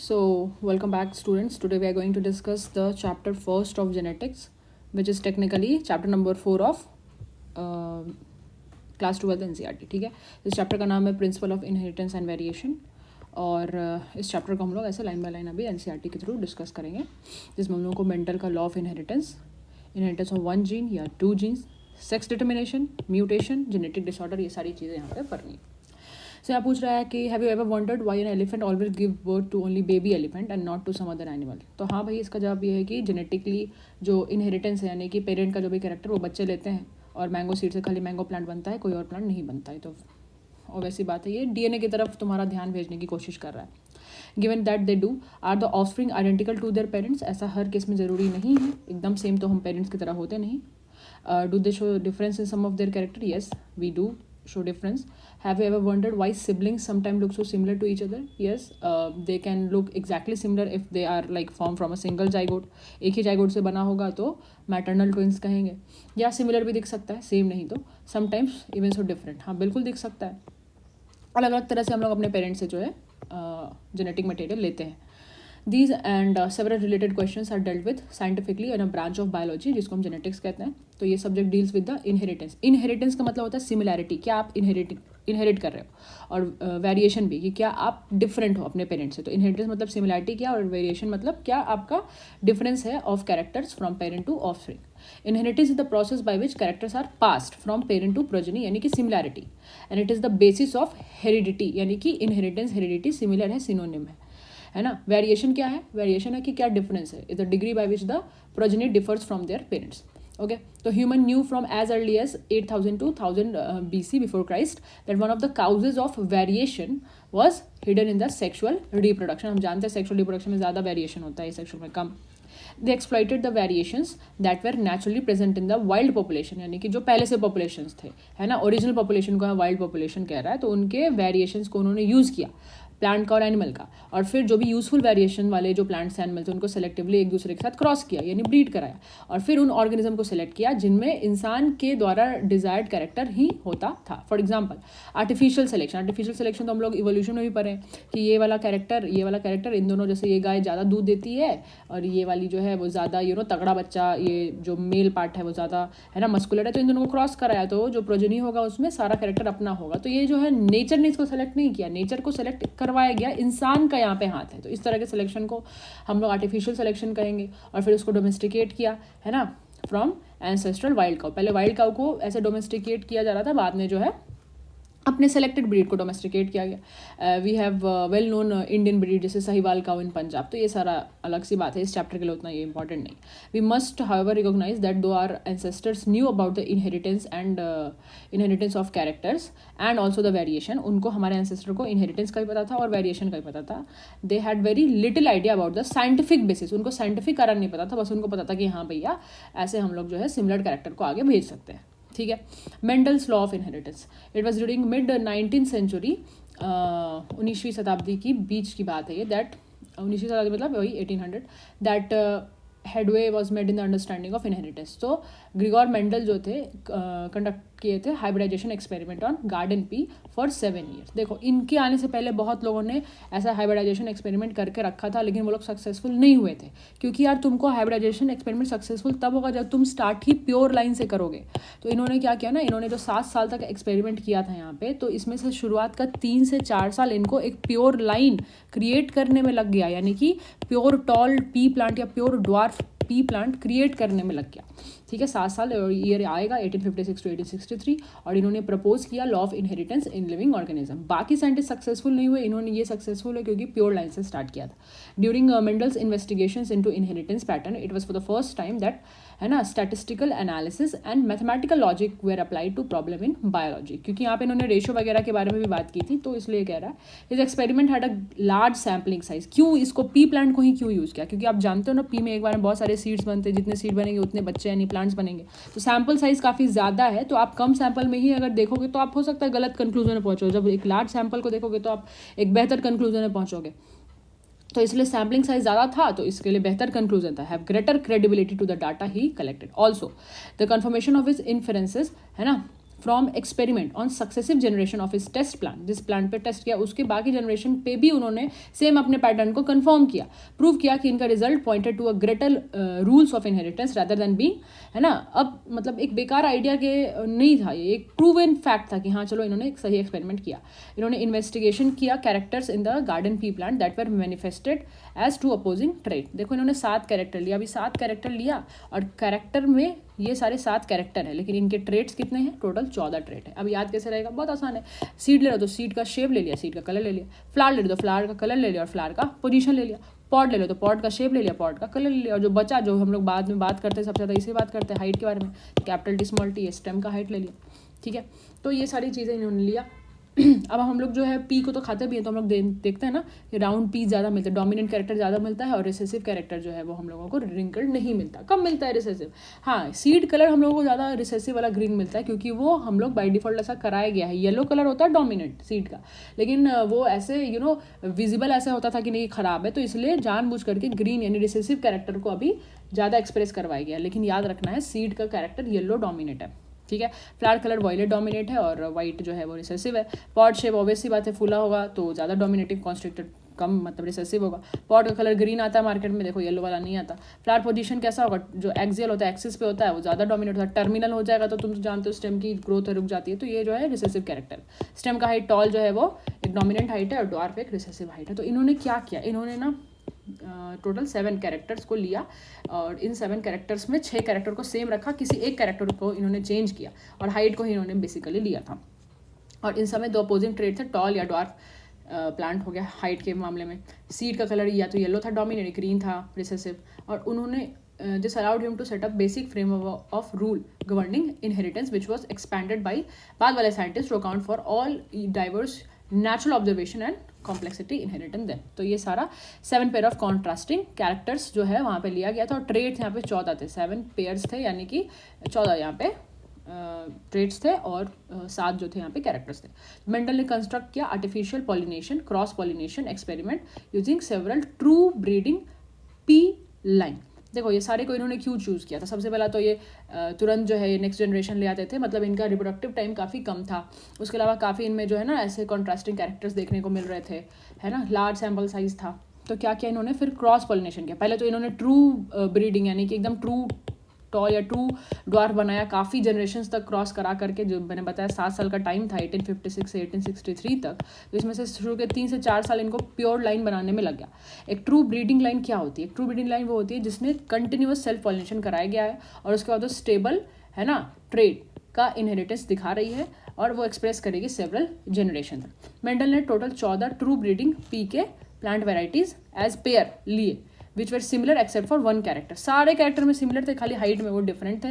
So, welcome back, students. Today we are going to discuss the chapter first of genetics, which is technically chapter number 4 of class 12 NCERT. ठीक है, इस chapter का नाम है principle of inheritance and variation. और इस chapter को हम लोग ऐसे लाइन बाय लाइन अभी NCERT के थ्रू डिस्कस करेंगे, जिसमें हम लोग को मेंटल का law of inheritance of one gene या two genes, sex determination, mutation, genetic disorder, ये सारी चीज़ें यहाँ पे पढ़नी है. So यहाँ पूछ रहा है कि have you ever wondered why an elephant always give birth to only baby elephant and not to some other animal. तो हाँ भाई, इसका जवाब ये है कि जेनेटिकली जो इनहेरिटेंस है, यानी कि पेरेंट का जो भी कैरेक्टर वो बच्चे लेते हैं, और मैंगो सीड से खाली मैंगो प्लांट बनता है, कोई और प्लांट नहीं बनता है. तो और वैसी बात है, ये डीएनए की तरफ तुम्हारा ध्यान भेजने की कोशिश कर रहा है. Given that they do are the offspring identical to their parents. ऐसा हर केस में ज़रूरी नहीं है, एकदम सेम तो हम पेरेंट्स की तरह होते नहीं. Do they show difference in some of their character? Yes, we do show difference. Have you ever wondered why siblings sometimes look so similar to each other? Yes, they can look exactly similar if they are like formed from a single zygote. एक ही zygote से बना होगा तो maternal twins कहेंगे, या similar भी दिख सकता है, सेम नहीं तो समटाइम्स इवन सो डिफरेंट. हाँ, बिल्कुल दिख सकता है. अलग अलग तरह से हम लोग अपने पेरेंट्स से जो है जेनेटिक मटेरियल लेते हैं. These and several related questions are dealt with scientifically in a branch of biology जिसको हम genetics कहते हैं. तो ये subject deals with the inheritance. Inheritance का मतलब होता है similarity, क्या आप inherit कर रहे हो, और variation भी, कि क्या आप different हो अपने parents से. तो inheritance मतलब similarity क्या, और variation मतलब क्या आपका difference है of characters from parent to offspring. Inheritance is the process by which characters are passed from parent to progeny, यानी कि similarity, and it is the basis of heredity, यानी कि inheritance heredity similar है, synonym है ना. Variation क्या है? Variation है कि क्या डिफरेंस है, is the degree by which the progeny differs from their parents. Okay, तो human knew from as early as 8000 to 1000 BC before Christ that one of the causes of variation was hidden in the sexual reproduction. हम जानते हैं sexual reproduction में ज़्यादा variation होता है, sexual में कम. They exploited the variations that were naturally present in the wild population, यानी कि जो पहले से पॉपुलेशंस थे, है ना. ओरिजिनल पॉपुलेशन को वाइल्ड पॉपुलेशन कह रहा है, तो उनके वेरिएशंस को उन्होंने यूज़ किया, प्लांट का और एनिमल का, और फिर जो भी यूजफुल वेरिएशन वाले जो प्लांट्स एनिमल्स उनको सेलेक्टिवली एक दूसरे के साथ क्रॉस किया, यानी ब्रीड कराया, और फिर उन ऑर्गेनिज्म को सेलेक्ट किया जिनमें इंसान के द्वारा डिजायर्ड कैरेक्टर ही होता था. For example artificial selection. Artificial selection तो हम लोग इवोल्यूशन में भी पढ़े कि ये वाला कैरेक्टर इन दोनों, जैसे ये गाय ज़्यादा दूध देती है और ये वाली जो है वो ज़्यादा तगड़ा बच्चा, ये जो मेल पार्ट है वो ज़्यादा है ना मस्कुलर है, तो इन दोनों को क्रॉस कराया, तो जो प्रोजेनी होगा उसमें सारा कैरेक्टर अपना होगा. तो ये जो है नेचर ने इसको सेलेक्ट नहीं किया, नेचर को सेलेक्ट करवाया गया, इंसान का यहाँ पे हाथ है. तो इस तरह के सिलेक्शन को हम लोग आर्टिफिशियल सिलेक्शन कहेंगे. और फिर उसको डोमेस्टिकेट किया, है ना, फ्रॉम एंसेस्ट्रल वाइल्ड काउ. पहले वाइल्ड काउ को ऐसे डोमेस्टिकेट किया जा रहा था, बाद में जो है अपने सेलेक्टेड ब्रीड को डोमेस्टिकेट किया गया. We have well known Indian breed जैसे सहीवाल काउ इन पंजाब. तो ये सारा अलग सी बात है, इस चैप्टर के लिए उतना ये इंपॉर्टेंट नहीं. We must however recognise that though our ancestors knew about the inheritance of characters and also the variation. उनको, हमारे एंसेस्टर को इनहेरिटेंस का भी पता था और वेरिएशन का भी पता था. They had very little idea about the scientific basis. उनको साइंटिफिक कारण नहीं पता था, बस उनको पता था कि हाँ भैया ऐसे हम लोग जो है सिमिलर कैरेक्टर को आगे भेज सकते हैं. ठीक है. Mendel's law of inheritance. It was during mid 19th century, 19वीं शताब्दी की बीच की बात है ये. दैट 19वीं शताब्दी मतलब वही 1800, that headway was made in the understanding of inheritance. तो ग्रिगोर मेंडल जो थे कंडक्ट किए थे hybridisation experiment on garden pea for 7 years. देखो, इनके आने से पहले बहुत लोगों ने ऐसा हाइब्रिडाइजेशन एक्सपेरिमेंट करके रखा था, लेकिन वो लोग सक्सेसफुल नहीं हुए थे. क्योंकि यार तुमको हाइब्रिडाइजेशन एक्सपेरिमेंट सक्सेसफुल तब होगा जब तुम स्टार्ट ही प्योर लाइन से करोगे. तो इन्होंने क्या किया ना, इन्होंने जो 7 साल तक एक्सपेरिमेंट किया था यहाँ पे, तो इसमें से शुरुआत का 3 से 4 साल इनको एक प्योर लाइन क्रिएट करने में लग गया, यानी कि प्योर टॉल पी प्लांट या pure dwarf pea plant create करने में लग गया. ठीक है, 7 साल ईयर आएगा 1856 to 1863, और इन्होंने प्रपोज किया law of inheritance in living organism. बाकी साइंटिस्ट सक्सेसफुल नहीं हुए, इन्होंने ये सक्सेसफुल है क्योंकि प्योर लाइन से स्टार्ट किया था. During Mendel's investigations into inheritance pattern, it was for the first time that, है ना, statistical analysis and mathematical logic were applied to problem in biology. क्योंकि यहाँ पे इन्होंने रेशो वगैरह के बारे में भी बात की थी, तो इसलिए कह रहा है इस experiment had a large sampling size. क्यों इसको पी प्लांट को ही क्यों यूज़ किया? क्योंकि आप जानते हो ना, पी में एक बार में बहुत सारे सीड्स बनते हैं, जितने सीड बनेंगे उतने बच्चे यानी प्लांट्स बनेंगे. तो सैम्पल साइज काफ़ी ज़्यादा है, तो आप कम सैम्पल में ही अगर देखोगे तो आप हो सकता है गलत कंक्लूजन में पहुँचो. जब एक लार्ज सैम्पल को देखोगे तो आप एक बेहतर कंक्लूजन में पहुँचोगे. तो इसलिए सैम्पलिंग साइज ज़्यादा था, तो इसके लिए बेहतर कंक्लूजन था. Have greater credibility to the data he collected. Also the confirmation of his inferences, है ना, from experiment on successive generation of his test plant, जिस प्लांट पे टेस्ट किया उसके बाकी जनरेशन पे भी उन्होंने सेम अपने पैटर्न को कंफर्म किया, प्रूव किया कि इनका result pointed to a greater rules of inheritance rather than being, है ना। अब मतलब एक बेकार आइडिया के नहीं था, ये एक प्रूवन फैक्ट था कि हाँ चलो इन्होंने एक सही एक्सपेरिमेंट किया। इन्होंने इन्वेस्टिगेशन किया characters in the garden pea plant that were manifested as two opposing trait. देखो इन्होंने 7 कैरेक्टर लिया, अभी 7 कैरेक्टर लिया और कैरेक्टर में ये सारे 7 कैरेक्टर है, लेकिन इनके ट्रेट्स कितने हैं, टोटल 14 ट्रेट है। अब याद कैसे रहेगा, बहुत आसान है। सीड ले लो तो सीड का शेप ले लिया, सीड का कलर ले लिया, फ्लावर ले लो तो फ्लावर का कलर ले लिया और फ्लावर का पोजीशन ले लिया, पॉड ले लो तो पॉड का शेप ले लिया, पॉड का कलर ले लिया, और जो बचा जो हम लोग बाद में बात करते हैं सबसे ज़्यादा इसी बात करते हैं हाइट के बारे में, capital T small T, stem का हाइट ले लिया, ठीक है। तो ये सारी चीज़ें इन्होंने लिया। अब हम लोग जो है पी को तो खाते भी हैं, तो हम लोग देखते हैं ना कि राउंड पी ज़्यादा मिलता है, डोमिनेंट कैरेक्टर ज़्यादा मिलता है और रिसेसिव कैरेक्टर जो है वो हम लोगों को रिंकल्ड नहीं मिलता। कब मिलता है रिसेसिव, हाँ सीड कलर हम लोगों को ज़्यादा रिसेसिव वाला ग्रीन मिलता है, क्योंकि वो हम लोग बाई डिफॉल्ट ऐसा कराया गया है। येलो कलर होता है डोमिनेंट सीड का, लेकिन वो ऐसे विजिबल ऐसा होता था कि नहीं ख़राब है, तो इसलिए जानबूझ करके ग्रीन यानी रिसेसिव कैरेक्टर को अभी ज़्यादा एक्सप्रेस करवाया गया। लेकिन याद रखना है सीड का कैरेक्टर येलो डोमिनेट है, ठीक है। फ्लावर कलर वॉयलेट डोमिनेट है और वाइट जो है वो रिसेसिव है। पॉड शेप ऑब्वियसली बात है, फूला होगा तो ज़्यादा डोमिनेटिंग, कॉन्स्ट्रिक्टेड कम मतलब रिसेसिव होगा। पॉड का कलर ग्रीन आता है मार्केट में, देखो येलो वाला नहीं आता। फ्लावर पोजीशन कैसा होगा, जो एक्सियल होता है एक्सिस पे होता है वो ज़्यादा डोमिनेट होता है। टर्मिनल हो जाएगा तो तुम जानते हो स्टेम की ग्रोथ रुक जाती है, तो ये जो है रिसेसिव कैरेक्टर। स्टेम का हाइट टॉल जो है वो एक डोमिनेंट हाइट है और ड्वार्फ एक रिसेसिव हाइट है। तो इन्होंने क्या किया, इन्होंने ना टोटल 7 कैरेक्टर्स को लिया और इन 7 कैरेक्टर्स में 6 कैरेक्टर को सेम रखा, किसी एक कैरेक्टर को इन्होंने चेंज किया और हाइट को ही इन्होंने बेसिकली लिया था। और इन सब में 2 अपोजिंग ट्रेट थे, टॉल या डॉर्फ प्लांट हो गया हाइट के मामले में। सीड का कलर या तो येलो था डोमिनेट, ग्रीन था रिसेसिव, और उन्होंने this allowed him to set up basic framework of rule governing inheritance which was expanded by बाद वाले scientists to account for all diverse natural observation and complexity inherent in them। तो ये सारा 7 pair of contrasting characters जो है वहाँ पे लिया गया था और ट्रेट्स यहाँ पे 14 थे, 7 पेयर्स थे यानी कि 14 यहाँ पे ट्रेट्स थे और 7 जो थे यहाँ पे कैरेक्टर्स थे। मेंडल ने कंस्ट्रक्ट किया artificial pollination, cross pollination experiment using several true breeding P line. देखो ये सारे को इन्होंने क्यों चूज़ किया था, सबसे पहला तो ये तुरंत जो है ये नेक्स्ट जनरेशन ले आते थे, मतलब इनका रिप्रोडक्टिव टाइम काफ़ी कम था। उसके अलावा काफ़ी इनमें जो है ना ऐसे कॉन्ट्रास्टिंग कैरेक्टर्स देखने को मिल रहे थे, है ना, लार्ज सैम्पल साइज था। तो क्या किया इन्होंने, फिर क्रॉस पॉलिनेशन किया। पहले तो इन्होंने ट्रू ब्रीडिंग यानी कि एकदम ट्रू टॉल या ट्रू ड्वार्फ बनाया, काफ़ी जनरेशन्स तक क्रॉस करा करके, जो मैंने बताया 7 साल का टाइम था 1856 से 1863 तक, तो इसमें से शुरू के 3 से 4 साल इनको प्योर लाइन बनाने में लग गया। एक ट्रू ब्रीडिंग लाइन क्या होती है, ट्रू ब्रीडिंग लाइन वो होती है जिसने कंटिन्यूअस सेल्फ पॉलिनेशन कराया गया है और उसके बाद वो स्टेबल है ना ट्रेड का इनहेरिटेंस दिखा रही है और वो एक्सप्रेस करेगी सेवरल जनरेशन तक। मेंडल ने टोटल 14 ट्रू ब्रीडिंग पी के प्लांट वेराइटीज एज पेयर लिए which were similar except for 1 character. सारे कैरेक्टर में सिमिलर थे, खाली हाइट में वो डिफरेंट थे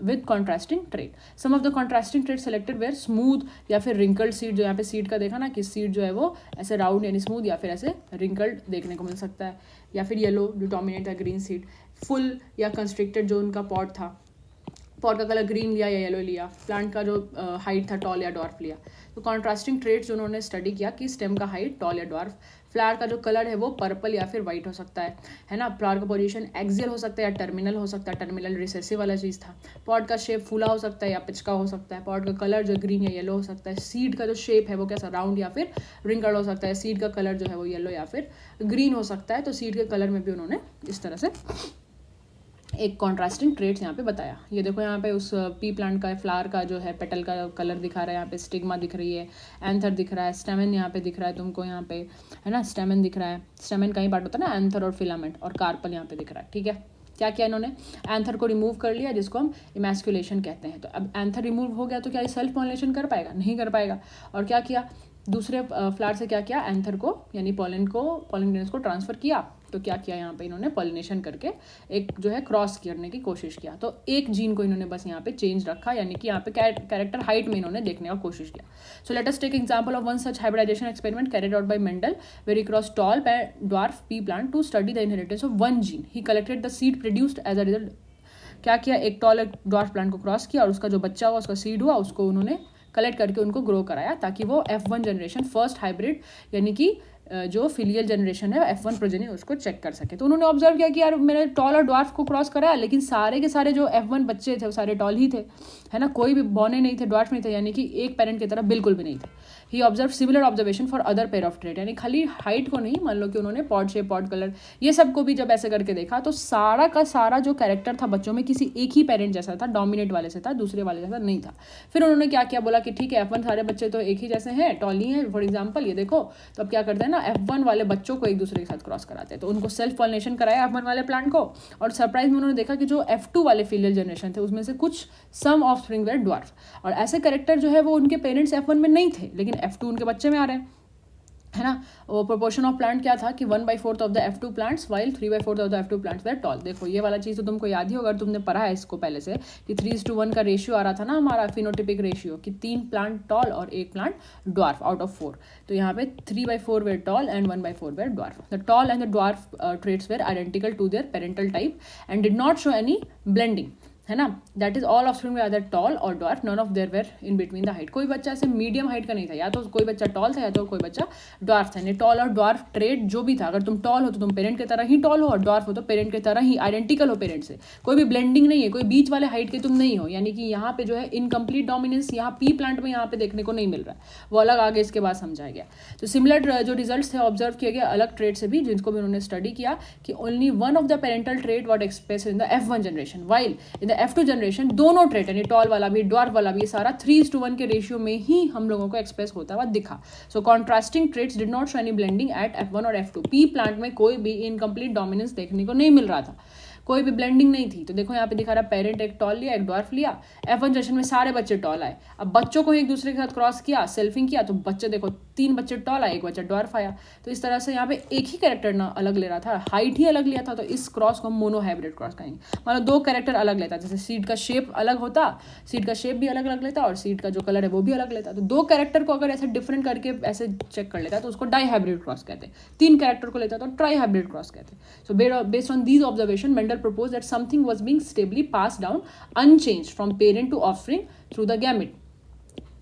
with contrasting trait. Some of the contrasting trait selected were smooth या फिर रिंकल्ड सीड, जो यहाँ पे सीड का देखा ना कि सीड जो है वो ऐसे राउंड यानी स्मूथ या फिर ऐसे रिंकल्ड देखने को मिल सकता है, या फिर येलो जो डोमिनेट है ग्रीन सीड, फुल या कंस्ट्रिक्टेड जो उनका पॉट था, पॉट का कलर ग्रीन लिया या येलो लिया, प्लांट का जो हाइट था टॉल या डॉर्फ लिया। तो कॉन्ट्रास्टिंग ट्रेट्स जो उन्होंने स्टडी किया कि स्टेम का हाइट टॉल या डॉर्फ, फ्लावर का जो कलर है वो पर्पल या फिर वाइट हो सकता है ना, फ्लावर का पोजीशन एक्सियल हो सकता है या टर्मिनल हो सकता है, टर्मिनल रिसेसिव वाला चीज़ था। पॉट का शेप फूला हो सकता है या पिचका हो सकता है, पॉट का कलर जो ग्रीन या येलो हो सकता है, सीड का जो शेप है वो कैसा राउंड या फिर रिंकल्ड हो सकता है, सीड का कलर जो है वो येलो या फिर ग्रीन हो सकता है। तो सीड के कलर में भी उन्होंने इस तरह से एक कॉन्ट्रास्टिंग ट्रेट्स यहाँ पे बताया। ये देखो यहाँ पे उस पी प्लांट का फ्लावर का जो है पेटल का कलर दिखा रहा है, यहाँ पे स्टिग्मा दिख रही है, एंथर दिख रहा है, स्टेमन यहाँ पे दिख रहा है तुमको, यहाँ पे है ना स्टेमन दिख रहा है, स्टेमन का ही पार्ट होता है ना एंथर और फिलामेंट, और कार्पल यहाँ पे दिख रहा है, ठीक है। क्या किया इन्होंने, एंथर को रिमूव कर लिया जिसको हम इमैस्कुलेशन कहते हैं। तो अब एंथर रिमूव हो गया तो क्या ये सेल्फ पॉलिनेशन कर पाएगा, नहीं कर पाएगा। और क्या किया दूसरे फ्लावर से, क्या किया एंथर को यानी पॉलन ग्रेन्स को ट्रांसफ़र किया। तो क्या किया यहाँ पे इन्होंने पॉलिनेशन करके एक जो है क्रॉस करने की कोशिश किया। तो एक जीन को इन्होंने बस यहाँ पे चेंज रखा, यानी कि यहाँ पे कैरेक्टर हाइट में इन्होंने देखने का कोशिश किया। So let us take example of one such hybridization experiment carried out by Mendel where he cross tall dwarf pea plant to study the inheritance of 1 gene. He collected the seed produced as a result. क्या किया, एक tall dwarf plant को cross किया और उसका जो बच्चा हुआ, उसका सीड हुआ, उसको उन्होंने कलेक्ट करके उनको ग्रो कराया ताकि वो F1 जनरेशन फर्स्ट हाइब्रिड यानी कि जो फिलियल जनरेशन है F1 प्रोजेनी उसको चेक कर सके। तो उन्होंने ऑब्जर्व किया कि यार मैंने टॉल और ड्वार्फ को क्रॉस कराया, लेकिन सारे के सारे जो F1 बच्चे थे वो सारे टॉल ही थे, है ना, कोई भी बॉने नहीं थे, ड्वार्फ नहीं थे, यानी कि एक पेरेंट की तरह बिल्कुल भी नहीं थे। He observe similar observation for other pair of trait, यानी खाली हाइट को नहीं, मान लो कि उन्होंने पॉड शेप, पॉड कलर, ये सबको भी जब ऐसे करके देखा तो सारा का सारा जो कैरेक्टर था बच्चों में किसी एक ही पेरेंट जैसा था, डोमिनेट वाले से था, दूसरे वाले जैसा नहीं था। फिर उन्होंने क्या किया, बोला कि ठीक है F1 सारे बच्चे तो एक ही जैसे हैं, टॉल ही हैं फॉर एग्जाम्पल, ये देखो, तो अब क्या करते हैं ना, F1 वाले बच्चों को एक दूसरे के साथ क्रॉस कराते हैं। तो उनको सेल्फ पॉलिनेशन कराया F1 वाले प्लांट को, और सरप्राइज में उन्होंने देखा कि जो F2 वाले फीलियल जनरेशन थे उसमें से कुछ सम ऑफ स्प्रिंग वेयर ड्वार्फ, और ऐसे कैरेक्टर जो है वो उनके पेरेंट्स F1 में नहीं थे, लेकिन F2 उनके बच्चे में आ रहे हैं, है ना। वो प्रोपोर्शन ऑफ प्लांट क्या था कि 1/4 of the F2 plants while 3/4 of the F2 plants were tall. देखो ये वाला चीज़ तो तुमको याद ही होगा, अगर तुमने पढ़ा है इसको पहले से, कि 3:1 का रेशियो आ रहा था ना हमारा फिनोटिपिक रेशियो, कि 3 प्लांट टॉल और 1 प्लांट ड्वार्फ आउट ऑफ 4। तो यहाँ पे 3/4 were tall and 1/4 were dwarf. The tall and the dwarf traits were identical to their parental type and did not show any blending, है ना। That is all offspring either tall और dwarf, none of their were in between the height. कोई बच्चा ऐसे medium height का नहीं था, या तो कोई बच्चा टॉल था या तो कोई बच्चा ड्वार्फ था। टॉल और ड्वार्फ ट्रेड जो भी था, अगर तुम टॉल हो तो तुम पेरेंट की तरह ही टॉल हो, और ड्वार्फ हो तो पेरेंट की तरह ही आइडेंटिकल हो पेरेंट से, कोई भी ब्लेंडिंग नहीं है, कोई बीच वाले हाइट के तुम नहीं हो, यानी कि यहाँ पे जो है इनकम्प्लीट डोमिनेंस यहाँ पी प्लांट में यहाँ पे देखने को नहीं मिल रहा है, वो अलग आगे इसके बाद समझाया गया। तो सिमिलर जो रिजल्ट थे ऑब्जर्व किए गए अलग ट्रेड से भी, जिनको भी उन्होंने स्टडी किया, कि only one of the parental trade what express in the F1 generation, while in the F2 generation दोनों ट्रेट, यानी टॉल वाला भी ड्वार्फ वाला भी, सारा 3:1 के रेशियो में ही हम लोगों को एक्सप्रेस होता हुआ दिखा। So contrasting traits did not show any blending at F1 और F2। पी प्लांट में कोई भी इनकम्प्लीट डोमिनेंस देखने को नहीं मिल रहा था, कोई भी ब्लेंडिंग नहीं थी। तो देखो यहाँ पे दिखा रहा है, पेरेंट एक टॉल लिया, एक ड्वार्फ लिया, F1 जनरेशन में सारे बच्चे टॉल आए। अब बच्चों को एक दूसरे के साथ क्रॉस किया, सेल्फिंग किया, तो बच्चे देखो 3 बच्चे टॉल आए, 1 बच्चा ड्वार्फ आया। तो इस तरह से यहाँ पे एक ही कैरेक्टर ना अलग ले रहा था, हाइट ही अलग लिया था, तो इस क्रॉस को हम मोनो हाइब्रिड क्रॉस कहेंगे। मतलब 2 कैरेक्टर अलग लेता, जैसे सीड का शेप अलग होता, सीड का शेप भी अलग अलग लेता, और सीड का जो कलर है वो भी अलग लेता। तो 2 कैरेक्टर को अगर ऐसे डिफरेंट करके ऐसे चेक कर लेता तो उसको डाई हाइब्रिड क्रॉस कहते हैं। 3 कैरेक्टर को लेता तो ट्राई हाइब्रिड क्रॉस कहते हैं। So based on these observation Mendel propose that something was being stably passed down unchanged from parent to offspring through the gamete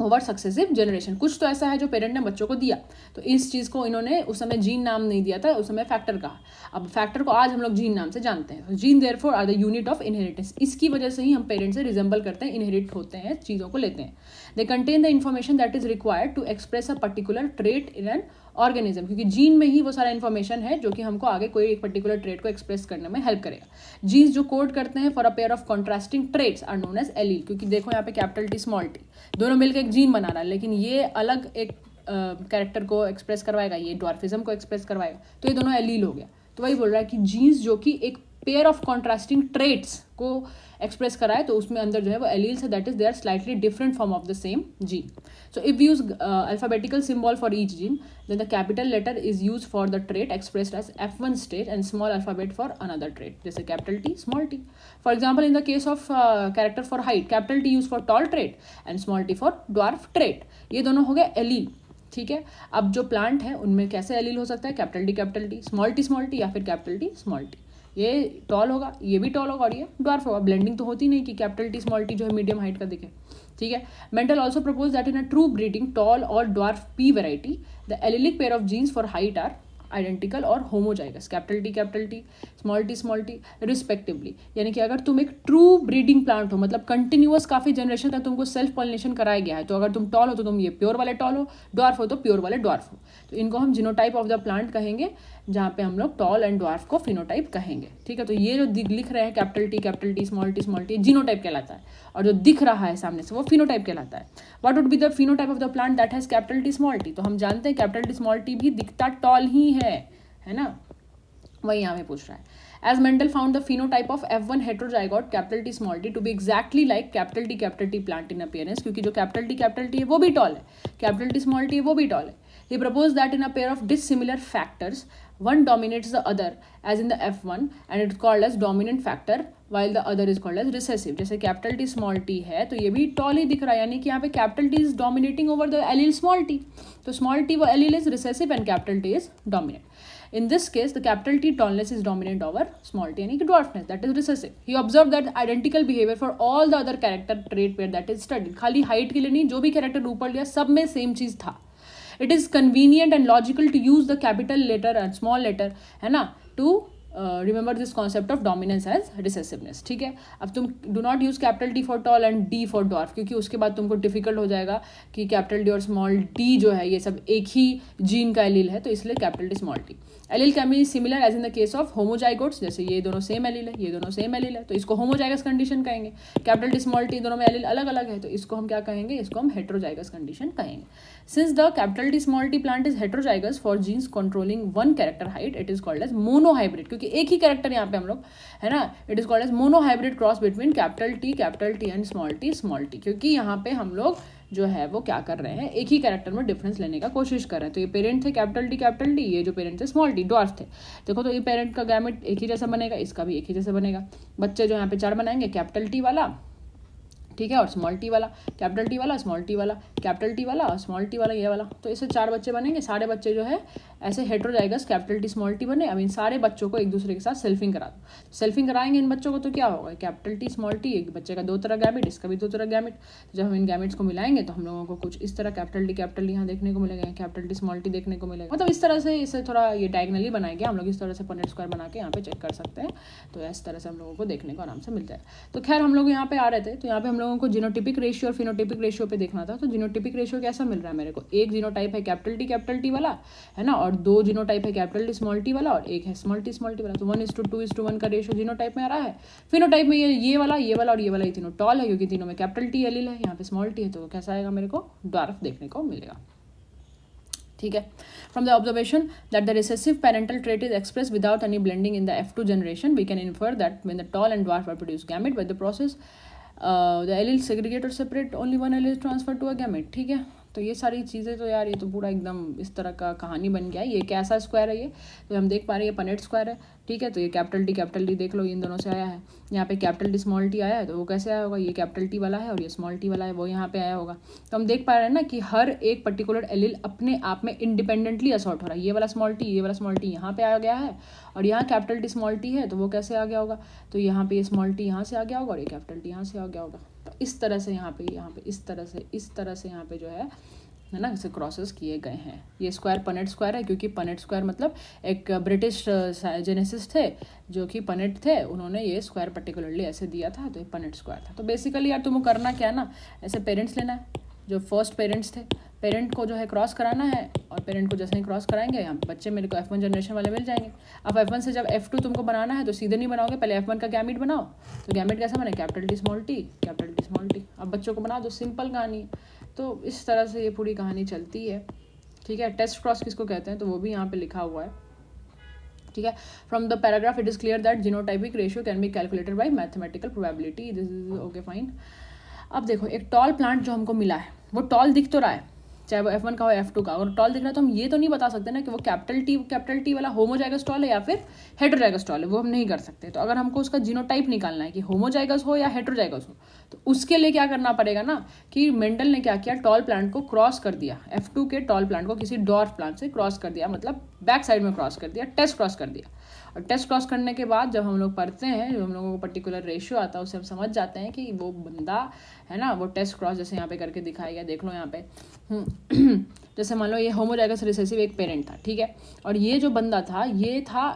over successive generation. कुछ तो ऐसा है जो पेरेंट ने बच्चों को दिया, तो इस चीज़ को इन्होंने उस समय जीन नाम नहीं दिया था, उस समय फैक्टर कहा। अब फैक्टर को आज हम लोग जीन नाम से जानते हैं। Gene therefore are the unit of inheritance, इसकी वजह से ही हम पेरेंट से रिजेंबल करते हैं, इनहेरिट होते हैं, चीज़ों को लेते हैं। They contain the information that is required to express a particular trait in an organism, क्योंकि जीन में ही वो सारा इन्फॉर्मेशन है जो कि हमको आगे कोई एक पर्टिकुलर ट्रेट को एक्सप्रेस करने में हेल्प करेगा। जीन्स जो कोड करते हैं for a pair of contrasting traits are known as allele, क्योंकि देखो यहाँ पे कैपिटल टी स्मॉल टी दोनों मिलकर एक जीन बना रहा है, लेकिन ये अलग एक कैरेक्टर को एक्सप्रेस करवाएगा, ये ड्वार्फिज्म को एक्सप्रेस करवाएगा, तो ये दोनों एलील हो गया। तो वही बोल रहा है कि जीन्स जो कि एक पेयर ऑफ कॉन्ट्रास्टिंग ट्रेट्स को एक्सप्रेस कराए, तो उसमें अंदर जो है वो एलील्स है, that is they are slightly different form of the same gene. So if use alphabetical symbol for each gene, then the capital letter is used for the trait expressed as F1 state and small alphabet for another trait, जैसे capital T, small t. For example, in the case of character for height, capital T used for tall trait and small t for dwarf trait. ये दोनों हो गए allele, ठीक है। अब जो plant है उनमें कैसे एलील हो सकता है, कैपिटल टी, स्मॉल टी, या फिर कैपिटल टी स्मॉल टी। ये टॉल होगा, ये भी टॉल होगा और ये ड्वार्फ होगा। ब्लेंडिंग तो होती नहीं कि कैपिटल टी स्मॉल टी जो है मीडियम हाइट का दिखे, ठीक है। Mendel also propose that in a true breeding tall और dwarf pea variety the allelic pair of genes for height are identical और homozygous, capital T small T respectively. यानी कि अगर तुम एक ट्रू ब्रीडिंग प्लांट हो, मतलब कंटिन्यूअस काफ़ी जनरेशन तक तुमको सेल्फ पॉलिनेशन कराया गया है, तो अगर तुम टॉल हो तो तुम ये प्योर वाले टॉल हो, ड्वार्फ हो तो प्योर वाले ड्वार्फ हो। तो इनको हम जीनोटाइप ऑफ द प्लांट कहेंगे, जहाँ पे हम लोग टॉल एंड ड्वार्फ को फिनोटाइप कहेंगे, ठीक है। तो ये जो लिख रहे हैं capital T small T genotype कहलाता है, और जो दिख रहा है सामने से वो फिनोटाइप कहलाता है। What would be the phenotype of the plant that has capital T small T? तो हम जानते हैं कैपिटल टी स्मॉल टी भी दिखता टॉल ही है ना, वही यहाँ पे पूछ रहा है। As Mendel found the phenotype of F1 heterozygote capital T small t to be exactly like capital T plant in appearance, क्योंकि जो capital T है वो भी टॉल है, capital T small t है वो भी टॉल है। He proposed that in a pair of dissimilar factors, one dominates the other as in the F1 and it's called as dominant factor while the other is called as recessive। जैसे capital T small t है तो ये भी toll ही दिख रहा है, यानी कि यहाँ पे capital T is dominating over the allele small t, तो small t वो allele is recessive and capital T is dominant। In this case, the capital T tallness is dominant over small t, यानी कि dwarfness, that is recessive. He observed that identical behavior for all the other character trait pair that is studied। खाली height के लिए नहीं, जो भी character ऊपर लिया सब में सेम चीज़ था। It is convenient and logical to use the capital letter and small letter, है ना, to remember this concept of dominance as recessiveness, ठीक है। अब तुम do not use capital D for tall and D for dwarf, क्योंकि उसके बाद तुमको डिफिकल्ट हो जाएगा कि कैपिटल डी और स्मॉल डी जो है ये सब एक ही जीन का एलील है, तो इसलिए capital D small T. Allele can be similar as in the case of homozygotes, जैसे ये दोनों सेम एलील है, ये दोनों सेम एलील है, तो इसको होमोजाइगस कंडीशन कहेंगे। कैपिटल डी स्मॉल टी दोनों में एलील अलग अलग है, तो इसको हम क्या कहेंगे, इसको हम हेट्रोजाइगस कंडीशन कहेंगे। Since the capital D small T plant is heterozygous for genes controlling one character height, it is called as monohybrid, क्योंकि एक ही कैरेक्टर यहाँ पे हम लोग, है ना, it is called as monohybrid cross between capital T and small T, क्योंकि यहाँ पे हम लोग जो है वो क्या कर रहे हैं, एक ही कैरेक्टर में डिफरेंस लेने का कोशिश कर रहे हैं। तो ये पेरेंट थे कैपिटल टी, ये जो पेरेंट थे स्मॉल टी, डॉर्फ थे। देखो तो ये पेरेंट का गैमेट एक ही जैसा बनेगा, इसका भी एक ही जैसा बनेगा। बच्चे जो यहाँ पे 4 बनाएंगे, कैपिटल टी वाला, ठीक है, और स्मॉल टी वाला, कैपिटल टी वाला, स्मॉल टी वाला, कैपिटल टी वाला और स्मॉल टी वाला, ये वाला। तो इससे 4 बच्चे बनेंगे। सारे बच्चे जो है ऐसे heterozygous capital T small T बने। अब इन सारे बच्चों को एक दूसरे के साथ सेल्फिंग करा दो। सेल्फिंग कराएंगे इन बच्चों को तो क्या होगा, कैपिटल टी स्मॉल टी, एक बच्चे का 2 तरह गैमेट, इसका भी 2 तरह गैमेट। जब हम इन गैमेट्स को मिलाएंगे तो हम लोगों को कुछ इस तरह कैपिटल टी यहाँ देखने को मिलेगा, कैपिटल टी स्मॉल टी देखने को मिलेगा। मतलब इस तरह से इसे थोड़ा ये डायगनली बनाएंगे हम लोग, इस तरह से पनेट स्क्वायर बना के यहाँ पे चेक कर सकते हैं। तो इस तरह से हम लोगों को देखने को आराम से मिलता है। तो खैर हम लोग यहाँ पे आ रहे थे, तो यहाँ पे हम लोगों को जीनोटिपिक रेशियो और फिनोटिपिक रेशियो पे देखना था। तो जीनोटिपिक रेशियो कैसा मिल रहा है मेरे को, एक जीनोटाइप है कैपिटल टी वाला, है ना, और 2 जीनोटाइप है कैपिटल टी स्मॉल टी वाला, और एक है स्मॉल टी वाला। तो 1:2:1 का रेशियो जीनोटाइप में आ रहा है। फिनोटाइप में ये वाला और ये वाला, ये तीनों टॉल है, क्योंकि तीनों में कैपिटल टी एलील है, यहाँ पे स्मॉल टी है। तो कैसा आएगा, मेरे को डॉर्फ देखने को मिलेगा, ठीक है। From the observation that the recessive parental trait is express without any blending in the F2 generation, we can infer that when the tall and dwarf are produce gamete by the process the allele segregate or separate only one allele transfer to a gamete, ठीक है। तो ये सारी चीज़ें तो यार ये तो पूरा एकदम इस तरह का कहानी बन गया है। ये कैसा स्क्वायर है, ये तो हम देख पा रहे हैं, ये पनेट स्क्वायर है, ठीक है। तो ये कैपिटल टी देख लो, इन दोनों से आया है। यहाँ पे कैपिटल टी स्मॉल टी आया है, तो वो कैसे आया होगा, ये कैपिटल टी वाला है और ये स्मॉल टी वाला है, वो यहाँ पे आया होगा। तो हम देख पा रहे हैं ना कि हर एक पर्टिकुलर एलील अपने आप में इंडिपेंडेंटली असॉर्ट हो रहा है। ये वाला स्मॉल टी यहाँ पे आ गया है, और यहाँ कैपिटल टी स्मॉल टी है, तो वो कैसे आ गया होगा, तो यहाँ पे ये स्मॉल टी यहाँ से आ गया होगा और ये कैपिटल टी यहाँ से आ गया होगा। तो इस तरह से यहाँ पे इस तरह से यहाँ पे जो है ना, इसे क्रॉसेस किए गए हैं। ये स्क्वायर पनेट स्क्वायर है, क्योंकि पनेट स्क्वायर मतलब एक ब्रिटिश जेनेसिस्ट थे जो कि पनेट थे, उन्होंने ये स्क्वायर पर्टिकुलरली ऐसे दिया था, तो ये पनेट स्क्वायर था। तो बेसिकली यार तुमको करना क्या है ना, ऐसे पेरेंट्स लेना है जो फर्स्ट पेरेंट्स थे, पेरेंट को जो है क्रॉस कराना है, और पेरेंट को जैसे ही क्रॉस कराएंगे यहाँ बच्चे मेरे को F1 जनरेशन वाले मिल जाएंगे। अब F1 से जब F2 तुमको बनाना है तो सीधे नहीं बनाओगे, पहले F1 का गैमेट बनाओ। तो गैमेट कैसा बने, कैपिटल टी स्मॉल टी। अब बच्चों को बना दो, सिंपल कहानी। तो इस तरह से ये पूरी कहानी चलती है, ठीक है। टेस्ट क्रॉस किसको कहते हैं, तो वो भी यहाँ पे लिखा हुआ है, ठीक है। From the paragraph it is clear that genotypic ratio can be calculated by mathematical probability, this is okay fine. अब देखो एक टॉल प्लांट जो हमको मिला है, वो टॉल दिख तो रहा है, चाहे वो F1 का हो F2 का, अगर टॉल दिख रहा है तो हम ये तो नहीं बता सकते ना कि वो कैपिटल टी वाला होमोजाइगस टॉल है या फिर हेट्रोजाइगस टॉल है, वो हम नहीं कर सकते। तो अगर हमको उसका जीनोटाइप निकालना है कि होमोजाइगस हो या हेट्रोजाइगस हो, तो उसके लिए क्या करना पड़ेगा ना कि मेंडल ने क्या किया, टॉल प्लांट को क्रॉस कर दिया, F2 के टॉल प्लांट को किसी डॉर्फ प्लांट से क्रॉस कर दिया, मतलब बैक साइड में क्रॉस कर दिया, टेस्ट क्रॉस कर दिया। और टेस्ट क्रॉस करने के बाद जब हम लोग पढ़ते हैं, जो हम लोगों को पर्टिकुलर रेशियो आता है, उससे हम समझ जाते हैं कि वो बंदा है ना, वो टेस्ट क्रॉस जैसे यहाँ पे करके दिखाया गया, देख लो यहाँ पे जैसे मान लो ये होमोजाइगस रिसेसिव एक पेरेंट था, ठीक है, और ये जो बंदा था, ये था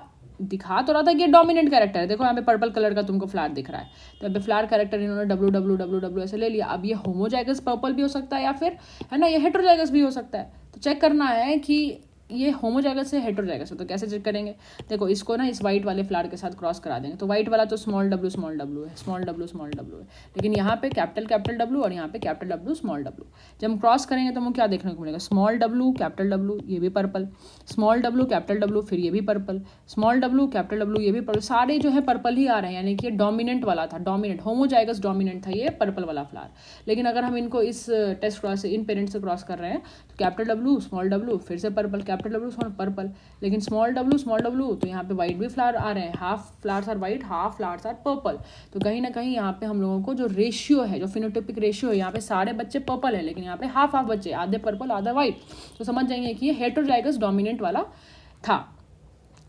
दिखा तो रहा था कि डोमिनेंट कैरेक्टर है। देखो यहाँ पे पर्पल कलर का तुमको फ्लावर दिख रहा है, तो यहाँ पे फ्लावर कैरेक्टर इन्होंने डब्ल्यू ऐसे ले लिया। अब ये होमोजाइगस पर्पल भी हो सकता है या फिर है ना ये हेट्रोजाइगस भी हो सकता है। तो चेक करना है कि ये होमोजाइगस है हेट्रोजाइगस है, तो कैसे चेक करेंगे, देखो इसको ना इस वाइट वाले फ्लावर के साथ क्रॉस करा देंगे। तो वाइट वाला तो स्मॉल डब्ल्यू है, स्मॉल डब्ल्यू है, लेकिन यहाँ पे कैपिटल डब्ल्यू और यहाँ पे कैपिटल डब्ल्यू स्मॉल डब्ल्यू। जब हम क्रॉस करेंगे तो हमको क्या देखने को मिलेगा, स्मॉल डब्ल्यू कैपिटल डब्ल्यू, ये भी purple, small W capital W, फिर ये भी purple, small W capital W, ये भी पर्पल, सारे जो है पर्पल ही आ रहे हैं, यानी कि डोमिनेंट वाला था, डोमिनेंट होमोजाइगस डोमिनेंट था ये पर्पल वाला फ्लावर। लेकिन अगर हम इनको इस टेस्ट क्रॉस से इन पेरेंट से क्रॉस कर रहे हैं तो कैपिटल डब्ल्यू स्मॉल डब्ल्यू, फिर से purple, capital W small purple, लेकिन स्मॉल डब्ल्यू तो यहाँ पे वाइट भी फ्लावर आ रहे हैं, half flowers are white, half flowers are purple. तो कहीं ना कहीं यहाँ पे हम लोगों को जो रेशियो है, जो फिनोटाइपिक रेशियो है, यहाँ पे सारे बच्चे पर्पल है, लेकिन यहाँ पे हाफ बच्चे, आधे पर्पल आधा वाइट। तो समझ जाएंगे कि ये हेट्रोजाइगस डोमिनेंट वाला था।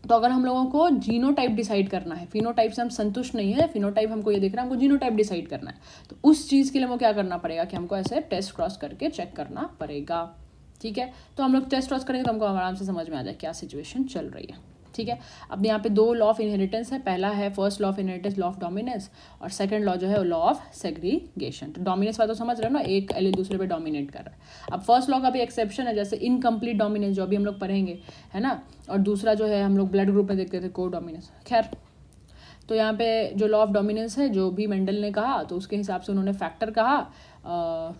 तो अगर हम लोगों को जीनोटाइप डिसाइड करना है, फिनोटाइप से हम संतुष्ट नहीं है, फिनोटाइप हमको ये दिख रहा है, हमको जीनोटाइप डिसाइड करना है, तो उस चीज़ के लिए हमको क्या करना पड़ेगा कि हमको ऐसे टेस्ट क्रॉस करके चेक करना पड़ेगा, ठीक है। तो हम लोग टेस्ट वॉस्ट करेंगे तो हमको आराम से समझ में आ जाए क्या सिचुएशन चल रही है। ठीक है। अब यहाँ पे दो लॉ ऑफ इनहेरिटेंस है, पहला है first law of inheritance, law of dominance, और सेकंड लॉ जो है लॉ ऑफ सेग्रीगेशन। तो डोमिनेंस वाला तो समझ रहे हो ना, एक एलिल दूसरे पे डोमिनेट कर रहा है। अब फर्स्ट लॉ का भी एक्सेप्शन है, जैसे इनकम्प्लीट डोमिनेंस जो अभी हम लोग पढ़ेंगे, है ना, और दूसरा जो है हम लोग ब्लड ग्रुप में देखते थे को डोमिनेंस। खैर, तो यहाँ पे जो लॉ ऑफ डोमिनेंस है जो भी मेंडल ने कहा, तो उसके हिसाब से उन्होंने फैक्टर कहा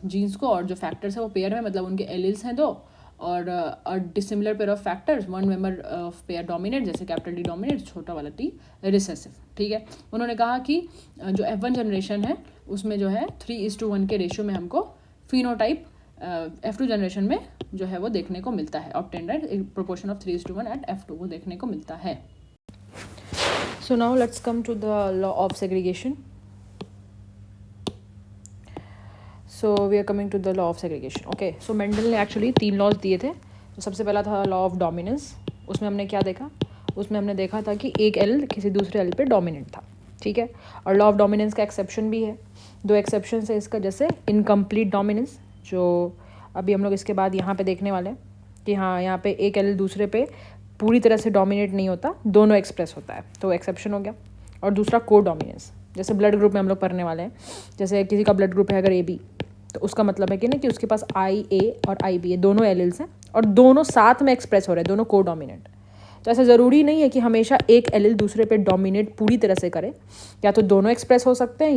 जीन्स को, और जो फैक्टर्स है वो पेयर में, मतलब उनके एलिल्स हैं दो, और dissimilar pair of factors, one member of pair dominate, जैसे कैपिटल डी डोमिनेट, छोटा वाला टी रिसेसिव। ठीक है। उन्होंने कहा कि जो F1 जनरेशन है उसमें जो है 3:1 के रेशियो में हमको फिनोटाइप F2 जनरेशन में जो है वो देखने को मिलता है, obtained at proportion of 3:1 at F2 वो देखने को मिलता है। So now let's come to the law of segregation. So we are coming to the law of segregation. Okay, so Mendel ने एक्चुअली 3 लॉज दिए थे। तो सबसे पहला था लॉ ऑफ डोमिनेंस। उसमें हमने क्या देखा, उसमें हमने देखा था कि एक एल किसी दूसरे एल पे डोमिनेंट था। ठीक है। और लॉ ऑफ डोमिनेंस का एक्सेप्शन भी है, 2 एक्सेप्शन है इसका, जैसे इनकम्प्लीट डोमिनेंस, जो अभी हम लोग इसके बाद यहाँ पे देखने वाले हैं कि हाँ यहाँ पे एक एल दूसरे पे पूरी तरह से डोमिनेट नहीं होता, दोनों एक्सप्रेस होता है, तो एक्सेप्शन हो गया। और दूसरा को डोमिनेंस, जैसे ब्लड ग्रुप में हम लोग पढ़ने वाले हैं, जैसे किसी का ब्लड ग्रुप है अगर AB, तो उसका मतलब है कि ना कि उसके पास IA और IB ये दोनों एलिल्स हैं और दोनों साथ में एक्सप्रेस हो रहे हैं, दोनों को डोमिनेंट। तो ऐसा ज़रूरी नहीं है कि हमेशा एक एलिल दूसरे पे डोमिनेट पूरी तरह से करे, या तो दोनों एक्सप्रेस हो सकते हैं,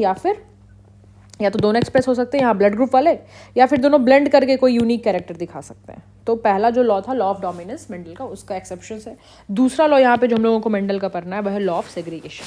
या तो दोनों एक्सप्रेस हो सकते हैं यहाँ ब्लड ग्रुप वाले, या फिर दोनों ब्लेंड करके कोई यूनिक कैरेक्टर दिखा सकते हैं। तो पहला जो लॉ था लॉ ऑफ डोमिनेंस मेंडल का, उसका एक्सेप्शन है। दूसरा लॉ यहाँ पे जो हम लोगों को मेंडल का पढ़ना है वह है लॉ ऑफ सेग्रीगेशन।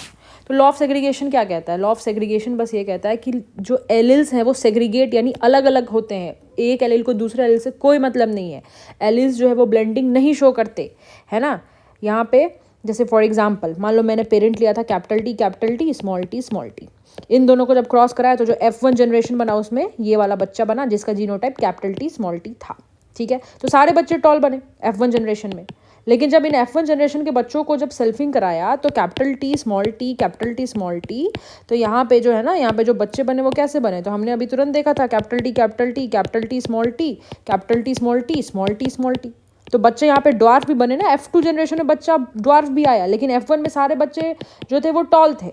तो लॉ ऑफ सेग्रीगेशन क्या कहता है? लॉ ऑफ सेग्रीगेशन बस ये कहता है कि जो एलिल्स हैं वो सेग्रीगेट यानी अलग अलग होते हैं, एक एलिल को दूसरे एलिल से कोई मतलब नहीं है। एलिल्स जो है वो ब्लेंडिंग नहीं शो करते, है ना। यहाँ पे जैसे फॉर एग्जाम्पल मान लो मैंने पेरेंट लिया था कैपिटल टी स्मॉल टी, इन दोनों को जब क्रॉस कराया तो जो F1 जनरेशन बना उसमें ये वाला बच्चा बना जिसका genotype capital T small T था। ठीक है। तो सारे बच्चे टॉल बने F1 जनरेशन में, लेकिन जब इन F1 जनरेशन के बच्चों को जब सेल्फिंग कराया तो कैपिटल टी स्मॉल टी, तो यहाँ पे जो है ना, यहाँ पे जो बच्चे बने वो कैसे बने, तो हमने अभी तुरंत देखा था कैपिटल टी स्मॉल टी। तो बच्चे यहाँ पे ड्वार्फ भी बने ना, F2 जनरेशन में बच्चा ड्वार्फ भी आया, लेकिन F1 में सारे बच्चे जो थे वो टॉल थे।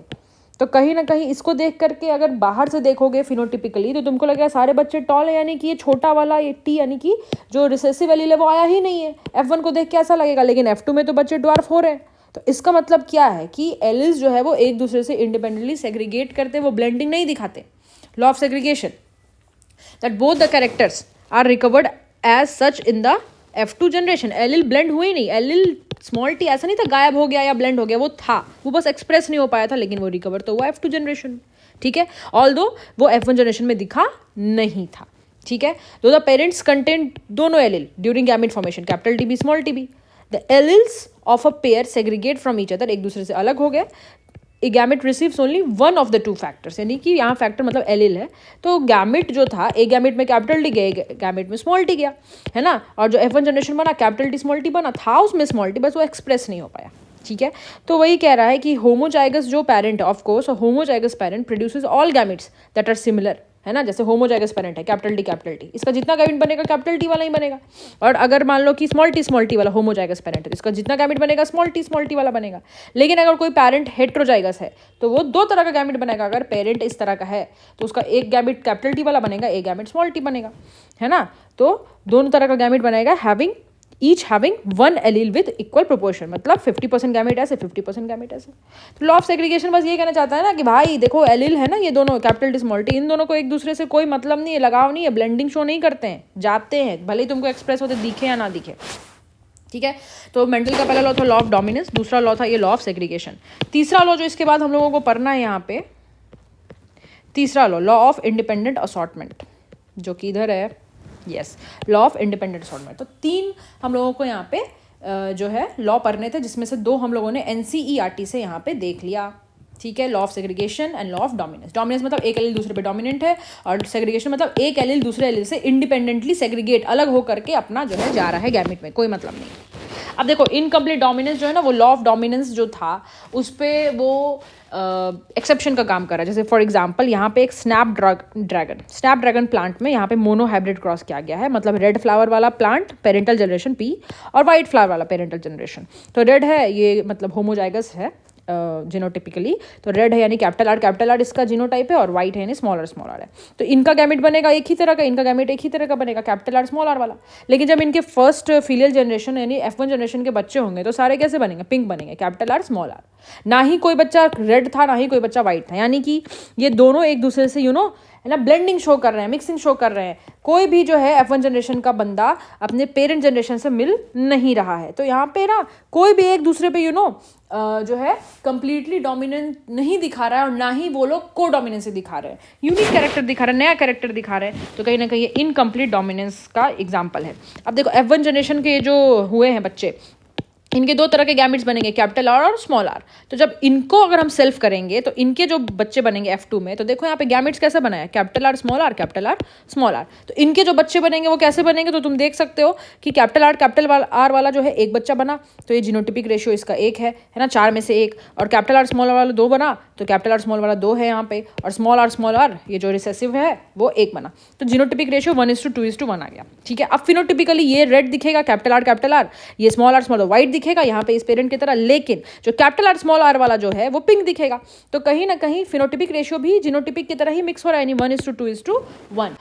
तो कहीं ना कहीं इसको देख करके अगर बाहर से देखोगे फिनोटिपिकली तो तुमको लगेगा सारे बच्चे टॉल है, यानी कि ये छोटा वाला ये टी यानी कि जो रिसेसिव एलील है वो आया ही नहीं है। F1 को देख के ऐसा लगेगा, लेकिन F2 में तो बच्चे ड्वार्फ हो रहे हैं। तो इसका मतलब क्या है कि एलिल्स जो है वो एक दूसरे से इंडिपेंडेंटली सेग्रीगेट करते, वो ब्लेंडिंग नहीं दिखाते। Law of segregation that both the characters are recovered as such in the F2 generation. Allele blend हुई नहीं, एलिल स्मॉल टी ऐसा नहीं था गायब हो गया या ब्लेंड हो गया, वो था, वो बस एक्सप्रेस नहीं हो पाया था, लेकिन वो रिकवर तो हुआ F2 जनरेशन। ठीक है। ऑल्दो वो F1 जनरेशन में दिखा नहीं था। ठीक है। दो द पेरेंट्स कंटेंट दोनों allele during gamete formation capital T B small T B, the alleles of a pair segregate from each other, एक दूसरे से अलग हो गए। A gamete receives only one of the two factors, यानी कि यहाँ फैक्टर मतलब एलिल है, तो गैमेट जो था एक गैमेट में कैपिटल टी गया, एक गैमेट में स्मॉल टी गया, है ना। और जो F1 जनरेशन बना कैपिटल टी स्मॉल टी बना था उसमें स्मॉल टी, बस वो एक्सप्रेस नहीं हो पाया। ठीक है। तो वही कह रहा है कि होमोजाइगस जो parent of course, homozygous parent produces all gametes that are similar, है ना। जैसे होमोजाइगस पेरेंट है कैपिटल टी, इसका जितना गैमेट बनेगा कैपिटल टी वाला ही बनेगा। और अगर मान लो कि स्मॉल टी वाला होमोजाइगस पेरेंट है, इसका जितना गैमेट बनेगा स्मॉल टी वाला बनेगा। लेकिन अगर कोई पेरेंट हेट्रोजाइगस है तो वो 2 तरह का गैमेट बनेगा। अगर पेरेंट इस तरह का है तो उसका एक गैमेट कैपिटल टी वाला बनेगा, एक गैमेट स्मॉल टी बनेगा, है ना। तो दोनों तरह का गैमेट बनेगा, each having one allele with equal proportion, मतलब 50% गैमेट ऐसे 50% गैमेट ऐसे। तो लॉ ऑफ सेग्रीगेशन बस ये कहना चाहता है ना कि भाई देखो एलील है ना ये दोनों कैपिटल टी स्मॉल टी, इन दोनों को एक दूसरे से कोई मतलब नहीं है, लगाव नहीं है, ब्लेंडिंग शो नहीं करते हैं, जाते हैं, भले ही तुमको एक्सप्रेस होते दिखे या ना दिखे। ठीक है। तो मेंडल का पहला लॉ था लॉ ऑफ डोमिनेंस, दूसरा लॉ था ये लॉ ऑफ सेग्रीगेशन। तीसरा लॉ जो इसके बाद हम लोगों को पढ़ना है यहाँ पे, तीसरा लॉ ऑफ इंडिपेंडेंट असॉर्टमेंट, जो कि इधर है, yes, law of independent assortment. तो 3 हम लोगों को यहाँ पे जो है लॉ पढ़ने थे, जिसमें से 2 हम लोगों ने NCERT से यहाँ पे देख लिया। ठीक है। Law of segregation and law of dominance. Dominance मतलब एक एलील दूसरे पे डोमिनेंट है, और सेग्रीगेशन मतलब एक एलील दूसरे एलील से इंडिपेंडेंटली सेग्रीगेट अलग हो करके अपना जो है जा रहा है गैमेट में, कोई मतलब नहीं। अब देखो इनकम्प्लीट डोमिनेंस जो है ना, वो लॉ ऑफ डोमिनेंस जो था उस पर वो एक्सेप्शन का काम कर रहा है। जैसे फॉर एग्जांपल यहाँ पे एक स्नैपड्रैगन प्लांट में यहाँ पे मोनो हाइब्रिड क्रॉस किया गया है, मतलब रेड फ्लावर वाला प्लांट पेरेंटल जनरेशन P और वाइट फ्लावर वाला पेरेंटल जनरेशन। तो रेड है ये मतलब होमोजाइगस है जीनोटिपिकली, तो रेड है यानी कैपिटल आर इसका जीनोटाइप है, और वाइट है यानी स्मॉल आर है। तो इनका गैमेट बनेगा एक ही तरह का, इनका गैमेट एक ही तरह का बनेगा, कैपिटल आर स्मॉल आर वाला। लेकिन जब इनके फर्स्ट फीलियल जनरेशन यानी F1 जनरेशन के बच्चे होंगे तो सारे कैसे बनेंगे, पिंक बनेंगे, कैपिटल आर स्मॉल आर। ना ही कोई बच्चा रेड था ना ही कोई बच्चा वाइट था, यानी कि ये दोनों एक दूसरे से है ना ब्लेंडिंग शो कर रहे हैं, मिक्सिंग शो कर रहे हैं। कोई भी जो है F1 जनरेशन का बंदा अपने पेरेंट जनरेशन से मिल नहीं रहा है। तो यहाँ पे ना कोई भी एक दूसरे पे जो है कंप्लीटली डोमिनेंट नहीं दिखा रहा है, और ना ही वो लोग को डोमिनेंसी दिखा रहे हैं, यूनिक कैरेक्टर दिखा रहे हैं, नया कैरेक्टर दिखा रहे हैं। तो कहीं ना कहीं ये इनकम्प्लीट डोमिनेंस का एग्जाम्पल है। अब देखो F1 जनरेशन के जो हुए हैं बच्चे, इनके दो तरह के गैमेट्स बनेंगे, कैपिटल आर और स्मॉल आर। तो जब इनको अगर हम सेल्फ करेंगे तो इनके जो बच्चे बनेंगे F2 में, तो देखो यहाँ पे गैमेट्स कैसे बनाया, capital R small R, capital R small R. तो इनके जो बच्चे बनेंगे वो कैसे बनेंगे, तो तुम देख सकते हो कि कैपिटल आर वाला जो है एक बच्चा बना, तो ये जीनोटिपिक रेशियो इसका 1 है ना, 4 में से 1। और कैपिटल आर स्मॉल आर वाला 2 बना, तो कैपिटल आर स्मॉल वाला 2 है यहाँ पे, और स्मॉल आर ये जो रिसेसिव है वो 1 बना। तो जीनोटिपिक रेशियो 1:2:1 आ गया। ठीक है, अब फिनोटिपिकली ये रेड दिखेगा, कैपिटल आर, ये स्मॉल आर व्हाइट दिखेगा यहाँ पे इस पेरेंट की तरह, लेकिन जो कैपिटल आर स्मॉल आर वाला जो है वो पिंक दिखेगा। तो कहीं ना कहीं फिनोटिपिक रेशियो भी जीनोटिपिक की तरह ही मिक्स हो रहा है, यानी 1:2:1।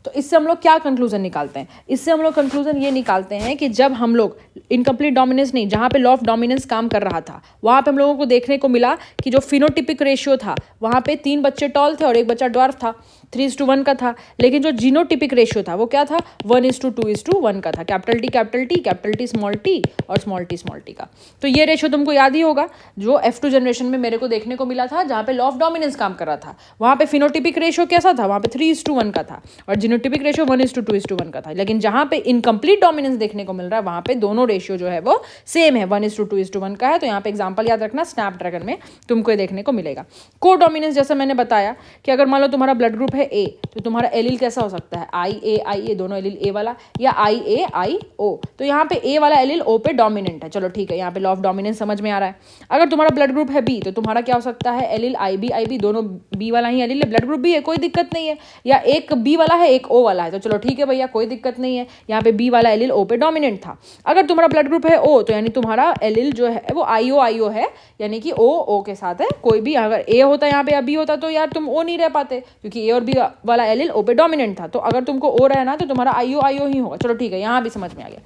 तो इससे हम लोग क्या कंक्लूजन निकालते हैं, इससे हम लोग कंक्लूजन ये निकालते हैं कि जब हम लोग इनकम्प्लीट डोमिनेंस नहीं, जहाँ पे लॉ ऑफ डोमिनेंस काम कर रहा था, वहाँ पे हम लोगों को देखने को मिला कि जो फिनोटिपिक रेशियो था वहाँ पे 3 बच्चे टॉल थे और 1 बच्चा ड्वार्फ था, 3:1 का था। लेकिन जो जीनोटिपिक रेशियो था वो क्या था, 1:2:1 का था, कैपिटल टी स्मॉल टी और स्मॉल टी का। तो ये रेशियो तुमको याद ही होगा जो F2 जनरेशन में मेरे को देखने को मिला था, जहाँ पे लॉ ऑफ डोमिनेंस काम कर रहा था। वहाँ पे फिनोटिपिक रेशियो कैसा था, वहाँ पे 3:1 का था, और जीनोटिपिक रेशियो 1:2:1 का था। लेकिन जहाँ पे इनकम्प्लीट डोमिनेंस देखने को मिल रहा है वहाँ पे दोनों रेशियो जो है वो सेम है, 1:2:1 का है। तो यहाँ पे एग्जाम्पल याद रखना, स्नैपड्रैगन में तुमको ये देखने को मिलेगा। को डोमिनेंस जैसा मैंने बताया कि अगर मान लो तुम्हारा ब्लड ग्रुप है A, तो तुम्हारा एलील कैसा हो सकता है, IA दोनों एलील A वाला, या IA O। तो यहाँ पे A वाला एलील O पे डोमिनेंट है। चलो ठीक है, यहाँ पे लॉ ऑफ डोमिनेंस समझ में आ रहा है। अगर तुम्हारा ब्लड ग्रुप है B, तो तुम्हारा क्या हो सकता है, एलील IB दोनों B वाला ही एलील है, ब्लड ग्रुप B है, कोई दिक्कत नहीं है। या एक B वाला है एक O वाला है, तो चलो ठीक है भैया, कोई दिक्कत नहीं है, यहाँ पे B वाला एलील O पे डोमिनेंट था। अगर तुम्हारा ब्लड ग्रुप है O, तो यानी तुम्हारा एलील जो है वो IO है, यानी कि O के साथ है। कोई भी अगर A होता यहाँ पे या B होता तो यार तुम O नहीं रह पाते, क्योंकि A और B वाला एलील O पे डोमिनेंट था। तो अगर तुमको O रहना तो तुम्हारा IO ही होगा। चलो ठीक है, यहाँ भी समझ में आ गया।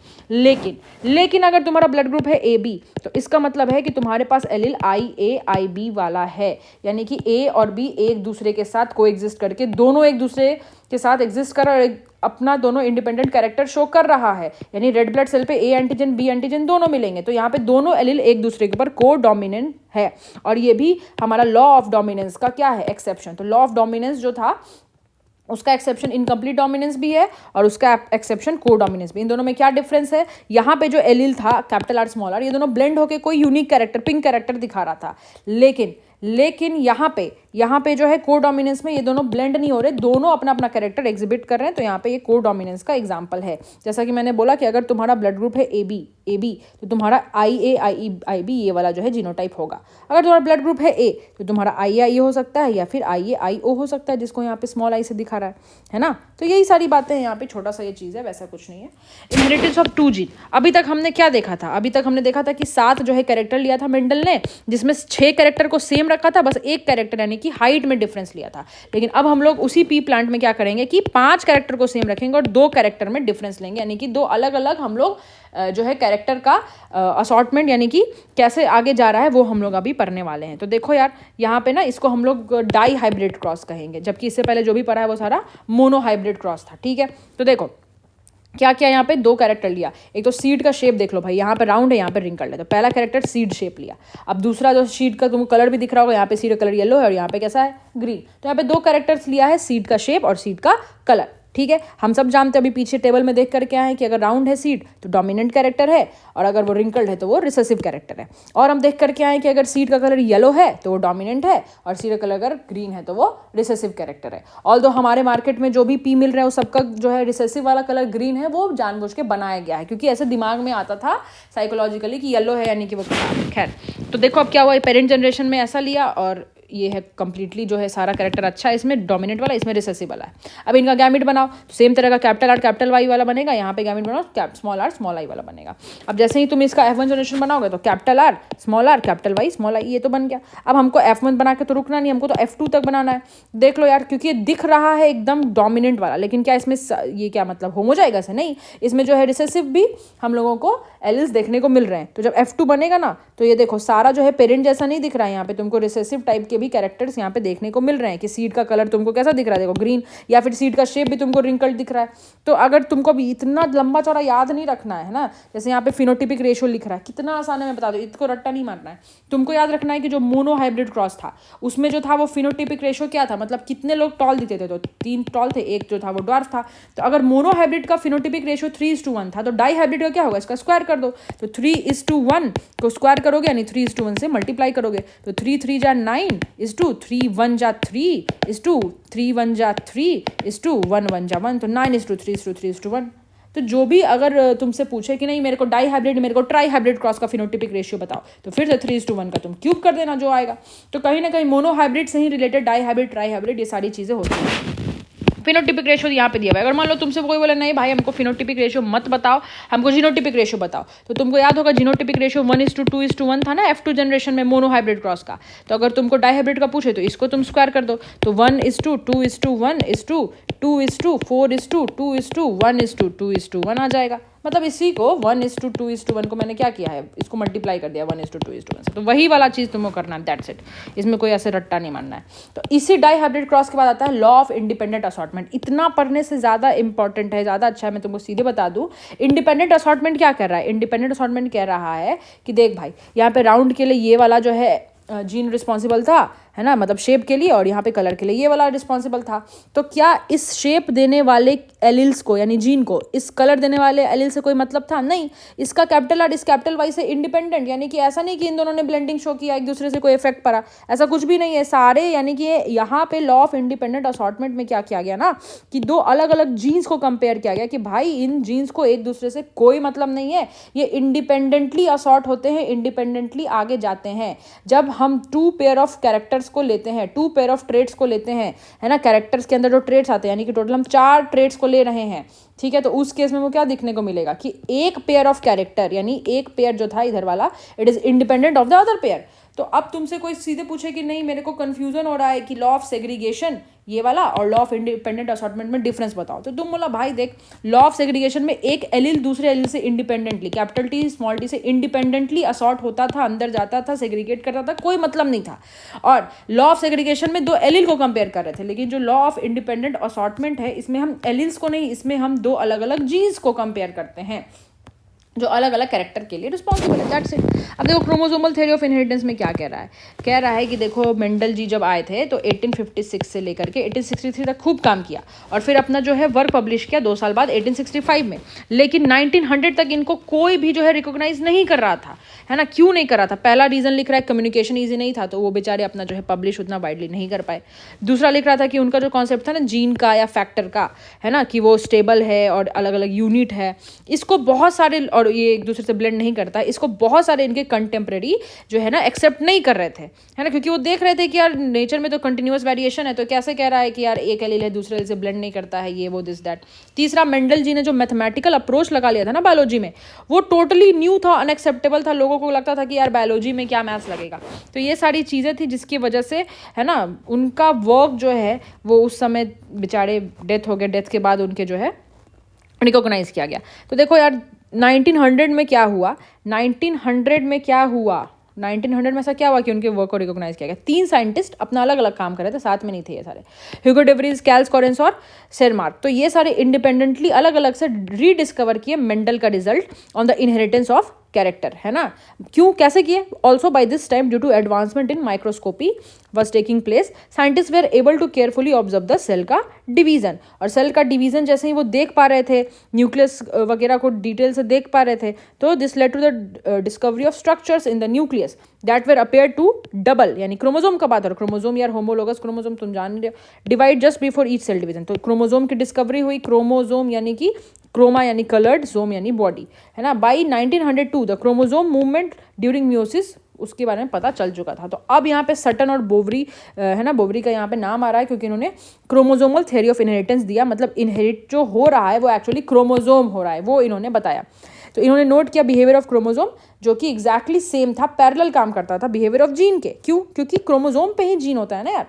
लेकिन अगर तुम्हारा ब्लड ग्रुप है AB, तो इसका मतलब है कि तुम्हारे पास एलील IAIB वाला है, यानी कि A और B एक दूसरे के साथ कोएग्जिस्ट करके दोनों एक दूसरे के साथ एग्जिस्ट कर और अपना दोनों इंडिपेंडेंट कैरेक्टर शो कर रहा है। यानी रेड ब्लड सेल पे A एंटीजन B एंटीजन दोनों मिलेंगे, तो यहाँ पे दोनों एलील एक दूसरे के ऊपर को डोमिनेंट है। और ये भी हमारा लॉ ऑफ डोमिनेंस का क्या है, एक्सेप्शन। तो लॉ ऑफ डोमिनेंस जो था उसका एक्सेप्शन इनकम्प्लीट डोमिनेंस भी है और उसका एक्सेप्शन को डोमिनेंस भी। इन दोनों में क्या डिफरेंस है, यहाँ पे जो एलील था कैपिटल आर स्मॉल आर, ये दोनों ब्लेंड होकर कोई यूनिक कैरेक्टर पिंक कैरेक्टर दिखा रहा था। लेकिन यहाँ पे जो है को डोमिनेंस में ये दोनों ब्लेंड नहीं हो रहे, दोनों अपना अपना कैरेक्टर एग्जिबिट कर रहे हैं। तो यहाँ पे ये को डोमिनेंस का एग्जांपल है। जैसा कि मैंने बोला कि अगर तुम्हारा ब्लड ग्रुप है AB तो तुम्हारा IAIB ये वाला जो है जीनोटाइप होगा। अगर तुम्हारा ब्लड ग्रुप है A, तो तुम्हारा IA हो सकता है या फिर IAIO हो सकता है, जिसको यहाँ पे स्मॉल आई से दिखा रहा है ना। तो यही सारी बातें हैं यहाँ पे, छोटा सा ये चीज़ है, वैसा कुछ नहीं है। इनहेरिटेंस ऑफ 2 जीन, अभी तक हमने क्या देखा था, अभी तक हमने देखा था कि 7 जो है कैरेक्टर लिया था मेंडल ने, जिसमें 6 कैरेक्टर को सेम रखा था, बस एक कैरेक्टर यानी कि हाइट में डिफरेंस लिया था। लेकिन अब हम लोग उसी पी प्लांट में क्या करेंगे कि 5 कैरेक्टर को सेम रखेंगे और 2 कैरेक्टर में डिफरेंस लेंगे, यानी कि 2 अलग अलग हम लोग जो है कैरेक्टर का असॉर्टमेंट यानी कि कैसे आगे जा रहा है वो हम लोग अभी पढ़ने वाले हैं। तो देखो यार, यहाँ पे ना इसको हम लोग डाई हाइब्रिड क्रॉस कहेंगे, जबकि इससे पहले जो भी पढ़ा है वो सारा मोनो हाइब्रिड क्रॉस था। ठीक है, तो देखो क्या क्या यहाँ पे 2 कैरेक्टर लिया। एक तो सीड का शेप देख लो भाई, यहाँ पे राउंड है, यहाँ पे रिंकल्ड है, तो पहला कैरेक्टर सीड शेप लिया। अब दूसरा जो सीड का तुमको कलर भी दिख रहा होगा, यहाँ पे सीड का कलर येलो है और यहाँ पे कैसा है, ग्रीन। तो यहाँ पे 2 कैरेक्टर्स लिया है, सीड का शेप और सीड का कलर। ठीक है, हम सब जानते हैं, अभी पीछे टेबल में देख कर क्या है कि अगर राउंड है सीड तो डोमिनेंट कैरेक्टर है, और अगर वो रिंकल्ड है तो वो रिसेसिव कैरेक्टर है। और हम देख कर क्या है कि अगर सीड का कलर येलो है तो वो डोमिनेंट है, और सीड का कलर अगर ग्रीन है तो वो रिसेसिव कैरेक्टर है। ऑल्दो हमारे मार्केट में जो भी पी मिल रहा है वो सबका जो है रिसेसिव वाला कलर ग्रीन है, वो जानबूझ के बनाया गया है, क्योंकि ऐसे दिमाग में आता था साइकोलॉजिकली कि येलो है यानी कि वो खराब है। खैर, तो देखो अब क्या हुआ, पेरेंट जनरेशन में ऐसा लिया, और ये है कंप्लीटली जो है सारा कैरेक्टर अच्छा है, इसमें डोमिनेंट वाला, इसमें रिसेसिव वाला है। अब इनका गैमिट बनाओ तो सेम तरह का कैपिटल आर कैपिटल वाई वाला बनेगा, यहाँ पे गैमिट बनाओ स्मॉल आर स्मॉल आई वाला बनेगा। अब जैसे ही तुम इसका F1 जनरेशन बनाओगे तो capital R capital Y small I, ये तो बन गया। अब हमको F1 बना के तो रुकना नहीं, हमको तो F2 तक बनाना है। देख लो यार, क्योंकि ये दिख रहा है एकदम डोमिनेंट वाला, लेकिन क्या इसमें ये क्या मतलब होमो जाएगा से? नहीं, इसमें जो है रिसेसिव भी हम लोगों को एलिल्स देखने को मिल रहे हैं। तो जब F2 बनेगा ना तो ये देखो सारा जो है पेरेंट जैसा नहीं दिख रहा है, यहाँ पे तुमको रिसेसिव टाइप के भी कैरेक्टर्स यहाँ पे देखने को मिल रहे हैं कि सीड का कलर तुमको कैसा दिख रहा है, देखो ग्रीन, या फिर सीड का शेप भी तुमको रिंकल्ड दिख रहा है। तो अगर तुमको भी इतना लंबा चौड़ा याद नहीं रखना है ना, जैसे यहाँ पे फिनोटिपिक रेशियो लिख रहा है, कितना आसान है मैं बता दूं, इसको रट्टा नहीं मारना है। तुमको याद रखना है कि जो मोनो हाइब्रिड क्रॉस था उसमें जो था वो फिनोटिपिक रेशियो क्या था, मतलब कितने लोग टॉल दिखते थे, तो 3 टॉल थे, एक जो था वो ड्वार्फ था। तो अगर मोनो हाइब्रिड का फिनोटिपिक रेशियो 3:1 था, तो डाई हाइब्रिड का क्या होगा, इसका स्क्वायर कर दो। तो 3:1 को स्क्वायर करोगे यानी 3:1 से मल्टीप्लाई करोगे, तो 3 जा 9 3 1 जा 3 3 1 जा 3 1 1 जा 1, तो 9:3:3:1। तो जो भी अगर तुमसे पूछे कि नहीं मेरे को डाई हाइब्रिड, मेरे को ट्राई हाइब्रिड क्रॉस का फिनोटिपिक रेशियो बताओ, तो फिर से 3:1 का तुम क्यूब कर देना जो आएगा। तो कहीं ना कहीं मोनो हाइब्रिड से ही related dihybrid, trihybrid, ये सारी चीज़ें होती हैं। फिनोटिपिक रेशियो यहाँ पे दिया हुआ है। अगर मान लो तुमसे कोई बोले नहीं भाई हमको फिनोटिपिक रेशियो मत बताओ, हमको जीनोटिपिक रेशियो बताओ, तो तुमको याद होगा जीनोटिपिक रेशियो 1:2:1 था ना F2 जनरेशन में मोनो हाइब्रिड क्रॉस का। तो अगर तुमको डाई हाइब्रिड का पूछे तो इसको तुम स्क्वायर कर दो, तो 1:2:1:2:2:1:1 आ जाएगा। मतलब इसी को 1:2:1 को मैंने क्या किया है, इसको मल्टीप्लाई कर दिया 1:2:1 से। तो वही वाला चीज़ तुमको करना है, दैट्स इट। इसमें कोई ऐसे रट्टा नहीं मानना है। तो इसी डाई हाइब्रिड क्रॉस के बाद आता है लॉ ऑफ इंडिपेंडेंट असॉर्टमेंट। इतना पढ़ने से ज़्यादा इंपॉर्टेंट है, ज़्यादा अच्छा है, मैं तुमको सीधे बता दूँ। इंडिपेंडेंट असॉर्टमेंट क्या कर रहा है, इंडिपेंडेंट असॉर्टमेंट कह रहा है कि देख भाई यहाँ पे राउंड के लिए ये वाला जो है जीन रिस्पॉन्सिबल था, है ना, मतलब शेप के लिए, और यहाँ पे कलर के लिए ये वाला रिस्पॉन्सिबल था। तो क्या इस शेप देने वाले एलिल्स को यानी जीन को इस कलर देने वाले एलिल से कोई मतलब था? नहीं। इसका कैपिटल आर इस कैपिटल वाई से इंडिपेंडेंट, यानी कि ऐसा नहीं कि इन दोनों ने ब्लेंडिंग शो किया, एक दूसरे से कोई इफेक्ट पड़ा, ऐसा कुछ भी नहीं है। सारे यानी कि यहाँ पे लॉ ऑफ इंडिपेंडेंट असॉर्टमेंट में क्या किया गया ना कि दो अलग अलग जीन्स को कंपेयर किया गया कि भाई इन जीन्स को एक दूसरे से कोई मतलब नहीं है, ये इंडिपेंडेंटली असॉर्ट होते हैं, इंडिपेंडेंटली आगे जाते हैं। जब हम 2 पेयर ऑफ कैरेक्टर्स को लेते हैं, 2 पेयर ऑफ ट्रेट्स को लेते हैं, है ना, कैरेक्टर्स के अंदर जो ट्रेट्स आते हैं, यानी कि टोटल हम 4 ट्रेट्स को ले रहे हैं, ठीक है, तो उस केस में वो क्या दिखने को मिलेगा कि एक पेयर ऑफ कैरेक्टर यानी एक पेयर जो था इधर वाला, it is independent of the other pair. तो अब तुमसे कोई सीधे पूछे कि नहीं मेरे को कंफ्यूजन हो रहा है कि लॉ ऑफ सेग्रीगेशन ये वाला और लॉ ऑफ इंडिपेंडेंट असॉर्टमेंट में डिफरेंस बताओ, तो तुम बोला भाई देख लॉ ऑफ सेग्रीगेशन में एक एलिल दूसरे एलिल से independently, capital T small T से इंडिपेंडेंटली असॉर्ट होता था, अंदर जाता था, सेग्रीगेट करता था, कोई मतलब नहीं था। और लॉ ऑफ सेग्रीगेशन में 2 एलिल को कंपेयर कर रहे थे, लेकिन जो लॉ ऑफ इंडिपेंडेंट असॉर्टमेंट है इसमें हम एलिल्स को नहीं, इसमें हम 2 अलग अलग जीन्स को कंपेयर करते हैं जो अलग अलग कैरेक्टर के लिए रिस्पॉन्सिबल है, दैट्स इट। अब देखो क्रोमोसोमल थ्योरी ऑफ इनहेरिटेंस में क्या कह रहा है कि देखो मेंडल जी जब आए थे तो 1856 से लेकर के 1863 तक खूब काम किया, और फिर अपना जो है वर्क पब्लिश किया 2 साल बाद 1865 में, लेकिन 1900 तक इनको कोई भी जो है रिकॉग्नाइज नहीं कर रहा था, है ना। क्यों नहीं कर रहा था? पहला रीजन लिख रहा है कम्युनिकेशन ईजी नहीं था, तो वो बेचारे अपना जो है पब्लिश उतना वाइडली नहीं कर पाए। दूसरा लिख रहा था कि उनका जो कॉन्सेप्ट था ना जीन का या फैक्टर का, है ना, कि वो स्टेबल है और अलग अलग यूनिट है, इसको बहुत सारे, और ये एक दूसरे से ब्लेंड नहीं करता, इसको बहुत सारे इनके कंटेम्प्रेरी जो है ना एक्सेप्ट नहीं कर रहे थे, है ना, क्योंकि वो देख रहे थे कि यार नेचर में तो कंटिन्यूअस वेरिएशन है, तो कैसे कह रहा है कि यार एक एलील है दूसरे एलील से ब्लेंड नहीं करता है, ये वो दिस दैट। तीसरा मेंडल जी ने जो मैथमेटिकल अप्रोच लगा लिया था ना बायोलॉजी में, वो टोटली न्यू था, अनएक्सेप्टेबल था, लोगों को लगता था कि यार बायोलॉजी में क्या मैथ्स लगेगा। तो ये सारी चीज़ें थी जिसकी वजह से, है ना, उनका वर्क जो है वो उस समय बेचारे डेथ हो गए, डेथ के बाद उनके जो है रिकॉग्नाइज किया गया। तो देखो यार 1900 में क्या हुआ, 1900 में ऐसा क्या हुआ कि उनके वर्क को रिकॉग्नाइज किया गया। 3 साइंटिस्ट अपना अलग अलग काम कर रहे थे, साथ में नहीं थे ये सारे, ह्यूगो डे व्रीज, कैल्स कॉरेंस और सेरमार्क। तो ये सारे इंडिपेंडेंटली अलग अलग से रीडिस्कवर किए मेंडल का result on the inheritance of character, है ना। क्यों, कैसे किए? Also by this time due to advancement in microscopy was taking place, scientist were able to carefully observe the cell का डिवीजन। और सेल का डिवीजन जैसे ही वो देख पा रहे थे, न्यूक्लियस वगैरह को डिटेल से देख पा रहे थे, तो this led to the discovery of structures in the nucleus that were appear to double, यानी क्रोमोजोम का बात हो रहा है, क्रोमोजोम यार होमोलोगस क्रोमोजोम तुम जान रहे हो, divide just before each cell division. तो क्रोमोजोम की डिस्कवरी हुई, क्रोमोजोम यानी कि क्रोमा यानी कलर्ड, जोम यानी बॉडी, है ना। By 1902 the chromosome movement during meiosis, उसके बारे में पता चल चुका था। तो अब यहाँ पे सटन और बोवरी, है ना, बोवरी का यहाँ पे नाम आ रहा है क्योंकि इन्होंने क्रोमोजोमल थ्योरी ऑफ इनहेरिटेंस दिया, मतलब इनहेरिट जो हो रहा है वो एक्चुअली क्रोमोजोम हो रहा है, वो इन्होंने बताया। तो इन्होंने नोट किया बिहेवियर ऑफ क्रोमोजोम, जो कि एग्जैक्टली सेम था, पैरेलल काम करता था बिहेवियर ऑफ जीन के। क्यों? क्योंकि क्रोमोजोम पे ही जीन होता है ना यार,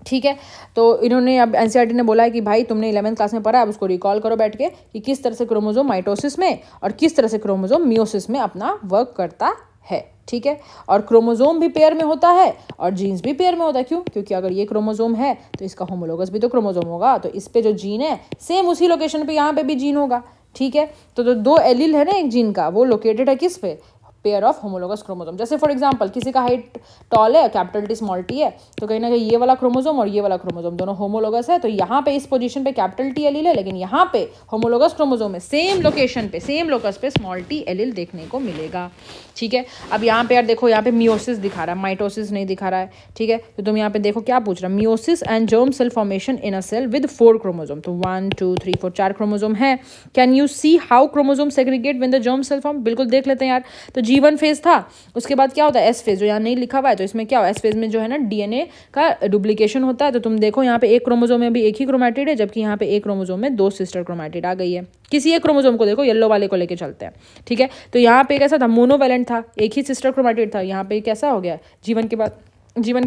ठीक है। तो इन्होंने अब एनसीईआरटी ने बोला है कि भाई तुमने 11th क्लास में पढ़ा, अब उसको रिकॉल करो बैठ के कि किस तरह से क्रोमोजोम माइटोसिस में और किस तरह से क्रोमोजोम मियोसिस में अपना वर्क करता है, ठीक है। और क्रोमोजोम भी पेयर में होता है और जीन्स भी पेयर में होता है। क्यों? क्योंकि अगर ये क्रोमोजोम है तो इसका होमोलोगस भी तो क्रोमोजोम होगा, तो इस पे जो जीन है सेम उसी लोकेशन पे यहाँ पे भी जीन होगा, ठीक है। तो दो एलील है ना एक जीन का, वो लोकेटेड है किस पे? Pair of homologous chromosome. जैसे फॉर एग्जांपल किसी का हाइट टॉल है, कैपिटल टी स्मॉल टी है, तो कहीं ना कहीं ये वाला क्रोमोजोम और ये वाला क्रोमोजोम दोनों होमोलोगस है, तो यहाँ पे इस पोजीशन पे कैपिटल टी एलील है, लेकिन यहाँ पे होमोलोगस क्रोमोजोम है, सेम लोकेशन पे, सेम लोकस पे स्मॉल टी एलील देखने को मिलेगा, ठीक है। अब यहाँ पे यार देखो, यहाँ पे मियोसिस दिखा रहा है, माइटोसिस नहीं दिखा रहा है, ठीक है। तो तुम यहाँ पे देखो क्या पूछ रहा है, meiosis and germ cell formation in a cell with 4 chromosome. तो 1 2 3 4 4 क्रोमोजोम है। Can you see how chromosome segregate when the germ cell form? बिल्कुल देख लेते हैं यार। तो G1 फेज था, उसके बाद क्या होता है एस फेज, जो यहाँ नहीं लिखा हुआ है, तो इसमें क्या हो, एस फेज में जो है ना डीएनए का डुप्लीकेशन होता है। तो तुम देखो यहाँ पे एक क्रोमोजोम में भी एक ही क्रोमैटिड है, जबकि यहाँ पे एक क्रोमोजोम में 2 सिस्टर क्रोमैटिड आ गई है। किसी एक क्रोमोजोम को देखो, येलो वाले को लेके चलते हैं, ठीक है। तो यहाँ पे कैसा था, मोनोवैलेंट था, एक ही सिस्टर क्रोमैटिड था। यहाँ पे कैसा हो गया, जीवन के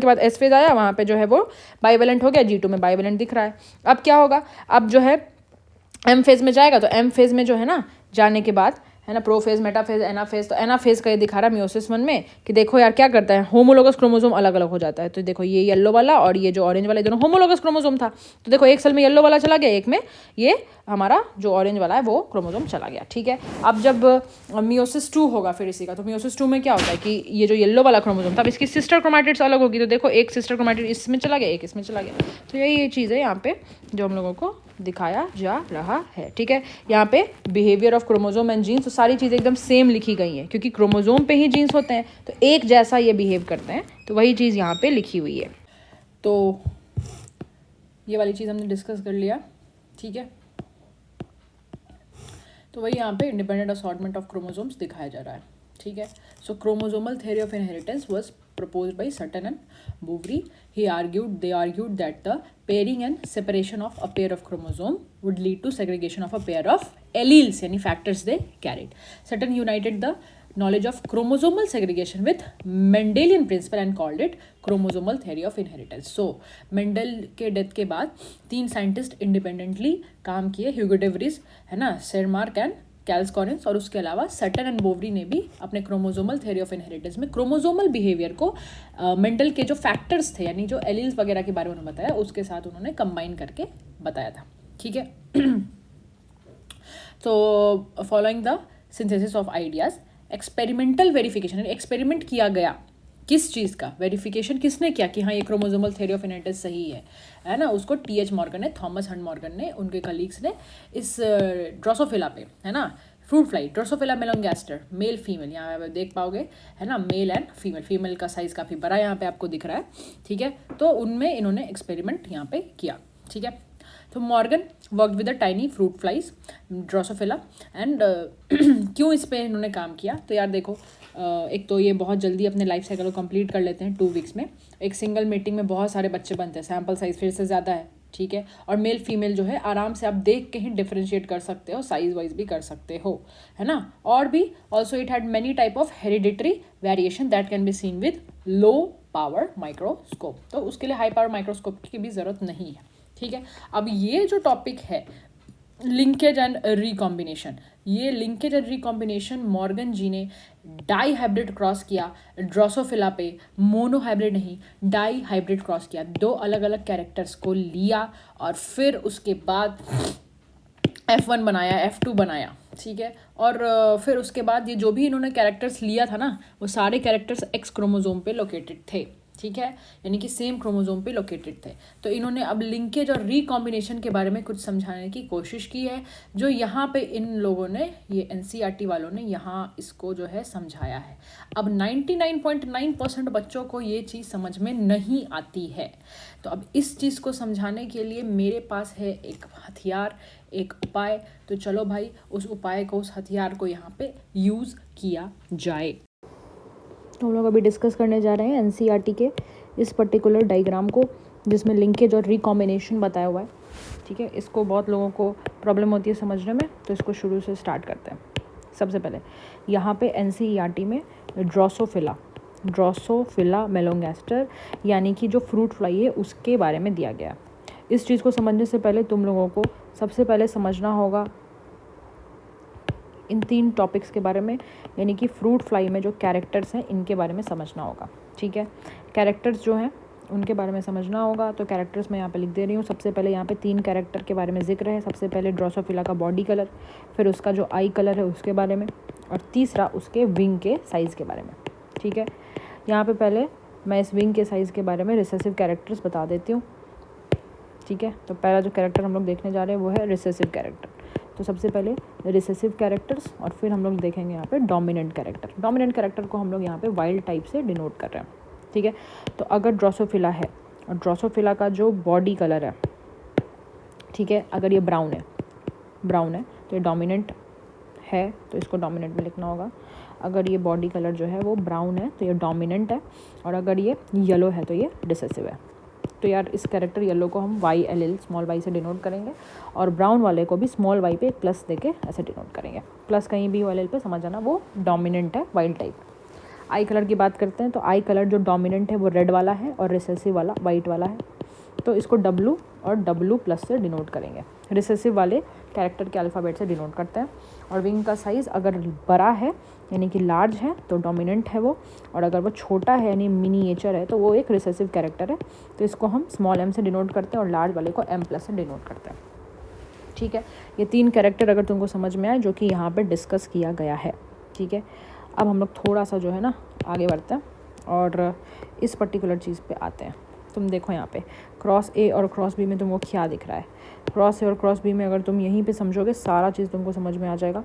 बाद एस फेज आया, वहाँ पे जो है वो बाइवेलेंट हो गया, G2 में बाइवेलेंट दिख रहा है। अब क्या होगा, अब जो है एम फेज में जाएगा, तो एम फेज में जो है ना जाने के बाद, है ना, प्रोफेज, मेटाफेज, एनाफेज। तो एनाफेज का ये दिखा रहा है मियोसिस 1 में कि देखो यार क्या करता है, होमोलोगस क्रोमोजोम अलग अलग हो जाता है। तो देखो ये येलो वाला और ये जो ऑरेंज वाला, दोनों होमोलोगस क्रोमोजोम था। तो देखो एक सेल में येलो वाला चला गया, एक में ये हमारा जो ऑरेंज वाला है वो क्रोमोजोम चला गया, ठीक है। अब जब मियोसिस 2 होगा फिर इसी का, तो मियोसिस 2 में क्या होता है कि ये जो येलो वाला क्रोमोजोम था, अब इसकी सिस्टर क्रोमैटिड्स अलग होगी। तो देखो एक सिस्टर क्रोमैटिड इसमें चला गया, एक इसमें चला गया। तो यही चीज़ है यहाँ पे जो हम लोगों को दिखाया जा रहा है, ठीक है। यहाँ पे behaviour of chromosome and genes, तो सारी चीज़ें एकदम सेम लिखी गई हैं क्योंकि क्रोमोजोम पे ही जीन्स होते हैं, तो एक जैसा ये बिहेव करते हैं, तो वही चीज़ यहाँ पे लिखी हुई है। तो ये वाली चीज़ हमने डिस्कस कर लिया, ठीक है। तो वही यहाँ पे इंडिपेंडेंट असॉर्टमेंट ऑफ क्रोमोजोम्स दिखाया जा रहा है, ठीक है। So chromosomal theory of inheritance was proposed by Sutton and Boveri. They argued that the pairing and separation of a pair of chromosome would lead to segregation of a pair of alleles, यानी factors they carried. Sutton united the knowledge of chromosomal segregation with Mendelian principle and called it chromosomal theory of inheritance. So Mendel के death के बाद 3 scientist independently काम किए, ह्यूगो day व्रिज, है ना, सेरमार्क and कैल्स कॉरिन्स, और उसके अलावा सटन एंड बोवरी ने भी अपने क्रोमोजोमल थ्योरी ऑफ इनहेरिटेंस में क्रोमोजोमल बिहेवियर को मेंडल के जो फैक्टर्स थे, यानी जो एलील्स वगैरह के बारे में उन्होंने बताया, उसके साथ उन्होंने कंबाइन करके बताया था, ठीक है। तो following the synthesis of ideas, experimental verification, experiment किया गया, किस चीज़ का वेरिफिकेशन किसने किया कि हाँ ये क्रोमोजोमल थ्योरी ऑफ इनहेरिटेंस सही है ना, उसको T.H. मॉर्गन ने, थॉमस हंट मॉर्गन ने, उनके कलीग्स ने इस ड्रोसोफिला पे, है ना, fruit fly Drosophila melanogaster, male female, यहाँ पे देख पाओगे, है ना, मेल एंड फीमेल का साइज़ काफ़ी बड़ा यहाँ पे आपको दिख रहा है, ठीक है। तो उनमें इन्होंने एक्सपेरिमेंट यहाँ पे किया, ठीक है। तो Morgan worked with the tiny fruit flies Drosophila and क्यों इस पे इन्होंने काम किया, तो यार देखो, एक तो ये बहुत जल्दी अपने लाइफ साइकिल को कंप्लीट कर लेते हैं 2 वीक्स में, एक सिंगल मीटिंग में बहुत सारे बच्चे बनते हैं, सैम्पल साइज फिर से ज़्यादा है, ठीक है। और मेल फीमेल जो है आराम से आप देख के ही डिफ्रेंशिएट कर सकते हो, साइज वाइज भी कर सकते हो, है ना। और भी also it had many type of hereditary variation that can be seen with low power microscope, तो उसके लिए हाई पावर माइक्रोस्कोप की भी ज़रूरत नहीं है, ठीक है। अब ये जो टॉपिक है लिंकेज एंड रिकॉम्बिनेशन, ये लिंकेज एंड रिकॉम्बिनेशन मॉर्गन जी ने डाई हाइब्रिड क्रॉस किया ड्रोसोफिला पे, मोनो हाइब्रिड नहीं, डाई हाइब्रिड क्रॉस किया, 2 अलग अलग कैरेक्टर्स को लिया और फिर उसके बाद F1 बनाया, F2 बनाया, ठीक है। और फिर उसके बाद ये जो भी इन्होंने कैरेक्टर्स लिया था ना, वो सारे कैरेक्टर्स एक्स क्रोमोजोम पे लोकेटेड थे, ठीक है, यानी कि सेम क्रोमोजोम पे लोकेटेड थे। तो इन्होंने अब लिंकेज और रिकॉम्बिनेशन के बारे में कुछ समझाने की कोशिश की है, जो यहाँ पे इन लोगों ने, ये एनसीईआरटी वालों ने यहाँ इसको जो है समझाया है। अब 99.9% बच्चों को ये चीज़ समझ में नहीं आती है। तो अब इस चीज़ को समझाने के लिए मेरे पास है एक हथियार, एक उपाय। तो चलो भाई उस उपाय को, उस हथियार को यहाँ पे यूज़ किया जाए। तो हम लोग अभी डिस्कस करने जा रहे हैं एनसीईआरटी के इस पर्टिकुलर डायग्राम को, जिसमें लिंकेज और रिकॉम्बिनेशन बताया हुआ है, ठीक है। इसको बहुत लोगों को प्रॉब्लम होती है समझने में, तो इसको शुरू से स्टार्ट करते हैं। सबसे पहले यहाँ पे एनसीईआरटी में ड्रोसोफिला मेलोंगैस्टर यानी कि जो फ्रूट फ्लाई है उसके बारे में दिया गया। इस चीज़ को समझने से पहले तुम लोगों को सबसे पहले समझना होगा इन 3 टॉपिक्स के बारे में, यानी कि फ्रूट फ्लाई में जो कैरेक्टर्स हैं इनके बारे में समझना होगा, ठीक है। कैरेक्टर्स जो हैं उनके बारे में समझना होगा। तो कैरेक्टर्स मैं यहाँ पे लिख दे रही हूँ। सबसे पहले यहाँ पे 3 कैरेक्टर के बारे में जिक्र है। सबसे पहले ड्रोसोफिला का बॉडी कलर, फिर उसका जो आई कलर है उसके बारे में, और तीसरा उसके विंग के साइज़ के बारे में, ठीक है। यहाँ पे पहले मैं इस विंग के साइज़ के बारे में रिसेसिव कैरेक्टर्स बता देती हूँ, ठीक है। तो पहला जो कैरेक्टर हम लोग देखने जा रहे हैं वो है रिसेसिव कैरेक्टर। तो सबसे पहले रिसेसिव कैरेक्टर्स, और फिर हम लोग देखेंगे यहाँ पे डोमिनेंट कैरेक्टर। डोमिनेंट कैरेक्टर को हम लोग यहाँ पे वाइल्ड टाइप से डिनोट कर रहे हैं, ठीक है। तो अगर ड्रोसोफिला है और ड्रोसोफिला का जो बॉडी कलर है, ठीक है, अगर ये ब्राउन है तो ये डोमिनेंट है, तो इसको डोमिनेंट में लिखना होगा। अगर ये बॉडी कलर जो है वो ब्राउन है तो ये डोमिनेंट है, और अगर ये येलो है तो ये रिसेसिव है। तो यार इस कैरेक्टर येलो को हम YLL स्मॉल y से डिनोट करेंगे, और ब्राउन वाले को भी स्मॉल y पे एक प्लस देके ऐसे डिनोट करेंगे। प्लस कहीं भी YLL पे समझ आना, वो डोमिनेंट है, वाइल्ड टाइप। आई कलर की बात करते हैं तो आई कलर जो डोमिनेंट है वो रेड वाला है और रिसेसिव वाला वाइट वाला है। तो इसको W और W प्लस से डिनोट करेंगे। रिसेसिव वाले कैरेक्टर के अल्फ़ाबेट से डिनोट करते हैं। और विंग का साइज़ अगर बड़ा है यानी कि लार्ज है तो डोमिनेंट है वो, और अगर वो छोटा है यानी मिनिएचर है तो वो एक रिसेसिव कैरेक्टर है। तो इसको हम स्मॉल m से डिनोट करते हैं और लार्ज वाले को M प्लस से डिनोट करते हैं, ठीक है। ये 3 कैरेक्टर अगर तुमको समझ में आए जो कि यहाँ पर डिस्कस किया गया है, ठीक है। अब हम लोग थोड़ा सा जो है ना आगे बढ़ते हैं और इस पर्टिकुलर चीज़ पे आते हैं। तुम देखो यहाँ पे क्रॉस A और क्रॉस B में तुमको क्या दिख रहा है। क्रॉस A और क्रॉस B में अगर तुम यहीं पे समझोगे सारा चीज़ तुमको समझ में आ जाएगा।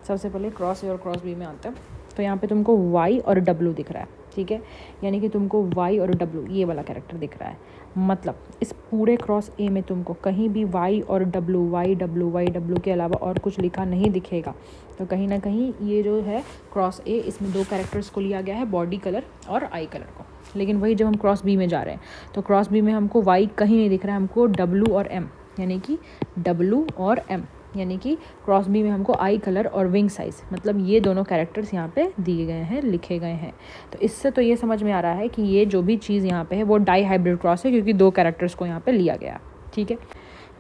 सबसे पहले क्रॉस A और क्रॉस B में आते हैं। तो यहाँ पे तुमको Y और W दिख रहा है, ठीक है, यानी कि तुमको Y और W ये वाला कैरेक्टर दिख रहा है। मतलब इस पूरे क्रॉस A में तुमको कहीं भी Y और W YW के अलावा और कुछ लिखा नहीं दिखेगा। तो कहीं ना कहीं ये जो है क्रॉस A, इसमें 2 कैरेक्टर्स को लिया गया है, बॉडी कलर और आई कलर को। लेकिन वही जब हम क्रॉस B में जा रहे हैं तो क्रॉस B में हमको Y कहीं नहीं दिख रहा है, हमको W और M यानी कि W और M यानी कि क्रॉस B में हमको आई कलर और विंग साइज़, मतलब ये दोनों कैरेक्टर्स यहाँ पे दिए गए हैं, लिखे गए हैं। तो इससे तो ये समझ में आ रहा है कि ये जो भी चीज़ यहाँ पे है वो डाई हाइब्रिड क्रॉस है, क्योंकि 2 कैरेक्टर्स को यहाँ पे लिया गया, ठीक है।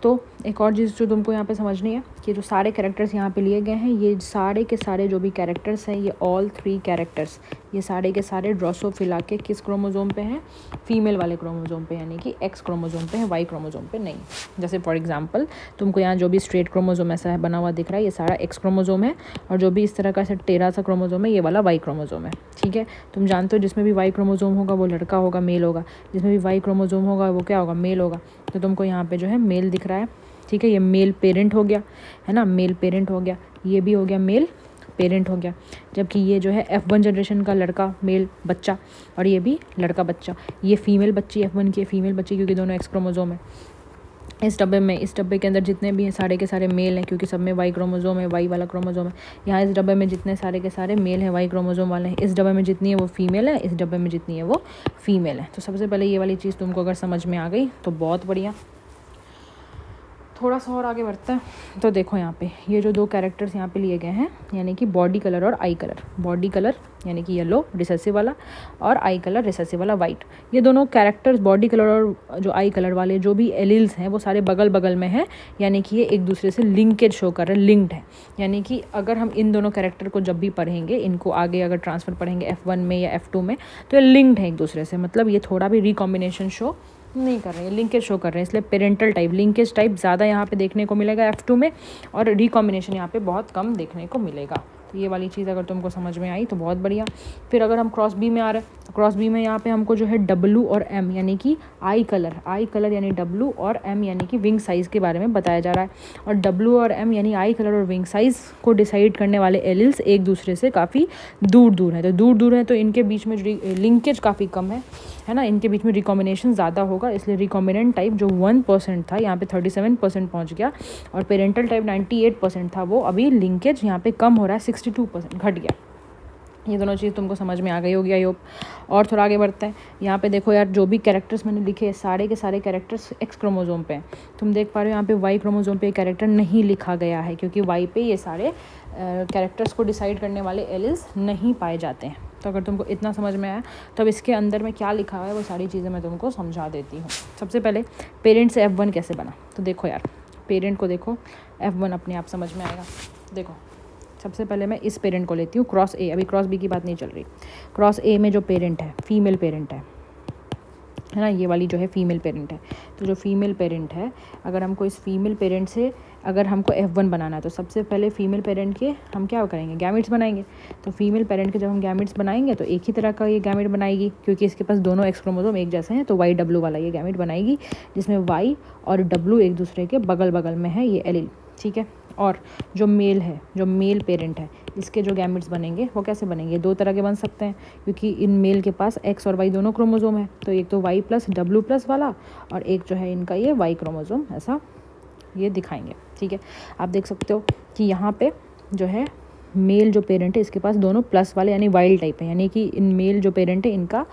तो एक और चीज़ जो तुमको यहाँ पे समझनी है कि जो सारे कैरेक्टर्स यहाँ पे लिए गए हैं, ये सारे के सारे जो भी कैरेक्टर्स हैं, ये ऑल 3 कैरेक्टर्स ये सारे के सारे ड्रोसोफिला के किस क्रोमोजोम पे हैं? फीमेल वाले क्रोमोजोम पे, यानी कि एक्स क्रोमोजोम पे है, वाई क्रोमोजोम पे नहीं। जैसे फॉर एग्जांपल तुमको यहाँ जो भी स्ट्रेट क्रोमोजोम ऐसा है बना हुआ दिख रहा है, ये सारा एक्स क्रोमोजोम है, और जो भी इस तरह का टेढ़ा सा क्रोमोजोम है ये वाला वाई क्रोमोजोम है, ठीक है। तुम जानते हो जिसमें भी वाई क्रोमोजोम होगा वो लड़का होगा, मेल होगा, जिसमें भी वाई क्रोमोजोम होगा वो क्या होगा? मेल होगा। तो तुमको यहाँ पे जो है मेल दिख रहा है, ठीक है, ये मेल पेरेंट हो गया, है ना, मेल पेरेंट हो गया, ये भी हो गया मेल पेरेंट हो गया। जबकि ये जो है F1 जनरेशन का लड़का मेल बच्चा, और ये भी लड़का बच्चा, ये फीमेल बच्ची F1 की फीमेल बच्ची, क्योंकि दोनों एक्स क्रोमोजोम है। इस डब्बे के अंदर जितने भी हैं सारे के सारे मेल हैं, क्योंकि सब में वाई क्रोमोजोम है, वाई वाला क्रोमोजोम है। यहाँ इस डब्बे में जितने सारे के सारे मेल हैं वाई क्रोमोजोम वाले हैं, इस डब्बे में जितनी है वो फीमेल है, इस डब्बे में जितनी है वो फीमेल है। तो सबसे पहले ये वाली चीज़ तुमको अगर समझ में आ गई तो बहुत बढ़िया। थोड़ा सा और आगे बढ़ते हैं तो देखो यहाँ पे ये जो 2 कैरेक्टर्स यहाँ पे लिए गए हैं, यानी कि बॉडी कलर और आई कलर। बॉडी कलर यानी कि येलो रिसेसिव वाला, और आई कलर रिसेसिव वाला वाइट। ये दोनों कैरेक्टर्स बॉडी कलर और जो आई कलर वाले जो भी एलील्स हैं वो सारे बगल बगल में हैं, यानी कि ये एक दूसरे से लिंकेज शो कर रहे हैं, लिंक्ड है। यानी कि अगर हम इन दोनों कैरेक्टर को जब भी पढ़ेंगे, इनको आगे अगर ट्रांसफ़र पढ़ेंगे F1 में या F2 में, तो ये लिंक्ड है एक दूसरे से, मतलब ये थोड़ा भी रिकॉम्बिनेशन शो नहीं कर रहे हैं, लिंकेज शो कर रहे हैं, इसलिए पेरेंटल टाइप लिंकेज टाइप ज़्यादा यहाँ पे देखने को मिलेगा F2 में, और रिकॉम्बिनेशन यहाँ पे बहुत कम देखने को मिलेगा। तो ये वाली चीज़ अगर तुमको समझ में आई तो बहुत बढ़िया। फिर अगर हम क्रॉस बी में आ रहे हैं तो क्रॉस बी में यहाँ पे हमको जो है W और M यानी कि आई कलर यानी W और M यानी कि विंग साइज़ के बारे में बताया जा रहा है। और W और M यानी आई कलर और विंग साइज़ को डिसाइड करने वाले एलिल्स एक दूसरे से काफ़ी दूर हैं, तो दूर हैं तो इनके बीच में लिंकेज काफ़ी कम है ना, इनके बीच में रिकॉम्बिनेशन ज़्यादा होगा, इसलिए रिकॉम्बिनेंट टाइप जो 1% था यहाँ पे 37% पहुँच गया, और पेरेंटल टाइप 98% था, वो अभी लिंकेज यहाँ पे कम हो रहा है, 62% घट गया। ये दोनों चीज़ तुमको समझ में आ गई होगी आई होप। और थोड़ा आगे बढ़ते हैं। यहाँ पे देखो यार, जो भी कैरेक्टर्स मैंने लिखे सारे के सारे कैरेक्टर्स एक्स क्रोमोजोम पे हैं। तुम देख पा रहे हो यहाँ पे वाई क्रोमोजोम पे कैरेक्टर नहीं लिखा गया है, क्योंकि वाई पे ये सारे कैरेक्टर्स को डिसाइड करने वाले एलिल्स नहीं पाए जाते हैं। तो अगर तुमको इतना समझ में आया तो अब इसके अंदर में क्या लिखा हुआ है वो सारी चीज़ें मैं तुमको समझा देती हूँ। सबसे पहले पेरेंट से F1 कैसे बना, तो देखो यार, पेरेंट को देखो, F1 अपने आप समझ में आएगा। देखो सबसे पहले मैं इस पेरेंट को लेती हूँ, क्रॉस ए, अभी क्रॉस बी की बात नहीं चल रही। क्रॉस ए में जो पेरेंट है फीमेल पेरेंट है ना, ये वाली जो है फीमेल पेरेंट है। तो जो फीमेल पेरेंट है, अगर हमको इस फीमेल पेरेंट से अगर हमको F1 बनाना है तो सबसे पहले फीमेल पेरेंट के हम क्या करेंगे, गैमेट्स बनाएंगे। तो फीमेल पेरेंट के जब हम गैमेट्स बनाएंगे तो एक ही तरह का ये गैमेट बनाएगी, क्योंकि इसके पास दोनों एक्स क्रोमोसोम एक जैसे हैं, तो YW वाला ये गैमेट बनाएगी, जिसमें Y और W एक दूसरे के बगल बगल में है ये एलील, ठीक है। और जो मेल है, जो मेल पेरेंट है, इसके जो गैमेट्स बनेंगे वो कैसे बनेंगे, दो तरह के बन सकते हैं, क्योंकि इन मेल के पास X और Y दोनों क्रोमोसोम है। तो एक तो Y+W+ वाला, और एक जो है इनका ये Y क्रोमोसोम, ऐसा ये दिखाएंगे, ठीक है। आप देख सकते हो कि यहाँ पे जो है मेल जो पेरेंट है इसके पास दोनों प्लस वाले यानी वाइल्ड टाइप है, यानी कि इन मेल जो पेरेंट है इनका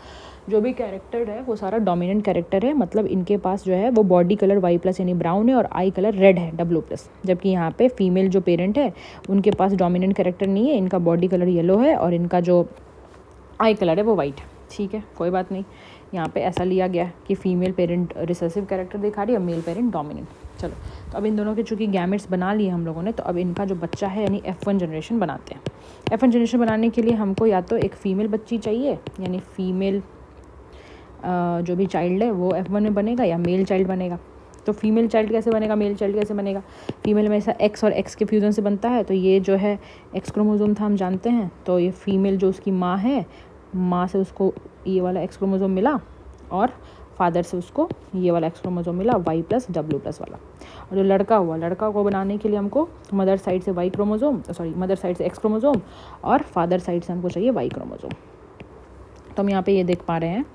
जो भी कैरेक्टर है वो सारा डोमिनेंट कैरेक्टर है, मतलब इनके पास जो है वो बॉडी कलर Y+ यानी ब्राउन है और आई कलर रेड है W+। जबकि यहाँ पे फीमेल जो पेरेंट है उनके पास डोमिनेंट कैरेक्टर नहीं है, इनका बॉडी कलर येलो है और इनका जो आई कलर है वो वाइट है, ठीक है, कोई बात नहीं। यहाँ पे ऐसा लिया गया कि फीमेल पेरेंट रिसेसिव कैरेक्टर दिखा रही है और मेल पेरेंट डोमिनेंट। चलो, तो अब इन दोनों के चूँकि गैमेट्स बना लिए हम लोगों ने, तो अब इनका जो बच्चा है यानी F1 जनरेशन बनाते हैं। F1 जनरेशन बनाने के लिए हमको या तो एक फ़ीमेल बच्ची चाहिए, यानी फीमेल जो भी चाइल्ड है वो F1 में बनेगा, या मेल चाइल्ड बनेगा। तो फीमेल चाइल्ड कैसे बनेगा, मेल चाइल्ड कैसे बनेगा, फीमेल में ऐसा X और X के फ्यूज़न से बनता है। तो ये जो है X क्रोमोसोम था, हम जानते हैं। तो ये फीमेल जो उसकी माँ है, माँ से उसको ये वाला X क्रोमोसोम मिला, और फादर से उसको ये वाला X क्रोमोसोम मिला Y+W+ वाला। और जो लड़का हुआ, लड़का को बनाने के लिए हमको मदर साइड से Y क्रोमोसोम, मदर साइड से X क्रोमोसोम, और फादर साइड से हमको चाहिए Y क्रोमोसोम। तो हम यहाँ पे ये देख पा रहे हैं,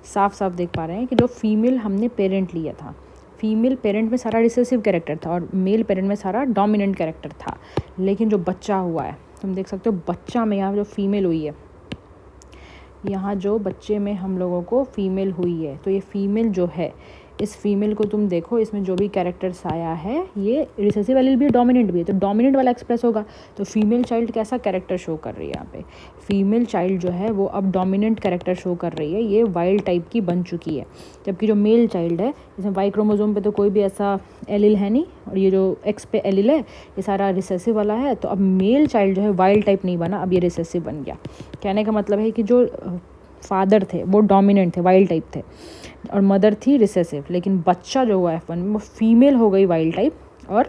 साफ साफ देख पा रहे हैं कि जो फीमेल हमने पेरेंट लिया था, फीमेल पेरेंट में सारा रिसेसिव कैरेक्टर था और मेल पेरेंट में सारा डोमिनेंट कैरेक्टर था। लेकिन जो बच्चा हुआ है, तुम देख सकते हो बच्चा में यहाँ जो फीमेल हुई है, यहाँ जो बच्चे में हम लोगों को फीमेल हुई है, तो ये फीमेल जो है, इस फीमेल को तुम देखो, इसमें जो भी कैरेक्टर्स आया है ये रिसेसिव एलील भी डोमिनेंट भी है, तो डोमिनेंट वाला एक्सप्रेस होगा। तो फीमेल चाइल्ड कैसा कैरेक्टर शो कर रही है यहाँ पे, फीमेल चाइल्ड जो है वो अब डोमिनेंट कैरेक्टर शो कर रही है, ये वाइल्ड टाइप की बन चुकी है। जबकि जो मेल चाइल्ड है, इसमें वाई क्रोमोसोम पे तो कोई भी ऐसा एलील है नहीं, और ये जो एक्स पे एलील है ये सारा रिसेसिव वाला है। तो अब मेल चाइल्ड जो है वाइल्ड टाइप नहीं बना, अब ये रिसेसिव बन गया। कहने का मतलब है कि जो फादर थे वो डोमिनेंट थे, वाइल्ड टाइप थे, और मदर थी रिसेसिव, लेकिन बच्चा जो हुआ F1 में वो फीमेल हो गई वाइल्ड टाइप और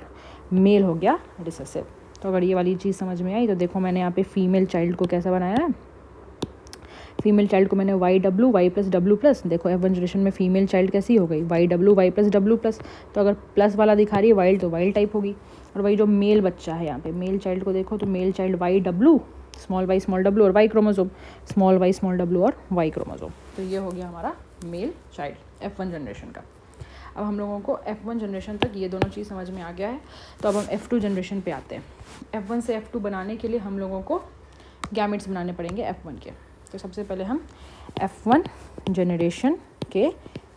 मेल हो गया रिसेसिव। तो अगर ये वाली चीज़ समझ में आई तो देखो मैंने यहाँ पे फीमेल चाइल्ड को कैसा बनाया है, फीमेल चाइल्ड को मैंने YW Y+W+, देखो F1 जनरेशन में फीमेल चाइल्ड कैसी हो गई, YW Y+W+। तो अगर प्लस वाला दिखा रही है वाइल्ड, तो वाइल्ड टाइप होगी। और वही जो मेल बच्चा है यहाँ पे, मेल चाइल्ड को देखो तो male child YW small y small w और y chromosome, small y small w और y क्रोमोसोम। तो ये हो गया हमारा मेल चाइल्ड F1 जनरेशन का। अब हम लोगों को F1 जनरेशन तक ये दोनों चीज़ समझ में आ गया है, तो अब हम F2 जनरेशन पे आते हैं। F1 से F2 बनाने के लिए हम लोगों को गैमेट्स बनाने पड़ेंगे F1 के। तो सबसे पहले हम F1 जनरेशन के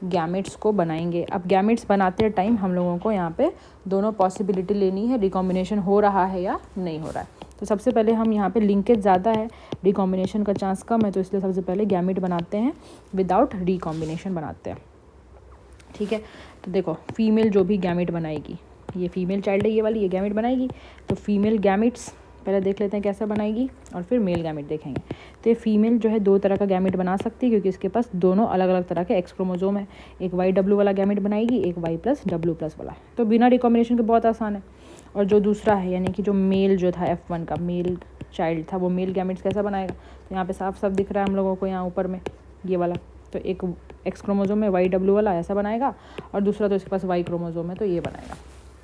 गैमेट्स को बनाएंगे। अब गैमेट्स बनाते टाइम हम लोगों को यहाँ पे दोनों पॉसिबिलिटी लेनी है, रिकॉम्बिनेशन हो रहा है या नहीं हो रहा है। तो सबसे पहले हम यहाँ पे लिंकेज ज़्यादा है, रिकॉम्बिनेशन का चांस कम है, तो इसलिए सबसे पहले गैमेट बनाते हैं, विदाउट रिकॉम्बिनेशन बनाते हैं, ठीक है। तो देखो फीमेल जो भी गैमेट बनाएगी, ये फीमेल चाइल्ड है ये वाली, ये गैमेट बनाएगी। तो फीमेल गैमेट्स पहले देख लेते हैं कैसे बनाएगी और फिर मेल गैमेट देखेंगे। तो ये फीमेल जो है 2 तरह का गैमेट बना सकती है क्योंकि इसके पास दोनों अलग अलग तरह के एक्स क्रोमोसोम है। एक YW वाला गैमेट बनाएगी, एक Y+W+ वाला। तो बिना रिकॉम्बिनेशन के बहुत आसान है। और जो दूसरा है यानी कि जो मेल जो था F1 का मेल चाइल्ड था, वो मेल गैमेट्स कैसा बनाएगा, तो यहाँ पे साफ साफ दिख रहा है हम लोगों को यहाँ ऊपर में ये वाला। तो एक एक्स क्रोमोसोम है YW वाला, ऐसा बनाएगा, और दूसरा तो इसके पास Y क्रोमोसोम है तो ये बनाएगा।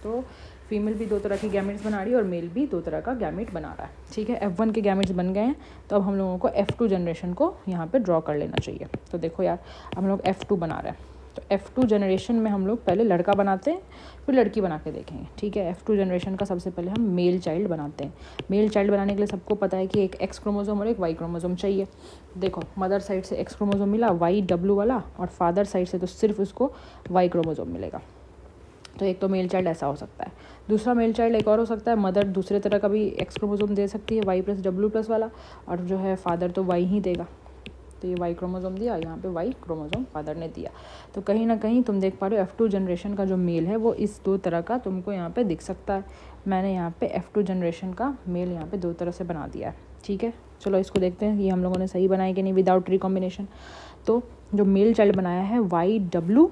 तो फीमेल भी 2 तरह की गैमेट्स बना रही है और मेल भी 2 तरह का गैमेट बना रहा है। ठीक है, F1 के गैमेट्स बन गए हैं, तो अब हम लोगों को F2 जनरेशन को यहाँ पे ड्रॉ कर लेना चाहिए। तो देखो यार, हम लोग F2 बना रहे हैं। तो F2 जनरेशन में हम लोग पहले लड़का बनाते हैं, फिर लड़की बना के देखेंगे। ठीक है, F2 जनरेशन का सबसे पहले हम मेल चाइल्ड बनाते हैं। मेल चाइल्ड बनाने के लिए सबको पता है कि एक एक्स क्रोमोसोम और एक Y क्रोमोसोम चाहिए। देखो, मदर साइड से एक्स क्रोमोसोम मिला YW वाला, और फादर साइड से तो सिर्फ उसको Y क्रोमोसोम मिलेगा। तो एक तो मेल चाइल्ड ऐसा हो सकता है। दूसरा मेल चाइल्ड एक और हो सकता है, मदर दूसरे तरह का भी एक्स क्रोमोसोम दे सकती है Y+W+ वाला, और जो है फादर तो Y ही देगा। तो ये Y क्रोमोसोम दिया, यहाँ पे Y क्रोमोसोम फादर ने दिया। तो कहीं ना कहीं तुम देख पा रहे हो F2 जनरेशन का जो मेल है वो इस 2 तरह का तुमको यहाँ पे दिख सकता है। मैंने यहाँ पे F2 जनरेशन का मेल यहाँ पे 2 तरह से बना दिया है। ठीक है, चलो इसको देखते हैं ये हम लोगों ने सही बनाया कि नहीं विदाउट रिकॉम्बिनेशन। तो जो मेल चाइल्ड बनाया है YW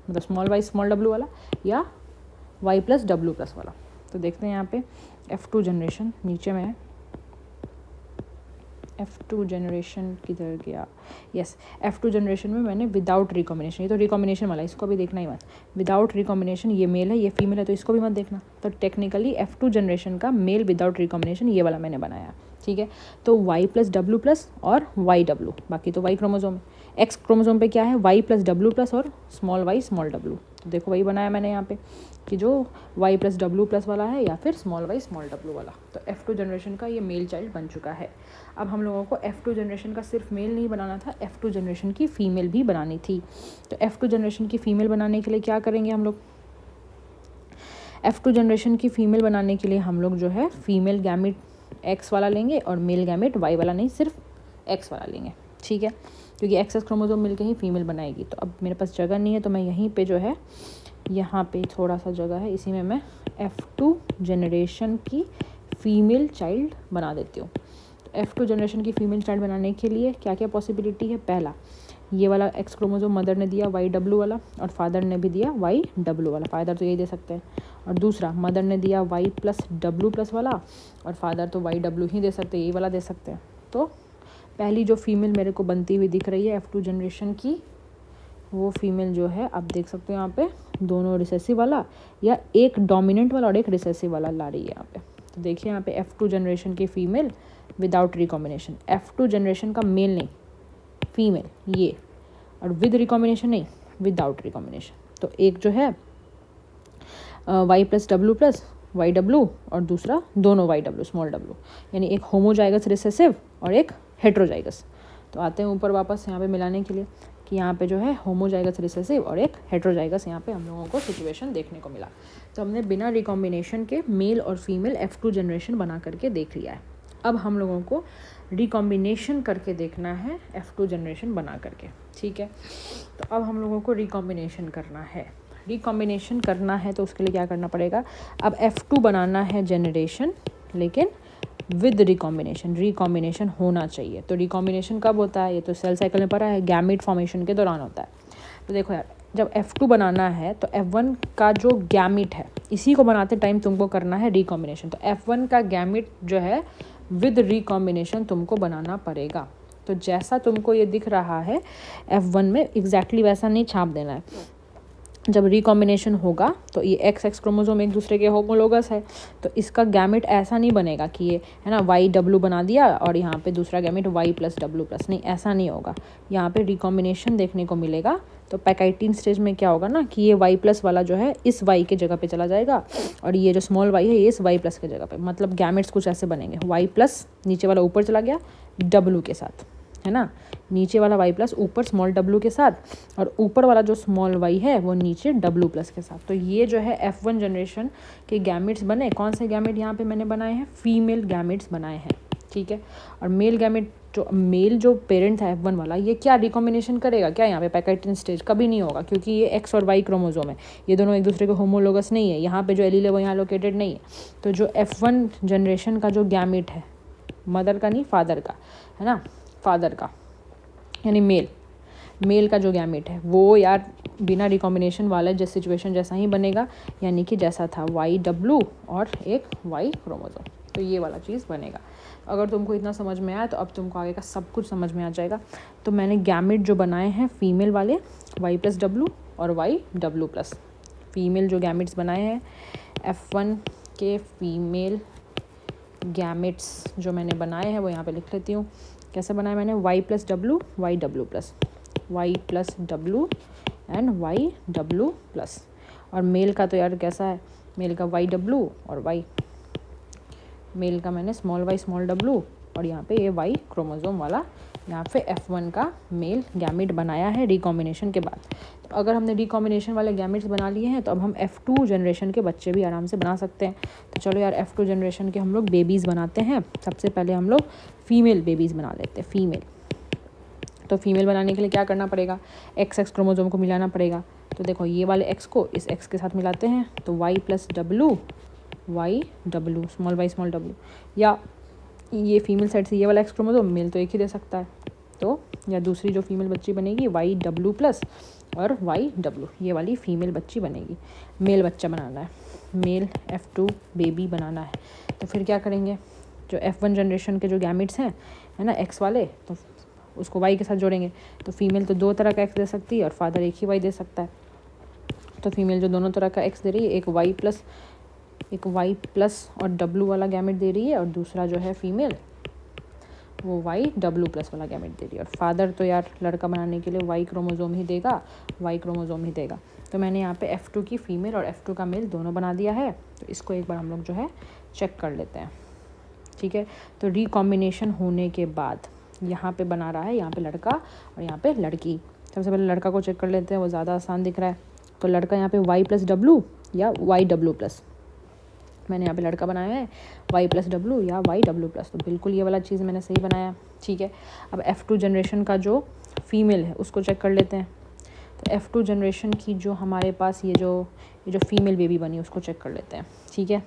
मतलब स्मॉल w वाला या Y+W+ वाला। तो देखते हैं यहाँ पे F2 जनरेशन नीचे में है। F2 जनरेशन किधर गया? यस, F2 जनरेशन में मैंने विदाउट रिकॉम्बिनेशन, ये तो रिकॉम्बिनेशन वाला, इसको भी देखना ही मत। विदाउट रिकॉम्बिनेशन ये मेल है, ये फीमेल है, तो इसको भी मत देखना। तो टेक्निकली F2 जनरेशन का मेल विदाउट रिकॉम्बिनेशन ये वाला मैंने बनाया। ठीक है, तो Y+W+ और YW, बाकी तो Y क्रोमोसोम। एक्स क्रोमोसोम पे क्या है? Y+W+ और स्मॉल y तो देखो वही बनाया मैंने यहाँ पे कि जो Y+W+ वाला है या फिर स्मॉल y वाला। तो F2 जनरेशन का ये मेल चाइल्ड बन चुका है। अब हम लोगों को F2 जनरेशन का सिर्फ मेल नहीं बनाना था, F2 जनरेशन की फ़ीमेल भी बनानी थी। तो F2 जनरेशन की फ़ीमेल बनाने के लिए क्या करेंगे हम लोग? F2 जनरेशन की फ़ीमेल बनाने के लिए हम लोग जो है फीमेल गैमेट X वाला लेंगे और मेल गैमेट Y वाला नहीं, सिर्फ X वाला लेंगे। ठीक है, क्योंकि एक्स क्रोमोसोम मिलके ही फीमेल बनाएगी। तो अब मेरे पास जगह नहीं है, तो मैं यहीं पे जो है, यहाँ पे थोड़ा सा जगह है, इसी में मैं F2 जनरेशन की फ़ीमेल चाइल्ड बना देती हूँ। तो F2 जनरेशन की फ़ीमेल चाइल्ड बनाने के लिए क्या क्या पॉसिबिलिटी है? पहला, ये वाला एक्स क्रोमोसोम मदर ने दिया YW वाला, और फादर ने भी दिया YW वाला, फादर तो यही दे सकते हैं। और दूसरा, मदर ने दिया Y+W+ वाला, और फादर तो YW ही दे सकते हैं, यही वाला दे सकते हैं। तो पहली जो फीमेल मेरे को बनती हुई दिख रही है F2 जनरेशन की, वो फीमेल जो है, आप देख सकते हो यहाँ पे दोनों रिसेसिव वाला या एक डोमिनेंट वाला और एक रिसेसिव वाला ला रही है यहाँ पे। तो देखिए यहाँ पे F2 जनरेशन की female without recombination, F2 generation का मेल नहीं, फीमेल ये, और विद रिकॉम्बिनेशन नहीं, विदाउट रिकॉम्बिनेशन। तो एक जो है Y+W+ YW और दूसरा दोनों YW स्मॉल w, यानी एक होमोजाइगस रिसेसिव और एक हेट्रोजाइगस। तो आते हैं ऊपर वापस यहाँ पे मिलाने के लिए कि यहाँ पे जो है होमोजाइगस रिसेसिव और एक हेट्रोजाइगस यहाँ पे हम लोगों को सिचुएशन देखने को मिला। तो हमने बिना रिकॉम्बिनेशन के मेल और फीमेल F2 जनरेशन बना करके देख लिया है। अब हम लोगों को रिकॉम्बिनेशन करके देखना है F2 जनरेशन बना करके। ठीक है, तो अब हम लोगों को रिकॉम्बिनेशन करना है। रिकॉम्बिनेशन करना है तो उसके लिए क्या करना पड़ेगा? अब F2 बनाना है जनरेशन, लेकिन विद रिकॉम्बिनेशन होना चाहिए। तो रिकॉम्बिनेशन कब होता है? ये तो सेल साइकिल में पढ़ा है, गैमेट फॉर्मेशन के दौरान होता है। तो देखो यार, जब F2 बनाना है तो F1 का जो गैमेट है, इसी को बनाते टाइम तुमको करना है रिकॉम्बिनेशन। तो F1 का गैमेट जो है विद रिकॉम्बिनेशन तुमको बनाना पड़ेगा। तो जैसा तुमको ये दिख रहा है F1 में, एग्जैक्टली वैसा नहीं छाप देना है। जब रिकॉम्बिनेशन होगा तो ये एक्स क्रोमोसोम एक दूसरे के होमोलोगस है, तो इसका गैमेट ऐसा नहीं बनेगा कि ये है ना YW बना दिया और यहाँ पे दूसरा गैमेट Y+W+, नहीं, ऐसा नहीं होगा। यहाँ पे रिकॉम्बिनेशन देखने को मिलेगा। तो पैकाइटिन स्टेज में क्या होगा ना कि ये Y+ वाला जो है इस Y के जगह पे चला जाएगा, और ये जो स्मॉल y है ये इस Y+ के जगह पे, मतलब गैमेट्स कुछ ऐसे बनेंगे। Y+ नीचे वाला ऊपर चला गया W के साथ, है ना, नीचे वाला Y+ ऊपर स्मॉल w के साथ, और ऊपर वाला जो स्मॉल y है वो नीचे W+ के साथ। तो ये जो है F1 जनरेशन के गैमेट्स बने। कौन से गैमेट यहाँ पे मैंने बनाए हैं? फीमेल गैमेट्स बनाए हैं। ठीक है। और मेल गैमेट जो पेरेंट था F1 वाला, ये क्या रिकॉम्बिनेशन करेगा क्या यहाँ पे पैकेटिन स्टेज? कभी नहीं होगा, क्योंकि ये एक्स और वाई क्रोमोजोम है, ये दोनों एक दूसरे के होमोलोगस नहीं है। यहाँ पे जो एलील है वो यहाँ लोकेटेड नहीं है। तो जो F1 जनरेशन का जो गैमेट है, मदर का नहीं फादर का, है ना, फादर का यानी मेल का जो गैमेट है वो यार बिना रिकॉम्बिनेशन वाला जैसे सिचुएशन जैसा ही बनेगा, यानी कि जैसा था YW और एक Y क्रोमोसोम, तो ये वाला चीज़ बनेगा। अगर तुमको इतना समझ में आया तो अब तुमको आगे का सब कुछ समझ में आ जाएगा। तो मैंने गैमेट जो बनाए हैं फीमेल वाले Y+W और YW+, फीमेल जो गैमेट्स बनाए हैं F1 के फीमेल गैमेट्स जो मैंने बनाए हैं वो यहाँ पे लिख लेती हूँ। कैसे बनाया मैंने? Y+W Y+W and YW+। और मेल का तो यार कैसा है, मेल का YW और Y, मेल का मैंने स्मॉल w और यहाँ पे ये Y क्रोमोसोम वाला यहाँ पे F1 का मेल गैमेट बनाया है रिकॉम्बिनेशन के बाद। तो अगर हमने रिकॉम्बिनेशन वाले गैमेट्स बना लिए हैं तो अब हम F2 जनरेशन के बच्चे भी आराम से बना सकते हैं। तो चलो यार F2 जनरेशन के हम लोग बेबीज़ बनाते हैं। सबसे पहले हम लोग फीमेल बेबीज़ बना लेते हैं, फीमेल। तो फीमेल बनाने के लिए क्या करना पड़ेगा? XX क्रोमोसोम को मिलाना पड़ेगा। तो देखो ये वाले X को इस X के साथ मिलाते हैं तो Y+W YW स्मॉल w, या ये फीमेल साइड से ये वाला X क्रोमोसोम, मेल तो एक ही दे सकता है, तो या दूसरी जो फीमेल बच्ची बनेगी YW+ और YW, ये वाली फीमेल बच्ची बनेगी। मेल बच्चा बनाना है, मेल F2 बेबी बनाना है। तो फिर क्या करेंगे? जो F1 जनरेशन के जो गैमेट्स हैं, है ना, X वाले, तो उसको Y के साथ जोड़ेंगे। तो फीमेल तो 2 तरह का X दे सकती है और फादर एक ही Y दे सकता है। तो फीमेल जो दोनों तरह का X दे रही है, एक Y+ और W वाला गैमेट दे रही है, और दूसरा जो है फीमेल वो YW+ वाला गैमेट दे रही है। और फादर तो यार लड़का बनाने के लिए Y क्रोमोसोम ही देगा, Y क्रोमोसोम ही देगा। तो मैंने यहाँ पे F2 की फीमेल और F2 का मेल दोनों बना दिया है। तो इसको एक बार हम लोग जो है चेक कर लेते हैं, ठीक है। तो रिकॉम्बिनेशन होने के बाद यहाँ पे बना रहा है, यहाँ पे लड़का और यहाँ पे लड़की। सबसे पहले लड़का को चेक कर लेते हैं, वो ज़्यादा आसान दिख रहा है। तो लड़का यहाँ पे Y+W या YW+, मैंने यहाँ पे लड़का बनाया है Y+W या YW+, तो बिल्कुल ये वाला चीज़ मैंने सही बनाया, ठीक है। अब F2 जनरेशन का जो फीमेल है उसको चेक कर लेते हैं। तो F2 जनरेशन की जो हमारे पास ये जो फीमेल बेबी बनी उसको चेक कर लेते हैं, ठीक है।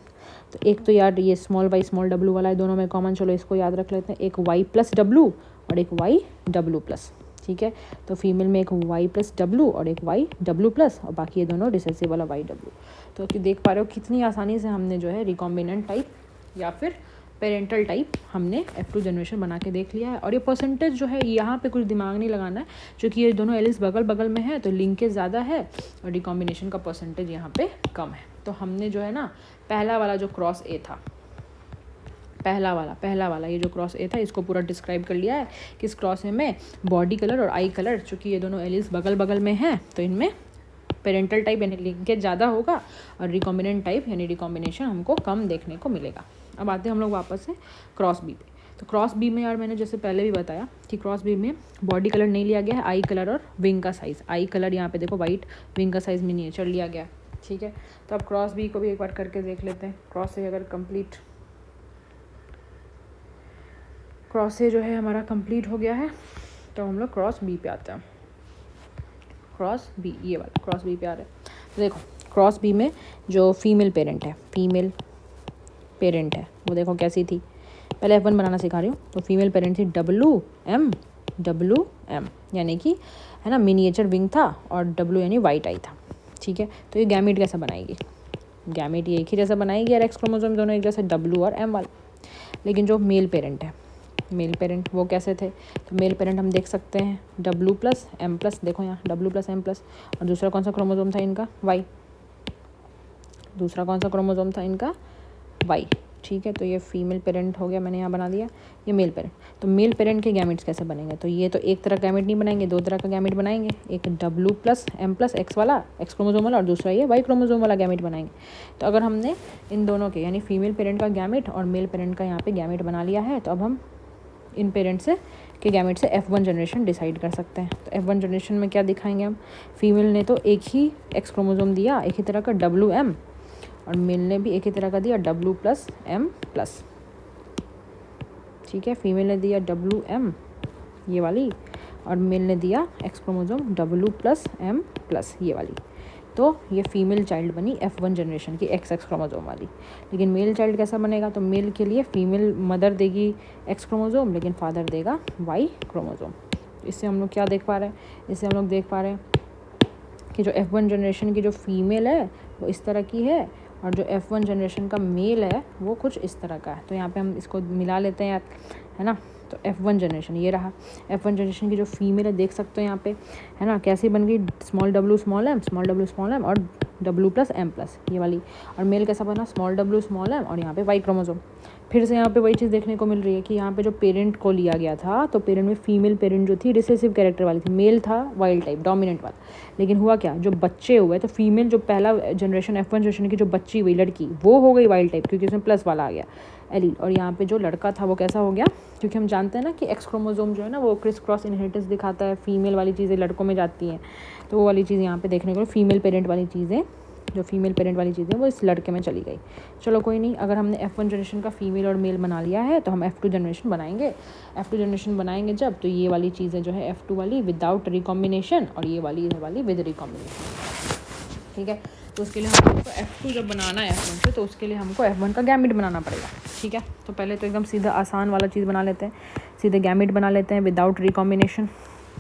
तो एक तो यार ये स्मॉल w वाला है, दोनों में कॉमन, चलो इसको याद रख लेते हैं। एक Y+W और एक YW+, ठीक है। तो फीमेल में एक Y+W और एक YW+, और बाकी ये दोनों रिसेसिव वाला YW। तो देख पा रहे हो कितनी आसानी से हमने जो है रिकॉम्बिनेंट टाइप या फिर पेरेंटल टाइप हमने F2 जनरेशन बना के देख लिया है। और ये परसेंटेज जो है यहाँ पे कुछ दिमाग नहीं लगाना है, क्योंकि ये दोनों एलिस बगल बगल में है तो लिंकेज ज़्यादा है और रिकॉम्बिनेशन का परसेंटेज यहाँ पे कम है। तो हमने जो है ना पहला वाला जो क्रॉस ए था, पहला वाला ये जो क्रॉस ए था, इसको पूरा डिस्क्राइब कर लिया है कि इस क्रॉस ए में बॉडी कलर और आई कलर, चूँकि ये दोनों एलिस बगल बगल में हैं तो इनमें पेरेंटल टाइप यानी लिंकेज ज़्यादा होगा और रिकॉम्बिनेंट टाइप यानी रिकॉम्बिनेशन हमको कम देखने को मिलेगा। अब आते हैं हम लोग वापस से क्रॉस बी पे। तो क्रॉस बी में यार मैंने जैसे पहले भी बताया कि क्रॉस बी में बॉडी कलर नहीं लिया गया है, आई कलर और विंग का साइज़। आई कलर यहाँ पे देखो वाइट, विंग का साइज़ मिनिएचर लिया गया, ठीक है। तो अब क्रॉस बी को भी एक बार करके देख लेते हैं। क्रॉस ए अगर कंप्लीट, क्रॉस ए जो है हमारा कंप्लीट हो गया है, तो हम लोग क्रॉस बी पे आते हैं। क्रॉस बी, ये वाला क्रॉस बी पे आ रहा है। तो देखो क्रॉस बी में जो फीमेल पेरेंट है वो देखो कैसी थी। पहले F1 बनाना सिखा रही हूँ। तो फीमेल पेरेंट थी WM, यानी कि है ना मिनिएचर विंग था, और W यानी वाइट आई था, ठीक है। तो ये गैमेट कैसा बनाएगी? गैमेट ये एक ही जैसा बनाएगी यार, X क्रोमोसोम दोनों एक जैसे W और M वाला। लेकिन जो मेल पेरेंट वो कैसे थे? तो मेल पेरेंट हम देख सकते हैं W+M+, देखो यहाँ W+M+, और दूसरा कौन सा क्रोमोसोम था इनका? Y। दूसरा कौन सा क्रोमोसोम था इनका? Y, ठीक है। तो ये फीमेल पेरेंट हो गया, मैंने यहाँ बना दिया। ये मेल पेरेंट। तो मेल पेरेंट के गैमेट्स कैसे बनेंगे? तो ये तो एक तरह गैमेट नहीं बनाएंगे, 2 तरह का गैमेट बनाएंगे। एक W+M+ X वाला, X क्रोमोसोम वाला, और दूसरा ये Y क्रोमोसोम वाला गैमेट बनाएंगे। तो अगर हमने इन दोनों के यानी फीमेल पेरेंट का गैमेट और मेल पेरेंट का यहाँ पे गैमेट बना लिया है, तो अब हम इन पेरेंट से के गैमेट से F1 जनरेशन डिसाइड कर सकते हैं। तो F1 जनरेशन में क्या दिखाएंगे हम? फीमेल ने तो एक ही X क्रोमोसोम दिया, एक ही तरह का WM, और मेल ने भी एक ही तरह का दिया W+M+, ठीक है। फीमेल ने दिया WM ये वाली, और मेल ने दिया X क्रोमोसोम W+M+ ये वाली। तो ये फीमेल चाइल्ड बनी F1 जनरेशन की XX क्रोमोसोम वाली। लेकिन मेल चाइल्ड कैसा बनेगा, तो मेल के लिए फीमेल मदर देगी X क्रोमोसोम, लेकिन फादर देगा Y क्रोमोसोम। इससे हम लोग क्या देख पा रहे हैं, इससे हम लोग देख पा रहे हैं कि जो F1 जनरेशन की जो फीमेल है वो इस तरह की है, और जो F1 जनरेशन का मेल है वो कुछ इस तरह का है। तो यहाँ पे हम इसको मिला लेते हैं यार, है ना। तो F1 जनरेशन ये रहा, F1 जनरेशन की जो फीमेल है देख सकते हो यहाँ पे, है ना, कैसी बन गई, w और W+M+ ये वाली। और मेल कैसा बना, w और यहाँ पे Y क्रोमोसोम। फिर से यहाँ पे वही चीज़ देखने को मिल रही है कि यहाँ पे जो पेरेंट को लिया गया था, तो पेरेंट में फीमेल पेरेंट जो थी रिसेसिव कैरेक्टर वाली थी, मेल था वाइल्ड टाइप डोमिनेंट वाला। लेकिन हुआ क्या, जो बच्चे हुए तो फीमेल जो पहला जनरेशन F1 जनरेशन की जो बच्ची हुई लड़की, वो हो गई वाइल्ड टाइप, क्योंकि उसमें प्लस वाला आ गया एलील। और यहाँ पे जो लड़का था वो कैसा हो गया, क्योंकि हम जानते हैं ना कि X क्रोमोसोम जो है ना वो क्रिस क्रॉस इनहेरिटेंस दिखाता है, फीमेल वाली चीज़ें लड़कों में जाती हैं। तो वो वाली चीज़ यहाँ पे देखने को, फीमेल पेरेंट वाली चीज़ें, जो फीमेल पेरेंट वाली चीज़ें वो इस लड़के में चली गई। चलो कोई नहीं, अगर हमने F1 जनरेशन का फीमेल और मेल बना लिया है तो हम F2 जनरेशन बनाएंगे। F2 जनरेशन बनाएंगे जब, तो ये वाली चीज़ें जो है F2 वाली विदाउट रिकॉम्बिनेशन, और ये वाली विद रिकॉम्बिनेशन, ठीक है। तो उसके लिए हमको F2 जब बनाना है F1 से, तो उसके लिए हमको F1 का गैमिट बनाना पड़ेगा, ठीक है। तो पहले तो एकदम सीधा आसान वाला चीज़ बना लेते हैं, सीधे गैमिट बना लेते हैं विदाउट रिकॉम्बिनेशन,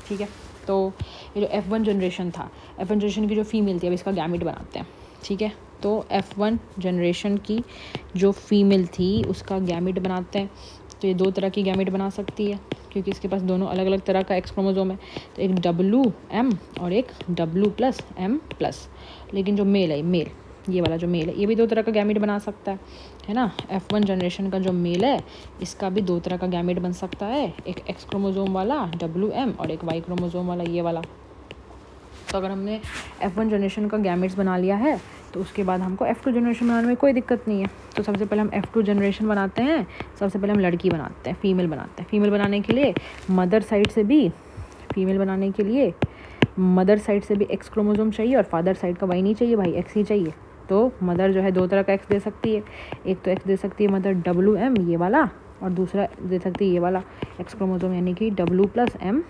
ठीक है। तो ये जो F1 जनरेशन था, F1 जनरेशन की जो फीमेल थी, अब इसका गैमिट बनाते हैं, ठीक है। तो F1 जनरेशन की जो फीमेल थी उसका गैमिट बनाते हैं। तो ये दो तरह की गैमिट बना सकती है, क्योंकि इसके पास दोनों अलग अलग तरह का X क्रोमोसोम है। तो एक WM और एक W+M+। लेकिन जो मेल है, मेल ये वाला जो मेल है, ये भी दो तरह का गैमिट बना सकता है ना। F1 जनरेशन का जो मेल है इसका भी दो तरह का गैमिट बन सकता है, एक X क्रोमोसोम वाला WM और एक Y क्रोमोसोम वाला ये वाला। तो अगर हमने F1 जनरेशन का गैमेट्स बना लिया है तो उसके बाद हमको F2 जनरेशन बनाने में कोई दिक्कत नहीं है। तो सबसे पहले हम F2 जनरेशन बनाते हैं, सबसे पहले हम लड़की बनाते हैं, फीमेल बनाते हैं। फीमेल बनाने के लिए मदर साइड से भी, फीमेल बनाने के लिए मदर साइड से भी X क्रोमोसोम चाहिए और फादर साइड का Y नहीं चाहिए भाई, X ही चाहिए। तो मदर जो है दो तरह का X दे सकती है, एक तो X दे सकती है मदर WM ये वाला, और दूसरा दे सकती है ये वाला X क्रोमोसोम यानी कि W+M+।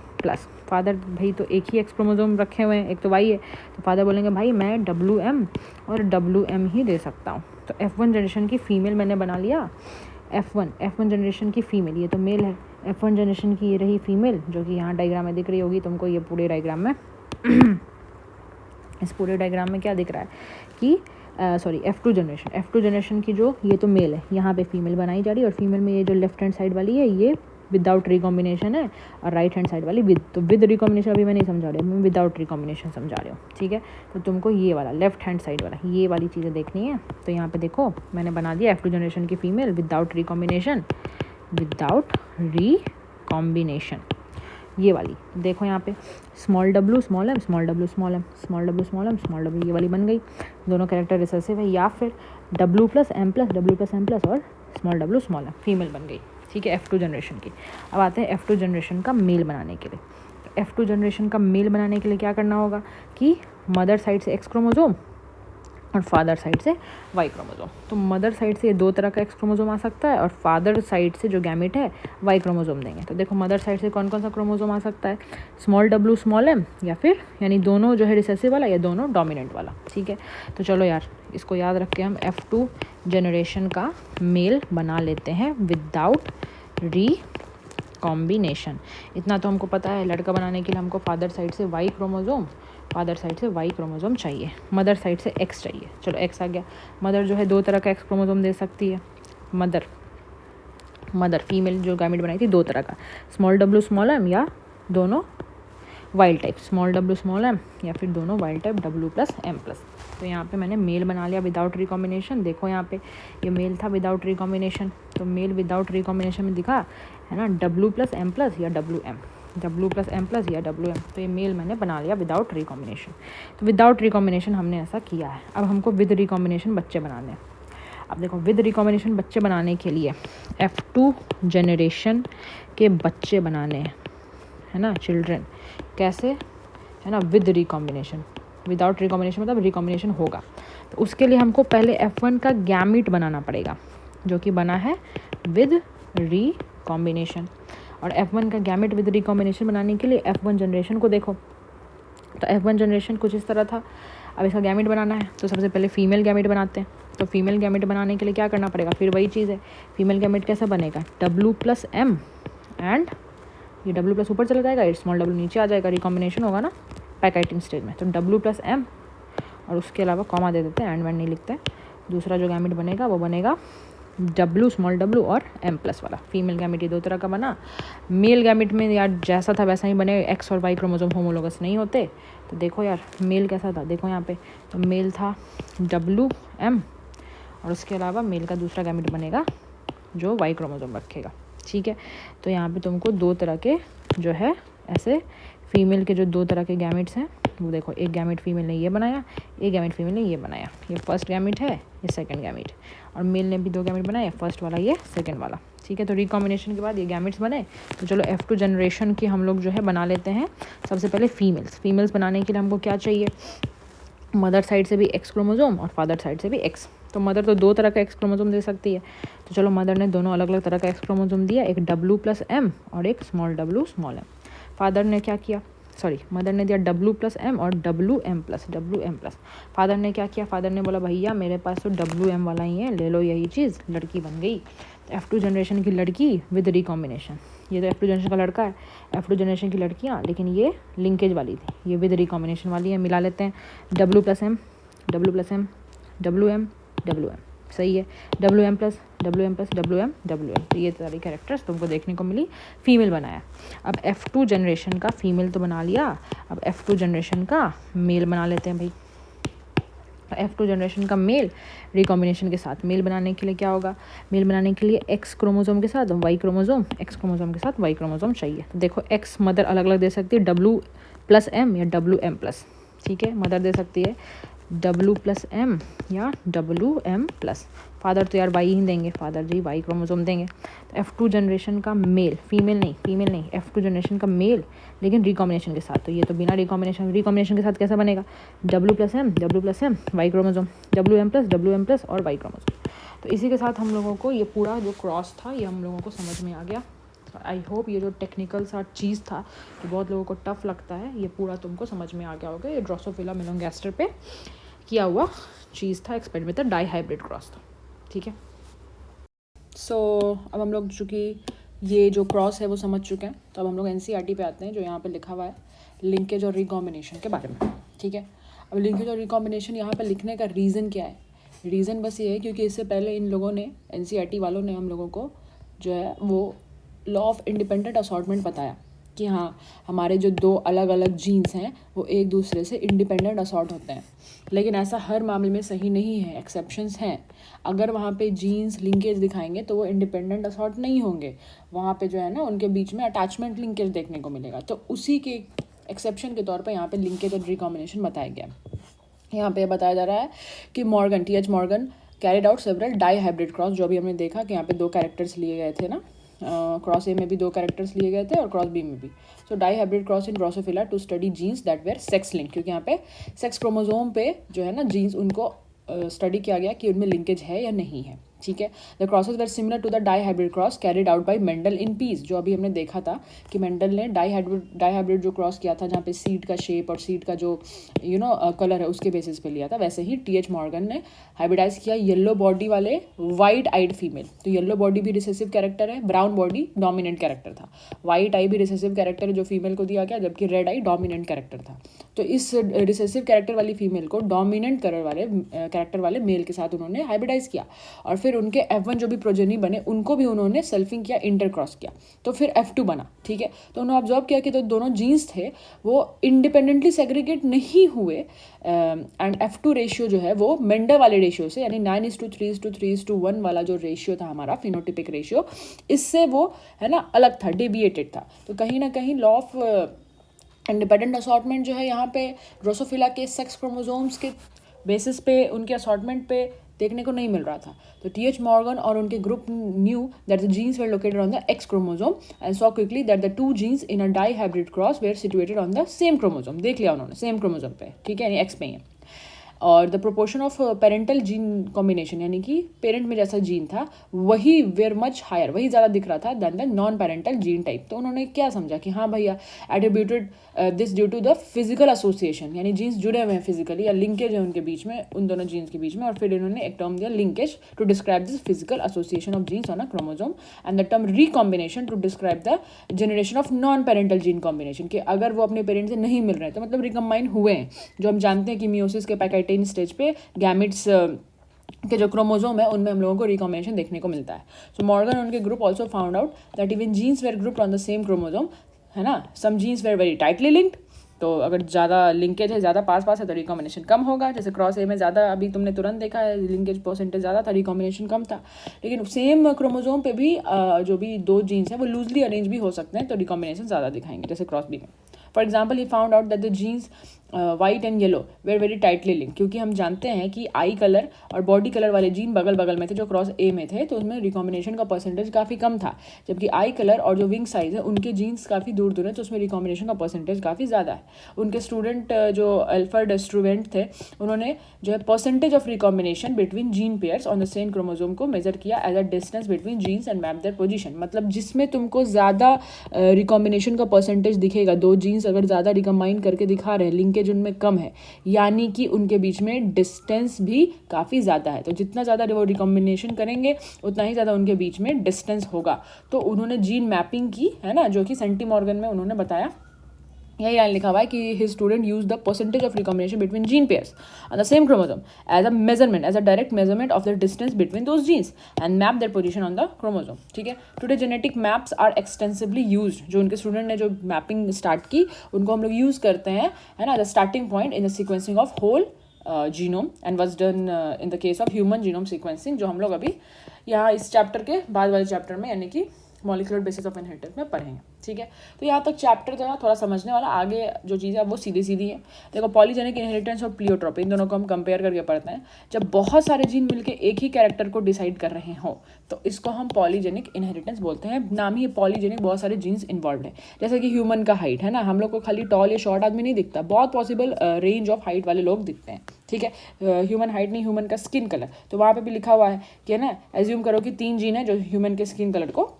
फादर भाई तो एक ही X क्रोमोसोम रखे हुए हैं, एक तो Y है, तो फादर बोलेंगे भाई मैं WM और WM ही दे सकता हूँ। तो F1 जनरेशन की फ़ीमेल मैंने बना लिया, F1 जनरेशन की फ़ीमेल, ये तो मेल है। F1 जनरेशन की ये रही फीमेल, जो कि यहाँ डायग्राम में दिख रही होगी तुमको, ये पूरे डायग्राम में इस पूरे डायग्राम में क्या दिख रहा है कि F2 जनरेशन की जो ये तो मेल है, यहाँ पे फीमेल बनाई जा रही है, और फीमेल में ये जो लेफ्ट हैंड साइड वाली है ये विदाउट रिकॉम्बिनेशन है, और राइट हैंड साइड वाली विद। तो विद रिकॉम्बिनेशन अभी मैं नहीं समझा रही हूँ, मैं विदाउट रिकॉम्बिनेशन समझा रही हूँ, ठीक है। तो तुमको ये वाला लेफ्ट हैंड साइड वाला ये वाली चीज़ें देखनी है। तो यहाँ पे देखो मैंने बना दिया F2 जनरेशन की फीमेल विदाउट रिकॉम्बिनेशन, ये वाली देखो यहाँ पे w ये वाली बन गई। दोनों कैरेक्टर रिसेसिव है, या फिर W+M+ और w फीमेल बन गई, ठीक है, F2 जनरेशन की। अब आते हैं F2 जनरेशन का मेल बनाने के लिए। तो F2 जनरेशन का मेल बनाने के लिए क्या करना होगा कि मदर साइड से X क्रोमोसोम और फादर साइड से Y क्रोमोसोम। तो मदर साइड से ये दो तरह का X क्रोमोसोम आ सकता है, और फादर साइड से जो गैमेट है Y क्रोमोसोम देंगे। तो देखो मदर साइड से कौन कौन सा क्रोमोसोम आ सकता है, w या फिर यानी दोनों जो है रिसेसिव वाला या दोनों डोमिनेंट वाला, ठीक है। तो चलो यार इसको याद रख के हम F2 जनरेशन का मेल बना लेते हैं विदाउट रिकॉम्बिनेशन। इतना तो हमको पता है, लड़का बनाने के लिए हमको फादर साइड से Y क्रोमोसोम चाहिए, मदर साइड से X चाहिए। चलो X आ गया। मदर जो है दो तरह का X क्रोमोसोम दे सकती है, मदर फीमेल जो गैमेट बनाई थी दो तरह का, w या दोनों वाइल्ड टाइप w या फिर दोनों वाइल्ड टाइप W+M+। तो यहाँ पे मैंने मेल बना लिया विदाउट रिकॉम्बिनेशन। देखो यहाँ पे ये मेल था विदाउट रिकॉम्बिनेशन, तो मेल विदाउट रिकॉम्बिनेशन में दिखा है ना W+M+ या WM, W+M+ या WM। तो ये मेल मैंने बना लिया विदाउट रिकॉम्बिनेशन। तो विदाउट रिकॉम्बिनेशन हमने ऐसा किया है। अब हमको विद रिकॉम्बिनेशन बच्चे बनाने हैं। अब देखो विद रिकॉम्बिनेशन बच्चे बनाने के लिए F2 जनरेशन के बच्चे बनाने हैं, है ना, चिल्ड्रन। कैसे, है ना, विद रिकॉम्बिनेशन। विदाउट रिकॉम्बिनेशन मतलब रिकॉम्बिनेशन होगा। तो उसके लिए हमको पहले F1 का गैमेट बनाना पड़ेगा, जो कि बना है विद रिकॉम्बिनेशन। और F1 का गैमेट विद रिकॉम्बिनेशन बनाने के लिए F1 जनरेशन को देखो, तो F1 जनरेशन कुछ इस तरह था। अब इसका गैमेट बनाना है तो सबसे पहले फीमेल गैमेट बनाते हैं। तो फीमेल गैमेट बनाने के लिए क्या करना पड़ेगा, फिर वही चीज़ है, फीमेल गैमेट कैसा बनेगा, W+M एंड ये W+ ऊपर चला जाएगा, स्मॉल w नीचे आ जाएगा, रिकॉम्बिनेशन होगा ना पैकेटिंग स्टेज में, तो W+M और उसके अलावा कॉमा दे देते हैं, एंड नहीं लिखते हैं। दूसरा जो गैमेट बनेगा वो बनेगा W स्मॉल w और M+ वाला। फीमेल गैमेट ये दो तरह का बना। मेल गैमेट में यार जैसा था वैसा ही बने, X और Y क्रोमोसोम होमोलोगस नहीं होते। तो देखो यार मेल कैसा था, देखो यहाँ पे, तो मेल था WM और उसके अलावा मेल का दूसरा गैमेट बनेगा जो Y क्रोमोसोम रखेगा, ठीक है। तो यहाँ पे तुमको दो तरह के जो है ऐसे फीमेल के जो दो तरह के गैमेट्स हैं वो देखो, एक गैमेट फीमेल ने ये बनाया, एक गैमेट फीमेल ने ये बनाया, ये फर्स्ट गैमेट है, ये सेकंड गैमेट, और मेल ने भी दो गैमेट बनाए, फर्स्ट वाला ये सेकंड वाला, ठीक है। तो रिकॉम्बिनेशन के बाद ये गैमेट्स बने। तो चलो F2 जनरेशन की हम लोग जो है बना लेते हैं। सबसे पहले फीमेल्स बनाने के लिए हमको क्या चाहिए, मदर साइड से भी X क्रोमोसोम और फादर साइड से भी X। तो मदर तो दो तरह का X क्रोमोसोम दे सकती है, तो चलो मदर ने दोनों अलग अलग तरह का X क्रोमोसोम दिया, एक W+M और एक small w small m। Father ने क्या किया, सॉरी मदर ने दिया W+M और WM+। फादर ने क्या किया, फादर ने बोला भैया मेरे पास तो WM वाला ही है, ले लो यही चीज़, लड़की बन गई। F2 जनरेशन की लड़की विद रिकॉम्बिनेशन, ये तो F2 जनरेशन का लड़का है, F2 जनरेशन की लड़कियाँ, लेकिन ये लिंकेज वाली थी, ये विद रिकॉम्बिनेशन वाली है। मिला लेते हैं W+M WM, सही है, WM+, तो ये सारी कैरेक्टर्स तुमको देखने को मिली, फीमेल बनाया। अब F2 जनरेशन का फीमेल तो बना लिया, अब F2 जनरेशन का मेल बना लेते हैं भाई। F2 जनरेशन का मेल रिकॉम्बिनेशन के साथ, मेल बनाने के लिए क्या होगा, मेल बनाने के लिए X क्रोमोसोम के साथ Y क्रोमोसोम, X क्रोमोसोम के साथ Y क्रोमोसोम चाहिए। तो देखो X मदर अलग अलग दे सकती है, W+M या WM+, ठीक है, मदर दे सकती है W+M या WM+। फादर तो यार वाई ही देंगे, फादर जी वाई क्रोमोसोम देंगे। तो F2 जनरेशन का मेल, फीमेल नहीं, F2 जनरेशन का मेल लेकिन रिकॉम्बिनेशन के साथ, तो ये तो बिना रिकॉम्बिनेशन के साथ कैसा बनेगा, W+M वाई क्रोमोसोम, WM+, और वाई क्रोमोसोम। तो इसी के साथ हम लोगों को ये पूरा जो क्रॉस था ये हम लोगों को समझ में आ गया। आई होप ये जो टेक्निकल सा चीज़ था जो बहुत लोगों को टफ लगता है, ये पूरा तुमको समझ में आ गया होगा। ये ड्रोसोफिला मेलनोगास्टर पे किया हुआ चीज़ था, एक्सपेरिमेंट था, डाईहाइब्रिड क्रॉस था, ठीक है। सो अब हम लोग चूँकि ये जो क्रॉस है वो समझ चुके हैं, तो अब हम लोग NCERT पे आते हैं, जो यहाँ पे लिखा हुआ है लिंकेज और रिकॉम्बिनेशन के बारे में, ठीक है। अब लिंकेज और रिकॉम्बिनेशन यहाँ पे लिखने का रीज़न क्या है, रीज़न बस ये है क्योंकि इससे पहले इन लोगों ने, NCERT वालों ने हम लोगों को जो है वो लॉ ऑफ इंडिपेंडेंट असॉर्टमेंट बताया कि हाँ हमारे जो दो अलग अलग जीन्स हैं वो एक दूसरे से इंडिपेंडेंट असॉर्ट होते हैं, लेकिन ऐसा हर मामले में सही नहीं है, एक्सेप्शंस हैं। अगर वहाँ पे जीन्स लिंकेज दिखाएंगे तो वो इंडिपेंडेंट असॉर्ट नहीं होंगे, वहाँ पे जो है ना उनके बीच में अटैचमेंट लिंकेज देखने को मिलेगा। तो उसी के एक्सेप्शन के तौर पर यहाँ पे लिंकेज और रिकॉम्बिनेशन बताया गया। यहाँ पे बताया जा रहा है कि TH Morgan carried out several dihybrid cross, जो अभी हमने देखा कि यहाँ पे दो कैरेक्टर्स लिए गए थे ना, क्रॉस ए में भी दो कैरेक्टर्स लिए गए थे और क्रॉस बी में भी। So dihybrid cross in Drosophila to study genes that were sex link, क्योंकि यहाँ पे सेक्स क्रोमोसोम पे जो है ना जीन्स उनको स्टडी किया गया कि उनमें लिंकेज है या नहीं है, ठीक है। The crosses were similar to the dihybrid cross carried out by Mendel in peas, जो अभी हमने देखा था कि मेंडल ने डाईहाइब्रिड जो क्रॉस किया था जहाँ पे सीड का शेप और सीड का जो कलर है उसके बेसिस पे लिया था, वैसे ही TH मॉर्गन ने हाइब्रिडाइज किया येलो बॉडी वाले वाइट आइड फीमेल। तो येलो बॉडी भी रिसेसिव कैरेक्टर है, ब्राउन बॉडी डोमिनेंट कैरेक्टर था, वाइट आई भी रिसेसिव कैरेक्टर है जो फीमेल को दिया गया, जबकि रेड आई डोमिनेंट कैरेक्टर था। तो इस रिसेसिव कैरेक्टर वाली फीमेल को डोमिनेंट कैरेक्टर वाले मेल के साथ उन्होंने हाइब्रिडाइज किया, और फिर उनके F1 जो भी प्रोजेनी बने उनको भी उन्होंने सेल्फिंग किया, इंटरक्रॉस किया, तो फिर F2 बना, ठीक है। तो उन्होंने ऑब्जर्व किया कि तो दोनों जीन्स थे वो इंडिपेंडेंटली सेग्रीगेट नहीं हुए, एंड F2 रेशियो जो है वो मेंडल वाले रेशियो से, यानी 9:3:3:1 वाला जो रेशियो था हमारा फिनोटिपिक रेशियो, इससे वो है ना अलग था, डेविएटेड था। तो कहीं ना कहीं लॉ ऑफ इंडिपेंडेंट असॉर्टमेंट जो है यहाँ पे ड्रोसोफिला के सेक्स क्रोमोसोम्स के बेसिस पे, उनके असॉर्टमेंट पे देखने को नहीं मिल रहा था। तो TH मॉर्गन और उनके group knew that the genes were located on the X chromosome and saw quickly that the two genes in a dihybrid cross were situated on the same chromosome. देख लिया उन्होंने सेम क्रोमोसोम पे, ठीक है, यानी X पे ही है। और the proportion of parental gene combination, यानी कि पेरेंट में जैसा जीन था वही वेर मच हायर, वही ज़्यादा दिख रहा था than the non parental gene type. तो उन्होंने क्या समझा कि हाँ भैया attributed this due to the physical association, यानी जीन्स जुड़े हुए हैं फिजिकली या लिंकेज है उनके बीच में, उन दोनों जीन्स के बीच में, और फिर इन्होंने एक टर्म दिया linkage to describe this physical association of genes on a chromosome, and the term recombination to describe the generation of non parental gene combination, कि अगर वो अपने पेरेंट से नहीं मिल रहे तो मतलब रिकम्बाइन हुए हैं, जो हम जानते हैं कि मियोसिस के पैकेटाइन स्टेज पे गैमेट्स के जो क्रोमोसोम है उनमें हम लोगों को रिकॉम्बिनेशन देखने को मिलता है। सो मॉर्गन उनके group also found out that even genes were grouped on the same chromosome, है ना, some genes were very tightly linked, तो अगर ज़्यादा लिंकेज है, ज़्यादा पास पास है तो रिकॉम्बिनेशन कम होगा। जैसे क्रॉस ए में ज़्यादा, अभी तुमने तुरंत देखा है लिंकेज परसेंटेज ज़्यादा था, रिकॉम्बिनेशन कम था। लेकिन सेम क्रोमोसोम पे भी जो भी दो जीन्स हैं वो लूजली अरेंज भी हो सकते हैं, तो रिकॉम्बिनेशन ज़्यादा दिखाएंगे, जैसे क्रॉस बी में। For example he found out that the genes white and yellow were very tightly link, क्योंकि हम जानते हैं कि आई कलर और बॉडी कलर वाले जीन बगल बगल में थे जो क्रॉस ए में थे, तो उसमें रिकॉम्बिनेशन का परसेंटेज काफ़ी कम था, जबकि आई कलर और जो विंग साइज है उनके जीन्स काफ़ी दूर दूर है, तो उसमें रिकॉम्बिनेशन का परसेंटेज काफ़ी ज़्यादा है। उनके स्टूडेंट जो अल्फ्रेड स्ट्रूवेंट थे, उन्होंने जो है percentage of recombination between gene pairs on the same chromosome को मेजर किया as a distance between genes and map their position, मतलब जिसमें तुमको ज़्यादा रिकॉम्बिनेशन का परसेंटेज दिखेगा, दो जीन्स अगर ज़्यादा रिकम्बाइन करके दिखा रहे हैं, लिंकेज उनमें कम है, यानी कि उनके बीच में डिस्टेंस भी काफ़ी ज़्यादा है, तो जितना ज़्यादा वो रिकॉम्बिनेशन करेंगे उतना ही ज़्यादा उनके बीच में डिस्टेंस होगा। तो उन्होंने जीन मैपिंग की, है ना, जो कि सेंटी मॉर्गन में उन्होंने बताया। यही लाइन लिखा हुआ है कि his student use the percentage of recombination between gene pairs on the same chromosome as a measurement, as a direct measurement of the distance between those genes and map their position on the chromosome. ठीक है, today genetic maps are extensively used, जो उनके student ने जो mapping start की उनको हम लोग यूज़ करते हैं, है ना, the starting point in the sequencing of whole genome and was done in the case of human genome sequencing, जो हम लोग अभी यहाँ इस चैप्टर के बाद वाले चैप्टर में, यानी कि मॉलिक्यूलर बेसिस ऑफ इनहेरिटेंस में पढ़ेंगे। ठीक है, तो यहाँ तक चैप्टर जो है थोड़ा समझने वाला, आगे जो चीज़ें वो सीधी सीधी है। देखो, पॉलीजेनिक इनहेरिटेंस और प्लियोट्रॉपी, इन दोनों को हम कंपेयर करके पढ़ते हैं। जब बहुत सारे जीन मिलके एक ही कैरेक्टर को डिसाइड कर रहे हों तो इसको हम पॉलीजेनिक इनहेरिटेंस बोलते हैं। नाम ही पॉलीजेनिक, बहुत सारे जीन्स इन्वॉल्व है। जैसे कि ह्यूमन का हाइट, है ना, हम लोग को खाली टॉल या शॉर्ट आदमी नहीं दिखता, बहुत पॉसिबल रेंज ऑफ हाइट वाले लोग दिखते हैं। ठीक है, ह्यूमन हाइट नहीं, ह्यूमन का स्किन कलर, तो वहाँ पे भी लिखा हुआ है कि, है ना, एज्यूम करो कि 3 जीन है जो ह्यूमन के स्किन कलर को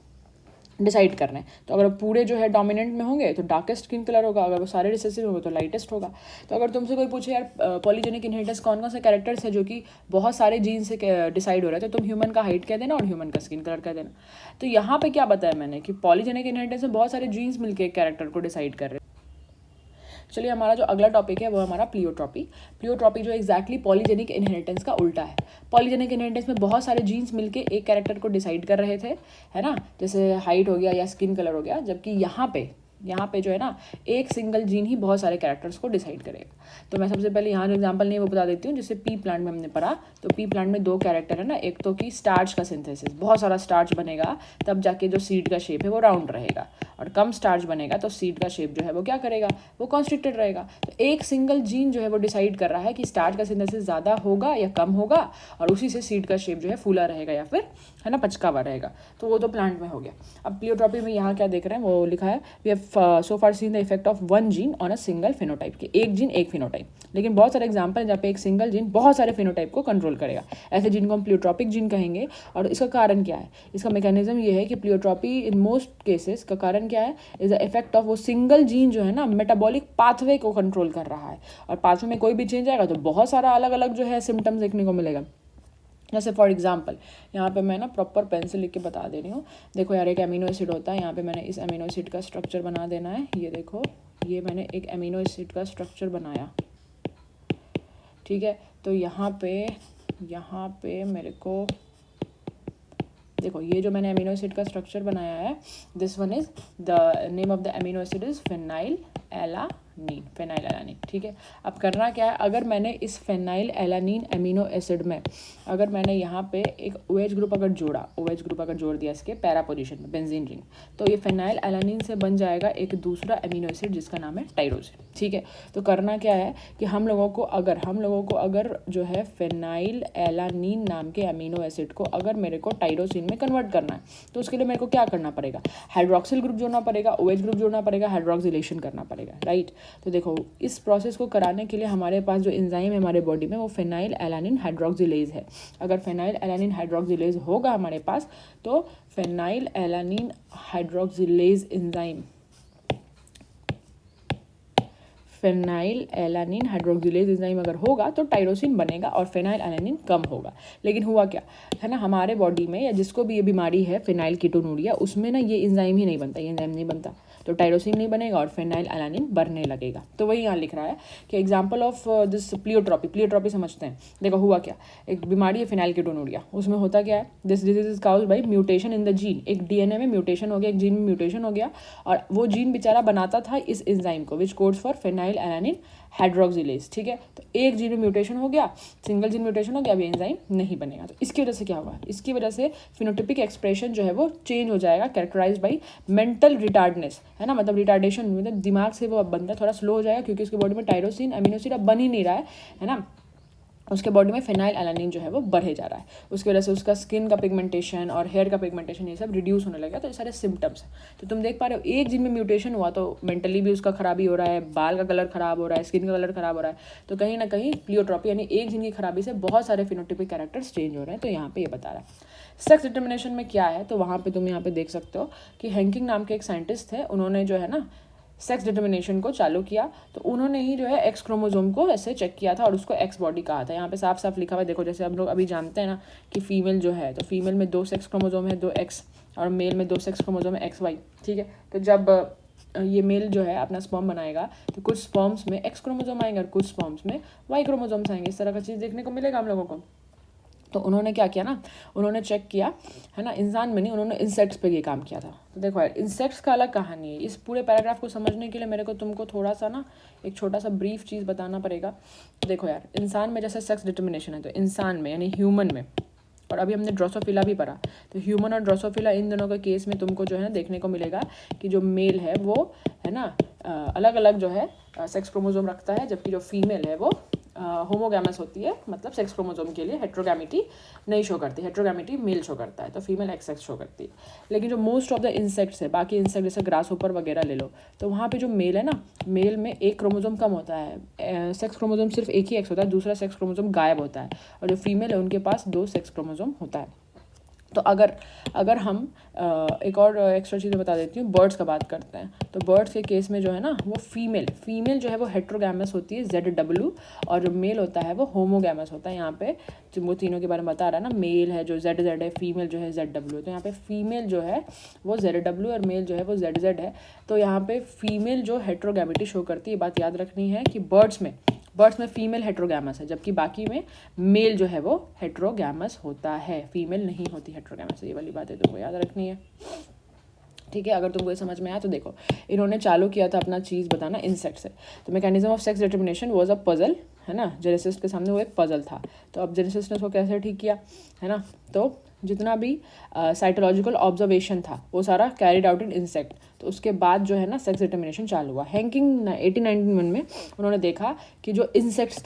डिसाइड करना है, तो अगर पूरे जो है डोमिनेंट में होंगे तो डार्केस्ट स्किन कलर होगा, अगर वो सारे रिसेसिव होंगे तो लाइटेस्ट होगा। तो अगर तुमसे कोई पूछे यार पॉलीजेनिक इनहेरिटेंस कौन कौन से कैरेक्टर्स है जो कि बहुत सारे जीन से डिसाइड हो रहा है, तो तुम ह्यूमन का हाइट कह देना और ह्यूमन का स्किन कलर कह देना। तो यहाँ पे क्या बताया मैंने कि पॉलीजेनिक इनहेरिटेंस में बहुत सारे जीन्स मिलकर एक कैरेक्टर को डिसाइड कर रहे हैं। चलिए, हमारा जो अगला टॉपिक है वो हमारा प्लियोट्रॉपी। प्लियोट्रॉपी जो एग्जैक्टली पॉलीजेनिक इनहेरिटेंस का उल्टा है। पॉलीजेनिक इनहेरिटेंस में बहुत सारे जीन्स मिलके एक कैरेक्टर को डिसाइड कर रहे थे, है ना, जैसे हाइट हो गया या स्किन कलर हो गया, जबकि यहाँ पे जो है ना, एक सिंगल जीन ही बहुत सारे कैरेक्टर्स को डिसाइड करेगा। तो मैं सबसे पहले यहाँ जो एग्जांपल नहीं वो बता देती हूँ। जैसे पी प्लांट में हमने पढ़ा, तो पी प्लांट में 2 कैरेक्टर है ना, एक तो कि स्टार्च का सिंथेसिस, बहुत सारा स्टार्च बनेगा तब जाके जो सीड का शेप है वो राउंड रहेगा, और कम स्टार्च बनेगा तो सीड का शेप जो है वो क्या करेगा, वो कॉन्स्ट्रिक्टेड रहेगा। तो एक सिंगल जीन जो है वो डिसाइड कर रहा है कि स्टार्च का सिंथेसिस ज़्यादा होगा या कम होगा, और उसी से सीड का शेप जो है फूला रहेगा या फिर, है ना, पचकावा रहेगा। तो वो तो प्लांट में हो गया। अब प्लियोट्रॉपी में यहाँ क्या देख रहे हैं वो लिखा है, we have so far seen the effect of 1 gene on a single phenotype, के एक जीन एक फिनोटाइप। लेकिन बहुत सारे एग्जाम्पल है जहाँ पे एक सिंगल जीन बहुत सारे फिनोटाइप को कंट्रोल करेगा, ऐसे जीन को हम प्लियोट्रॉपिक जीन कहेंगे। और इसका कारण क्या है, इसका मैकेनिज्म ये है कि प्लियोट्रॉपी इन मोस्ट केसेस का कारण क्या है, इज द इफेक्ट ऑफ वो सिंगल जीन जो है ना मेटाबॉलिक पाथवे को कंट्रोल कर रहा है, और पाथवे में कोई भी चेंज आएगा तो बहुत सारा अलग अलग जो है सिम्टम्स देखने को मिलेगा। जैसे फॉर एग्जांपल यहाँ पे मैं ना प्रॉपर पेंसिल लिख के बता दे रही हूँ। देखो यार, एक अमीनो एसिड होता है, यहाँ पे मैंने इस अमीनो एसिड का स्ट्रक्चर बना देना है। ये देखो, ये मैंने एक अमीनो एसिड का स्ट्रक्चर बनाया, ठीक है। तो यहाँ पे मेरे को देखो, ये जो मैंने अमीनो एसिड का स्ट्रक्चर बनाया है, this one is the name of the amino acid is phenyl alanine, ठीक है। अब करना क्या है, अगर मैंने इस फेनाइल एलानीन अमीनो एसिड में अगर मैंने यहाँ पे एक OH ग्रुप अगर जोड़ दिया इसके पैरा पोजीशन में, बेंजीन रिंग, तो ये फेनाइल एलानीन से बन जाएगा एक दूसरा अमीनो एसिड जिसका नाम है टाइरोसिन, ठीक है। तो करना क्या है कि हम लोगों को अगर जो है फेनाइल एलानीन नाम के अमीनो एसिड को अगर मेरे को टाइरोसिन में कन्वर्ट करना है, तो उसके लिए मेरे को क्या करना पड़ेगा, हाइड्रोक्सिल ग्रुप जोड़ना पड़ेगा, OH ग्रुप जोड़ना पड़ेगा, हाइड्रोक्सिलेशन करना पड़ेगा, राइट। तो देखो इस प्रोसेस को कराने के लिए हमारे पास जो एंजाइम है हमारे बॉडी में वो फेनाइल एलानिन हाइड्रोक्सिलेज है। अगर फेनाइल एलानिन हाइड्रोक्सिलेज होगा हमारे पास तो phenyl alanine hydroxylase enzyme, phenyl alanine hydroxylase enzyme अगर होगा तो टाइरोसिन बनेगा और फेनाइल एलानिन कम होगा। लेकिन हुआ क्या है ना, हमारे बॉडी में या जिसको भी ये बीमारी है फेनाइल कीटोनूरिया, उसमें ना ये एंजाइम ही नहीं बनता, ये एंजाइम नहीं बनता, तो टाइरोसिन नहीं बनेगा और फेनाइल एलानिन बढ़ने लगेगा। तो वही यहाँ लिख रहा है कि example of this pleiotropy, pleiotropy समझते हैं। देखो हुआ क्या, एक बीमारी है फेनाइल कीटोनूरिया, उसमें होता क्या है, this disease is caused by mutation in the gene, एक डीएनए में म्यूटेशन हो गया, एक जीन में म्यूटेशन हो गया, और वो जीन बेचारा बनाता था इस एंजाइम को which codes for phenylalanine hydroxylase. ठीक है, तो एक जीन में म्यूटेशन हो गया, सिंगल जीन म्यूटेशन हो गया, अभी एंजाइम नहीं बनेगा। तो इसकी वजह से क्या होगा, इसकी वजह से फिनोटिपिक एक्सप्रेशन जो है वो चेंज हो जाएगा, कैरेक्टराइज बाई मेंटल रिटार्डनेस, है ना, मतलब रिटार्डेशन, मतलब दिमाग से वो बंदा थोड़ा स्लो हो जाएगा क्योंकि उसके बॉडी में टाइरोसिन अमीनो एसिड अब बन ही नहीं रहा है ना, उसके बॉडी में फेनाइल एलानिन जो है वो बढ़े जा रहा है, उसकी वजह से उसका स्किन का पिगमेंटेशन और हेयर का पिगमेंटेशन ये सब रिड्यूस होने लगा। तो ये सारे सिम्टम्स हैं। तो तुम देख पा रहे हो एक जीन में म्यूटेशन हुआ तो मेंटली भी उसका खराबी हो रहा है, बाल का कलर खराब हो रहा है, स्किन का कलर खराब हो रहा है, तो कहीं ना कहीं प्लियोट्रॉपी यानी एक जीन की खराबी से बहुत सारे फिनोटिपिक कैरेक्टर्स चेंज हो रहे हैं। तो यहाँ पे ये बता रहा है सेक्स डिटर्मिनेशन में क्या है, तो वहाँ पे तुम यहाँ पे देख सकते हो कि हैंकिंग नाम के एक साइंटिस्ट थे, उन्होंने जो है ना सेक्स डिटर्मिनेशन को चालू किया, तो उन्होंने ही जो है एक्स क्रोमोजोम को ऐसे चेक किया था और उसको एक्स बॉडी कहा था। यहाँ पे साफ साफ लिखा हुआ है, देखो जैसे हम लोग अभी जानते हैं ना कि फीमेल जो है, तो फीमेल में 2 सेक्स क्रोमोजोम है, 2 एक्स, और मेल में 2 सेक्स क्रोमोजोम है, एक्स वाई। ठीक है, तो जब ये मेल जो है अपना स्पर्म बनाएगा तो कुछ स्पर्म्स में एक्स क्रोमोजोम आएंगे और कुछ स्पर्म्स में वाई क्रोमोजोम्स आएंगे, इस तरह का चीज़ देखने को मिलेगा हम लोगों को। तो उन्होंने क्या किया ना, उन्होंने चेक किया, है ना, इंसान में नहीं, उन्होंने इंसेक्ट्स पे ये काम किया था। तो देखो यार इंसेक्ट्स का अलग कहानी है। इस पूरे पैराग्राफ को समझने के लिए मेरे को तुमको थोड़ा सा ना एक छोटा सा ब्रीफ चीज़ बताना पड़ेगा। देखो यार इंसान में जैसे सेक्स डिटर्मिनेशन है, तो इंसान में यानी ह्यूमन में, और अभी हमने ड्रोसोफिला भी पढ़ा, तो ह्यूमन और ड्रोसोफिला इन दोनों के केस में तुमको जो है ना देखने को मिलेगा कि जो मेल है वो है ना अलग अलग जो है सेक्स क्रोमोजोम रखता है, जबकि जो फीमेल है वो होमोगैमस होती है, मतलब सेक्स क्रोमोजोम के लिए हेट्रोगैमिटी नहीं शो करती, हेट्रोगैमिटी मेल शो करता है, तो फीमेल एक्स एक्स शो करती है। लेकिन जो मोस्ट ऑफ द इंसेक्ट्स है, बाकी इंसेक्ट जैसे ग्रास होपर वगैरह ले लो, तो वहाँ पे जो मेल है ना, मेल में एक क्रोमोजोम कम होता है, सेक्स क्रोमोजोम सिर्फ एक ही एक्स होता है, दूसरा सेक्स क्रोमोजोम गायब होता है, और जो फीमेल है उनके पास 2 सेक्स क्रोमोजोम होता है। तो अगर हम एक और एक्स्ट्रा चीज़ बता देती हूँ, बर्ड्स का बात करते हैं, तो बर्ड्स के केस में जो है ना वो फीमेल जो है वो हेट्रोगैमस होती है ZW, और जो मेल होता है वो होमोगैमस होता है। यहाँ पे जो वो तीनों के बारे में बता रहा है ना, मेल है जो ZZ है, फीमेल जो है ZW, तो यहाँ पे फीमेल जो है वो ZW और मेल जो है वो ZZ है। तो यहाँ पे फीमेल जो हेट्रोगैमिटी शो करती है, बात याद रखनी है कि बर्ड्स में फीमेल हेट्रोगैमस है, जबकि बाकी में मेल जो है वो हेट्रोगैमस होता है, फीमेल नहीं होती हेट्रोगैमस। ये वाली बातें तुमको याद रखनी है, ठीक है। अगर तुमको ये समझ में आया तो देखो इन्होंने चालू किया था अपना चीज़ बताना इंसेक्ट से। तो mechanism of sex determination was a puzzle, है ना, जेनेसिस के सामने वो एक पजल था। तो अब जेनेसिस ने उसको कैसे ठीक किया, है ना, तो जितना भी साइटोलॉजिकल ऑब्जर्वेशन था वो सारा कैरिड आउट इन इंसेक्ट। तो उसके बाद जो है ना सेक्स डिटर्मिनेशन चालू हुआ। हैंकिंग 1891 में उन्होंने देखा कि जो इंसेक्ट्स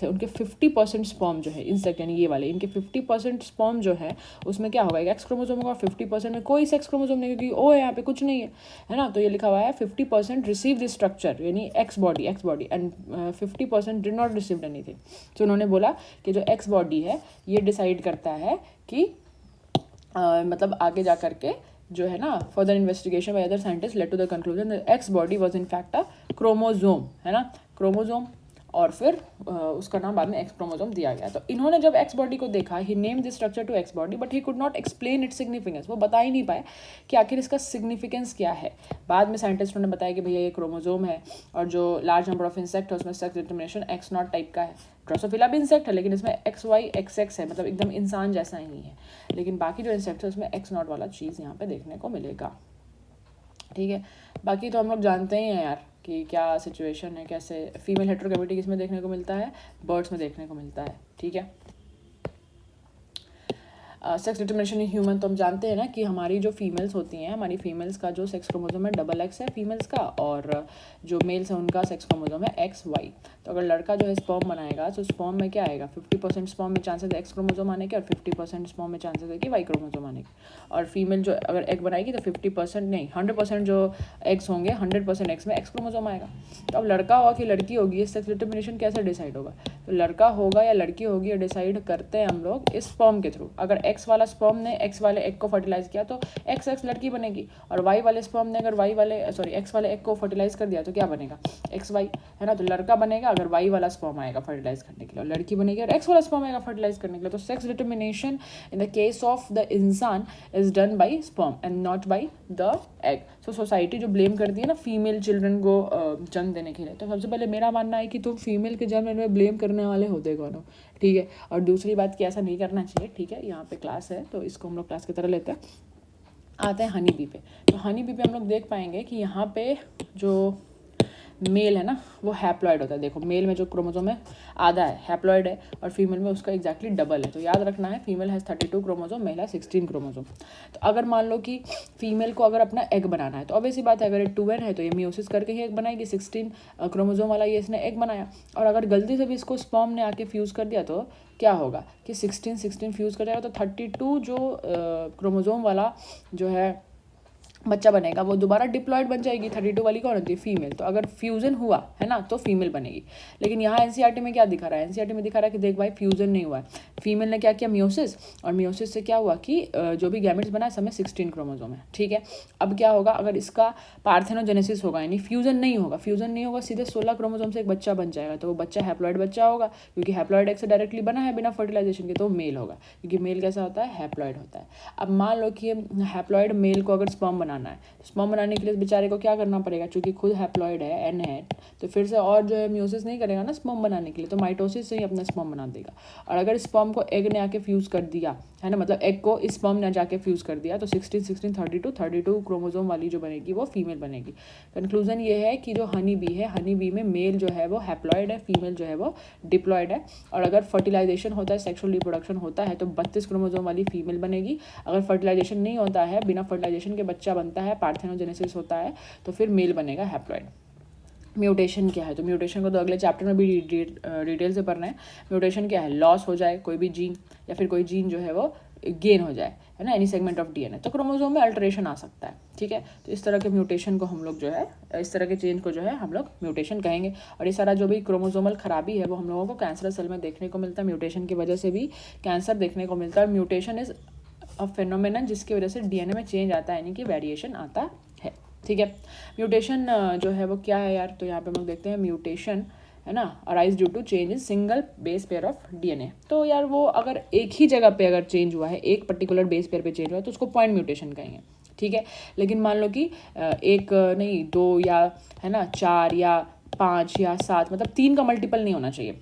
थे उनके 50% स्पर्म जो है, इंसेक्ट यानी ये वाले, इनके 50% स्पर्म जो है उसमें क्या होगा, एक एक्स क्रोमोसोम होगा, 50% में कोई सेक्स क्रोमोसोम नहीं, क्योंकि ओ यहाँ पे कुछ नहीं है ना। तो ये लिखा हुआ है 50% रिसीव दिस स्ट्रक्चर यानी x body and 50% did not receive anything. तो उन्होंने बोला कि जो एक्स बॉडी है ये डिसाइड करता है कि मतलब आगे जा करके जो है ना further investigation by other scientist led to the conclusion that X body was in fact a chromosome, है ना, क्रोमोजोम, और फिर उसका नाम बाद में एक्स क्रोमोजोम दिया गया। तो इन्होंने जब एक्स बॉडी को देखा, he name this structure to X body, but he could not explain its significance, वो बता ही नहीं पाए कि आखिर इसका सिग्निफिकेंस क्या है। बाद में साइंटिस्टों ने बताया कि भैया ये क्रोमोजोम है, और जो लार्ज नंबर ऑफ इंसेक्ट है उसमें सेक्स डिटर्मिनेशन X0 टाइप का है। ड्रोसोफिला भी इंसेक्ट है लेकिन इसमें XY XX है, मतलब एकदम इंसान जैसा ही है, लेकिन बाकी जो इंसेक्ट है उसमें X0 वाला चीज़ यहाँ पे देखने को मिलेगा, ठीक है। बाकी तो हम लोग जानते ही हैं यार कि क्या सिचुएशन है, कैसे फीमेल हेट्रोगैमिटी किसमें देखने को मिलता है, बर्ड्स में देखने को मिलता है, ठीक है। सेक्स डिटर्मिनेशन इन ह्यूमन, तो हम जानते हैं ना कि हमारी जो फीमेल्स होती हैं, हमारी फीमेल्स का जो सेक्स क्रोमोसोम है XX है फीमेल्स का, और जो मेल्स है उनका सेक्स क्रोमोसोम है XY। तो अगर लड़का जो है स्पर्म बनाएगा तो स्पर्म में क्या आएगा, 50% स्पर्म में चांसेस है X क्रोमोसोम आने के और 50% स्पर्म में चांसेस है कि Y क्रोमोसोम आने के। और फीमेल जो अगर एग बनाएगी तो 50% नहीं 100% जो एग्स होंगे 100% एग्स में X क्रोमोसोम आएगा। तो अब लड़का होगा कि लड़की होगी, ये सेक्स डिटर्मिनेशन कैसे डिसाइड होगा, तो लड़का होगा या लड़की होगी ये डिसाइड करते हैं हम लोग इस स्पर्म के थ्रू। अगर X वाला स्पर्म ने X वाले एग को फर्टिलाइज किया तो XX लड़की बनेगी, और Y वाले स्पर्म ने अगर X वाले एग को फर्टिलाइज कर दिया तो क्या बनेगा, XY, है ना। तो लड़का बनेगा अगर Y वाला स्पर्म आएगा फर्टिलाइज करने के लिए, और लड़की बनेगी और X वाला स्पर्म आएगा फर्टिलाइज करने के लिए। तो sex determination in the case of the इंसान is done by sperm and not by the egg. So society जो ब्लेम करती है ना फीमेल चिल्ड्रन को जन्म देने के लिए, तो सबसे पहले मेरा मानना है कि तुम फीमेल के जन्म में ब्लेम करने वाले होते कौन हो, ठीक है। और दूसरी बात कि ऐसा नहीं करना चाहिए, ठीक है। यहाँ पे क्लास है तो इसको हम लोग क्लास की तरह लेते हैं। आते हैं हनी बी पे। तो हनी बी पे हम लोग देख पाएंगे कि यहाँ पे जो मेल है ना वो हैप्लॉइड होता है। देखो मेल में जो क्रोमोसोम है आधा है हैप्लॉइड है, और फीमेल में उसका एग्जैक्टली डबल है। तो याद रखना है फीमेल हैज़ 32 क्रोमोसोम, मेल है 16 क्रोमोसोम। तो अगर मान लो कि फीमेल को अगर अपना एग बनाना है तो ऑब्वियसली बात है, अगर ये 2n है तो ये मियोसिस करके ही एग बनाएगी, 16 क्रोमोसोम वाला ये इसने एग बनाया। और अगर गलती से भी इसको स्पर्म ने आके फ्यूज़ कर दिया तो क्या होगा कि 16 फ्यूज़ कर जाएगा, तो 32 जो क्रोमोसोम वाला जो है बच्चा बनेगा वो दोबारा डिप्लॉयड बन जाएगी। 32 वाली कौन होती है, फीमेल। तो अगर फ्यूजन हुआ है ना तो फीमेल बनेगी। लेकिन यहाँ एनसीईआरटी में क्या दिखा रहा है, एनसीईआरटी में दिखा रहा है कि देख भाई फ्यूजन नहीं हुआ है, फीमेल ने क्या किया मियोसिस, और मियोसिस से क्या हुआ कि जो भी गैमेट्स बना सब में 16 क्रोमोसोम है, ठीक है। अब क्या होगा अगर इसका पार्थेनोजेनेसिस होगा, यानी फ्यूजन नहीं होगा, सीधे 16 क्रोमोसोम से एक बच्चा बन जाएगा, तो वो बच्चा हैप्लॉइड बच्चा होगा, क्योंकि हैप्लॉइड एग से डायरेक्टली बना है बिना फर्टिलाइजेशन के, तो मेल होगा, क्योंकि मेल कैसा होता है, हैप्लॉइड होता है। अब मान लो कि हैप्लॉइड मेल को अगर स्पर्म बनाना है, स्पर्म बनाने के लिए बेचारे को क्या करना पड़ेगा, क्योंकि खुद हैप्लॉइड है एन है, तो फिर से और जो है मियोसिस नहीं करेगा ना स्पर्म बनाने के लिए, तो माइटोसिस से ही अपना स्पर्म बना देगा। और अगर स्पर्म को एग ने आके फ्यूज़ कर दिया है ना, मतलब एग को स्पर्म ने जाके फ्यूज़ कर दिया, तो 16 32 क्रोमोसोम वाली जो बनेगी वो फीमेल बनेगी। कंक्लूजन ये है कि जो हनी बी है, हनी बी में मेल जो है वो हैप्लॉइड है, फीमेल जो है वो डिप्लॉयड है। और अगर फर्टिलाइजेशन होता है, सेक्सुअल रिप्रोडक्शन होता है, तो 32 क्रोमोसोम वाली फीमेल बनेगी। अगर फर्टिलाइजेशन नहीं होता है, बिना फर्टिलाइजेशन के बच्चा बनता है, पार्थेनोजेनेसिस होता है, तो फिर मेल बनेगा हैप्लॉइड। म्यूटेशन क्या है, तो म्यूटेशन को तो अगले चैप्टर में भी डिटेल से पढ़ना है। म्यूटेशन क्या है, लॉस हो जाए कोई भी जीन, या फिर कोई जीन जो है वो गेन हो जाए, है ना, एनी सेगमेंट ऑफ डीएनए, तो क्रोमोसोम में अल्टरेशन आ सकता है, ठीक है। तो इस तरह के म्यूटेशन को हम लोग जो है, इस तरह के चेंज को जो है हम लोग म्यूटेशन कहेंगे। और ये सारा जो भी क्रोमोसोमल खराबी है वो हम लोगों को कैंसर सेल में देखने को मिलता है। म्यूटेशन की वजह से भी कैंसर देखने को मिलता है। म्यूटेशन इज अ फेनोमेनन जिसकी वजह से डीएनए में चेंज आता है, यानी कि वेरिएशन आता है, ठीक है। म्यूटेशन जो है वो क्या है यार, तो यहाँ पे हम लोग देखते हैं म्यूटेशन है ना, arise due to change in single base pair of DNA. तो यार वो अगर एक ही जगह पे अगर चेंज हुआ है, एक पर्टिकुलर बेस पेयर पे चेंज हुआ है, तो उसको पॉइंट म्यूटेशन कहेंगे, ठीक है। लेकिन मान लो कि एक नहीं, दो या है ना 4 या 5 या 7, मतलब 3 का मल्टीपल नहीं होना चाहिए,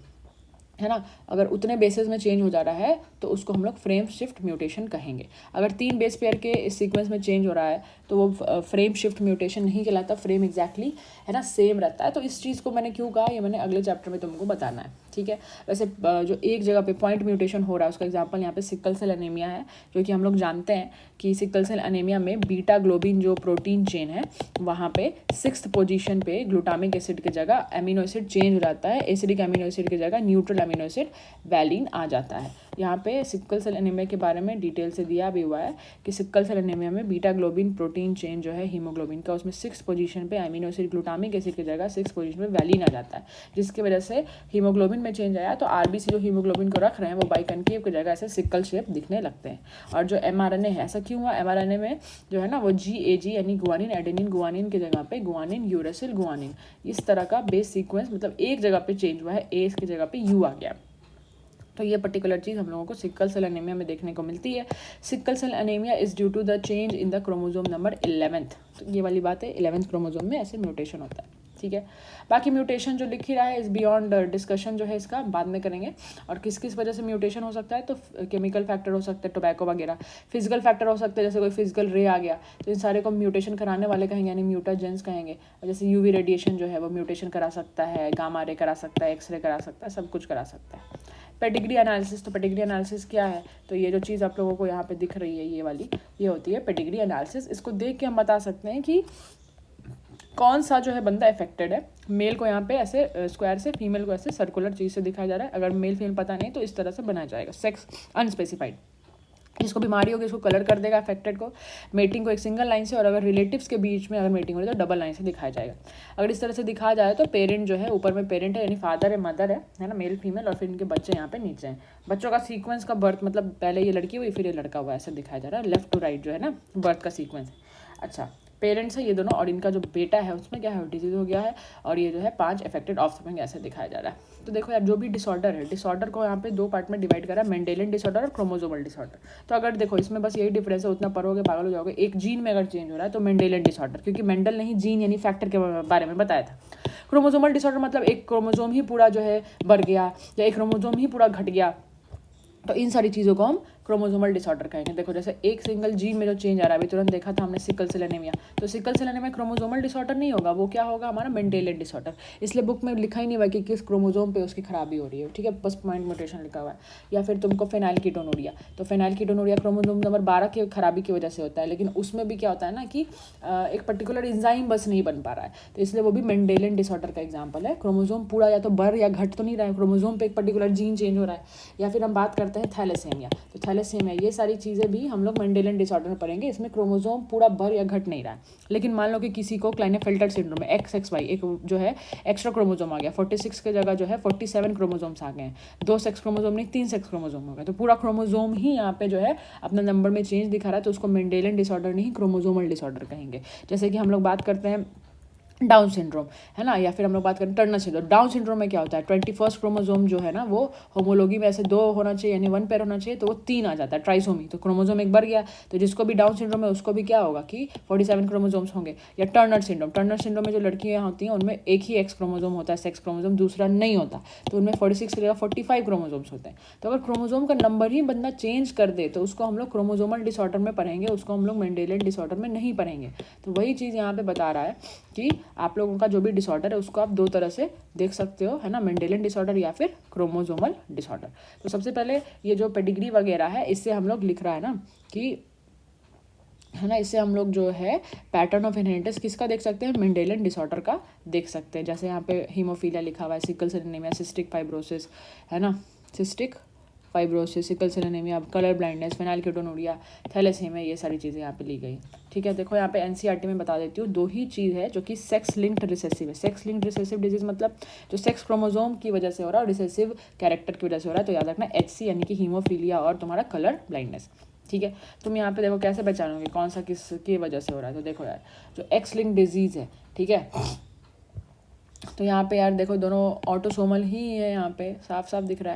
है ना। अगर उतने बेसिस में चेंज हो जा रहा है तो उसको हम लोग फ्रेम शिफ्ट म्यूटेशन कहेंगे। अगर 3 बेस पेयर के इस सीक्वेंस में चेंज हो रहा है तो वो फ्रेम शिफ्ट म्यूटेशन नहीं कहलाता, फ्रेम एग्जैक्टली है ना सेम रहता है। तो इस चीज़ को मैंने क्यों कहा, ये मैंने अगले चैप्टर में तुमको बताना है, ठीक है। वैसे जो एक जगह पे पॉइंट म्यूटेशन हो रहा है उसका एग्जांपल यहाँ पे सिकल सेल एनीमिया है, जो कि हम लोग जानते हैं कि सिकल सेल एनीमिया में बीटा ग्लोबिन जो प्रोटीन चेन है वहाँ पे 6th पोजीशन पे ग्लूटामिक एसिड की जगह अमीनो एसिड चेंज हो जाता है, एसिडिक अमीनो एसिड की जगह न्यूट्रल अमीनो एसिड वैलिन आ जाता है। यहाँ पे सिकल सेल एनीमिया के बारे में डिटेल से दिया भी हुआ है कि सिकल सेल एनीमिया में बीटा ग्लोबिन प्रोटीन चेन जो है हीमोग्लोबिन का, उसमें 6th पोजीशन पे अमीनो एसिड ग्लूटामिक एसिड की जगह 6th पोजीशन पे वैलिन आ जाता है, जिसकी वजह से हीमोग्लोबिन में चेंज आया तो आरबीसी जो हीमोग्लोबिन को रख रहे हैं वो बाइकनकेव की जगह ऐसे सिकल शेप दिखने लगते हैं। और जो एमआरएनए है, ऐसा क्यों हुआ, एमआरएनए में जो है ना वो जीएजी यानी गुआनिन एडेनिन गुआनिन की जगह पे गुआनिन यूरेसिल गुआनिन, इस तरह का बेस सीक्वेंस, मतलब एक जगह पे चेंज हुआ है, ए की जगह पे यू आ गया। तो ये पर्टिकुलर चीज़ हम लोगों को सिकल सेल एनीमिया में देखने को मिलती है। Sickle cell anaemia is due to the change in the chromosome number 11th। तो ये वाली बात है, 11th क्रोमोसोम में ऐसे म्यूटेशन होता है, ठीक है। बाकी म्यूटेशन जो लिख ही रहा है इज बियॉन्ड डिस्कशन, जो है इसका बाद में करेंगे। और किस किस वजह से म्यूटेशन हो सकता है, तो केमिकल फैक्टर हो सकता है, टोबैको वगैरह, फिजिकल फैक्टर हो सकता है, जैसे कोई फिजिकल रे आ गया तो इन सारे को म्यूटेशन कराने वाले कहेंगे, यानी म्यूटाजेंस कहेंगे। और जैसे यूवी रेडिएशन जो है वो म्यूटेशन करा सकता है, गामा रे करा सकता है, एक्सरे करा सकता है, सब कुछ करा सकता है। पेडिग्री एनालिसिस, तो पेडिग्री एनालिसिस क्या है, तो ये जो चीज़ आप लोगों को यहाँ पे दिख रही है ये वाली, ये होती है पेडिग्री एनालिसिस। इसको देख के हम बता सकते हैं कि कौन सा जो है बंदा अफेक्टेड है। मेल को यहाँ पे ऐसे स्क्वायर से, फीमेल को ऐसे सर्कुलर चीज़ से दिखाया जा रहा है। अगर मेल फीमेल पता नहीं तो इस तरह से बनाया जाएगा, सेक्स अनस्पेसिफाइड। जिसको बीमारी होगी उसको कलर कर देगा अफेक्टेड को। मेटिंग को एक सिंगल लाइन से, और अगर रिलेटिव्स के बीच में अगर मेटिंग हो रही है तो डबल लाइन से दिखाया जाएगा। अगर इस तरह से दिखाया जाए तो पेरेंट जो है, ऊपर में पेरेंट है यानी फादर है, मदर है ना, मेल फीमेल, और फिर इनके बच्चे यहाँ पे नीचे हैं। बच्चों का सीक्वेंस का बर्थ, मतलब पहले ये लड़की हुई फिर ये लड़का हुआ, ऐसे दिखाया जा रहा है, लेफ्ट टू राइट जो है ना बर्थ का सीक्वेंस। अच्छा, पेरेंट्स है ये दोनों, और इनका जो बेटा है उसमें क्या है, डिजीज हो गया है, और ये जो है 5 अफेक्टेड ऑफस्प्रिंग ऐसे दिखाया जा रहा है। तो देखो यार, जो भी डिसऑर्डर है, डिसऑर्डर को यहाँ पे 2 पार्ट में डिवाइड करा है, मेंडेलियन डिसऑर्डर और क्रोमोसोमल डिसऑर्डर। तो अगर देखो इसमें बस यही डिफरेंस है, उतना पढ़ोगे पागल हो जाओगे। एक जीन में अगर चेंज हो रहा है तो मेंडेलियन डिसऑर्डर, क्योंकि मेंडल ने ही जीन यानी फैक्टर के बारे में बताया था। क्रोमोसोमल डिसऑर्डर मतलब एक क्रोमोसोम ही पूरा जो है बढ़ गया, या एक क्रोमोसोम ही पूरा घट गया, तो इन सारी चीज़ों को हम क्रोमोसोमल डिसऑर्डर कहेंगे। देखो जैसे एक सिंगल जीन में जो चेंज आ रहा है, अभी तुरंत देखा था हमने सिकल सेल एनीमिया, तो sickle cell anaemia chromosomal disorder नहीं होगा, वो क्या होगा, हमारा मेंडेलियन डिसऑर्डर। इसलिए बुक में लिखा ही नहीं हुआ कि किस क्रोमोसोम पे उसकी खराबी हो रही है, ठीक है, बस पॉइंट म्यूटेशन लिखा हुआ है। या फिर तुमको फेनाइलकीटोनुरिया, तो फेनाइलकीटोनुरिया क्रोमोसोम नंबर 12 की खराबी की वजह से होता है, लेकिन उसमें भी क्या होता है ना कि एक पर्टिकुलर एंजाइम बस नहीं बन पा रहा है, तो इसलिए वो भी मेंडेलियन डिसऑर्डर का एग्जाम्पल है। क्रोमोसोम पूरा या तो बढ़ या घट तो नहीं रहा है, क्रोमोसोम पे एक पर्टिकुलर जीन चेंज हो रहा है। या फिर हम बात करते हैं थैलेसेमिया, तो थैलेसेमिया, ये सारी चीज़ें भी हम लोग मेंडेलियन डिसऑर्डर में पढ़ेंगे। इसमें क्रोमोसोम पूरा बढ़ या घट नहीं रहा है, लेकिन मान लो कि किसी को क्लाइनेफेल्टर सिंड्रोम में XXY एक जो है एक्स्ट्रा क्रोमोसोम आ गया, 46 की जगह जो है 47 क्रोमोसोम्स आ गए हैं, 2 सेक्स क्रोमोसोम नहीं 3 सेक्स क्रोमोसोम हो गए, तो पूरा क्रोमोसोम ही यहाँ पे जो है अपना नंबर में चेंज दिखा रहा है, तो उसको मेंडेलियन डिसऑर्डर नहीं क्रोमोसोमल डिसऑर्डर कहेंगे। जैसे कि हम लोग बात करते हैं डाउन सिंड्रोम, है ना, या फिर हम लोग बात करें टर्नर सिंड्रोम। डाउन सिंड्रोम में क्या होता है, 21st क्रोमोसोम जो है ना वो होमोलॉगी में ऐसे 2 होना चाहिए, यानी 1 पेयर होना चाहिए, तो वो 3 आ जाता है, ट्राइसोमी, तो क्रोमोसोम एक बढ़ गया, तो जिसको भी डाउन सिंड्रोम है उसको भी क्या होगा कि 47 क्रोमोसोम्स होंगे। या टर्नर सिंड्रोम में जो लड़कियाँ होती हैं उनमें एक ही एक्स क्रोमोसोम होता है, सेक्स क्रोमोसोम, दूसरा नहीं होता, तो उनमें 46 की जगह 45 क्रोमोसोम्स होते हैं। तो अगर क्रोमोसोम का नंबर ही बंदा चेंज कर दे तो उसको हम लोग क्रोमोसोमल डिसऑर्डर में पढ़ेंगे, उसको हम लोग मेंडेलियन डिसऑर्डर में नहीं पढ़ेंगे। तो वही चीज़ यहाँ पे बता रहा है कि आप लोगों का जो भी डिसऑर्डर है उसको आप 2 तरह से देख सकते हो, है ना, मेंडेलियन डिसऑर्डर या फिर क्रोमोसोमल डिसऑर्डर। तो सबसे पहले ये जो पेडिग्री वगैरह है इससे हम लोग लिख रहा है ना कि, है ना, इससे हम लोग जो है पैटर्न ऑफ इनहेरिटेंस किसका देख सकते हैं, मेंडेलियन डिसऑर्डर का देख सकते हैं। जैसे यहाँ पे हीमोफीलिया लिखा हुआ है, sickle cell anaemia, cystic fibrosis, है ना, cystic fibrosis, sickle cell anaemia, colour blindness, phenylketonuria, thalassaemia, ये सारी चीज़ें यहाँ पे ली गई। ठीक है, देखो यहाँ पे एनसीईआरटी में बता देती हूँ, 2 ही चीज़ है जो कि सेक्स लिंक्ड रिसेसिव है। सेक्स लिंक्ड रिसेसिव डिजीज मतलब जो सेक्स क्रोमोसोम की वजह से हो रहा है और रिसेसिव कैरेक्टर की वजह से हो रहा है, तो याद रखना HC यानी कि हीमोफीलिया और तुम्हारा कलर ब्लाइंडनेस। ठीक है, तुम यहाँ पे देखो कैसे पहचानोगे कौन सा किस की वजह से हो रहा है। तो देखो यार, जो एक्स लिंक्ड डिजीज़ है, ठीक है, तो यहाँ पे यार देखो दोनों ऑटोसोमल ही है, यहाँ पे साफ साफ दिख रहा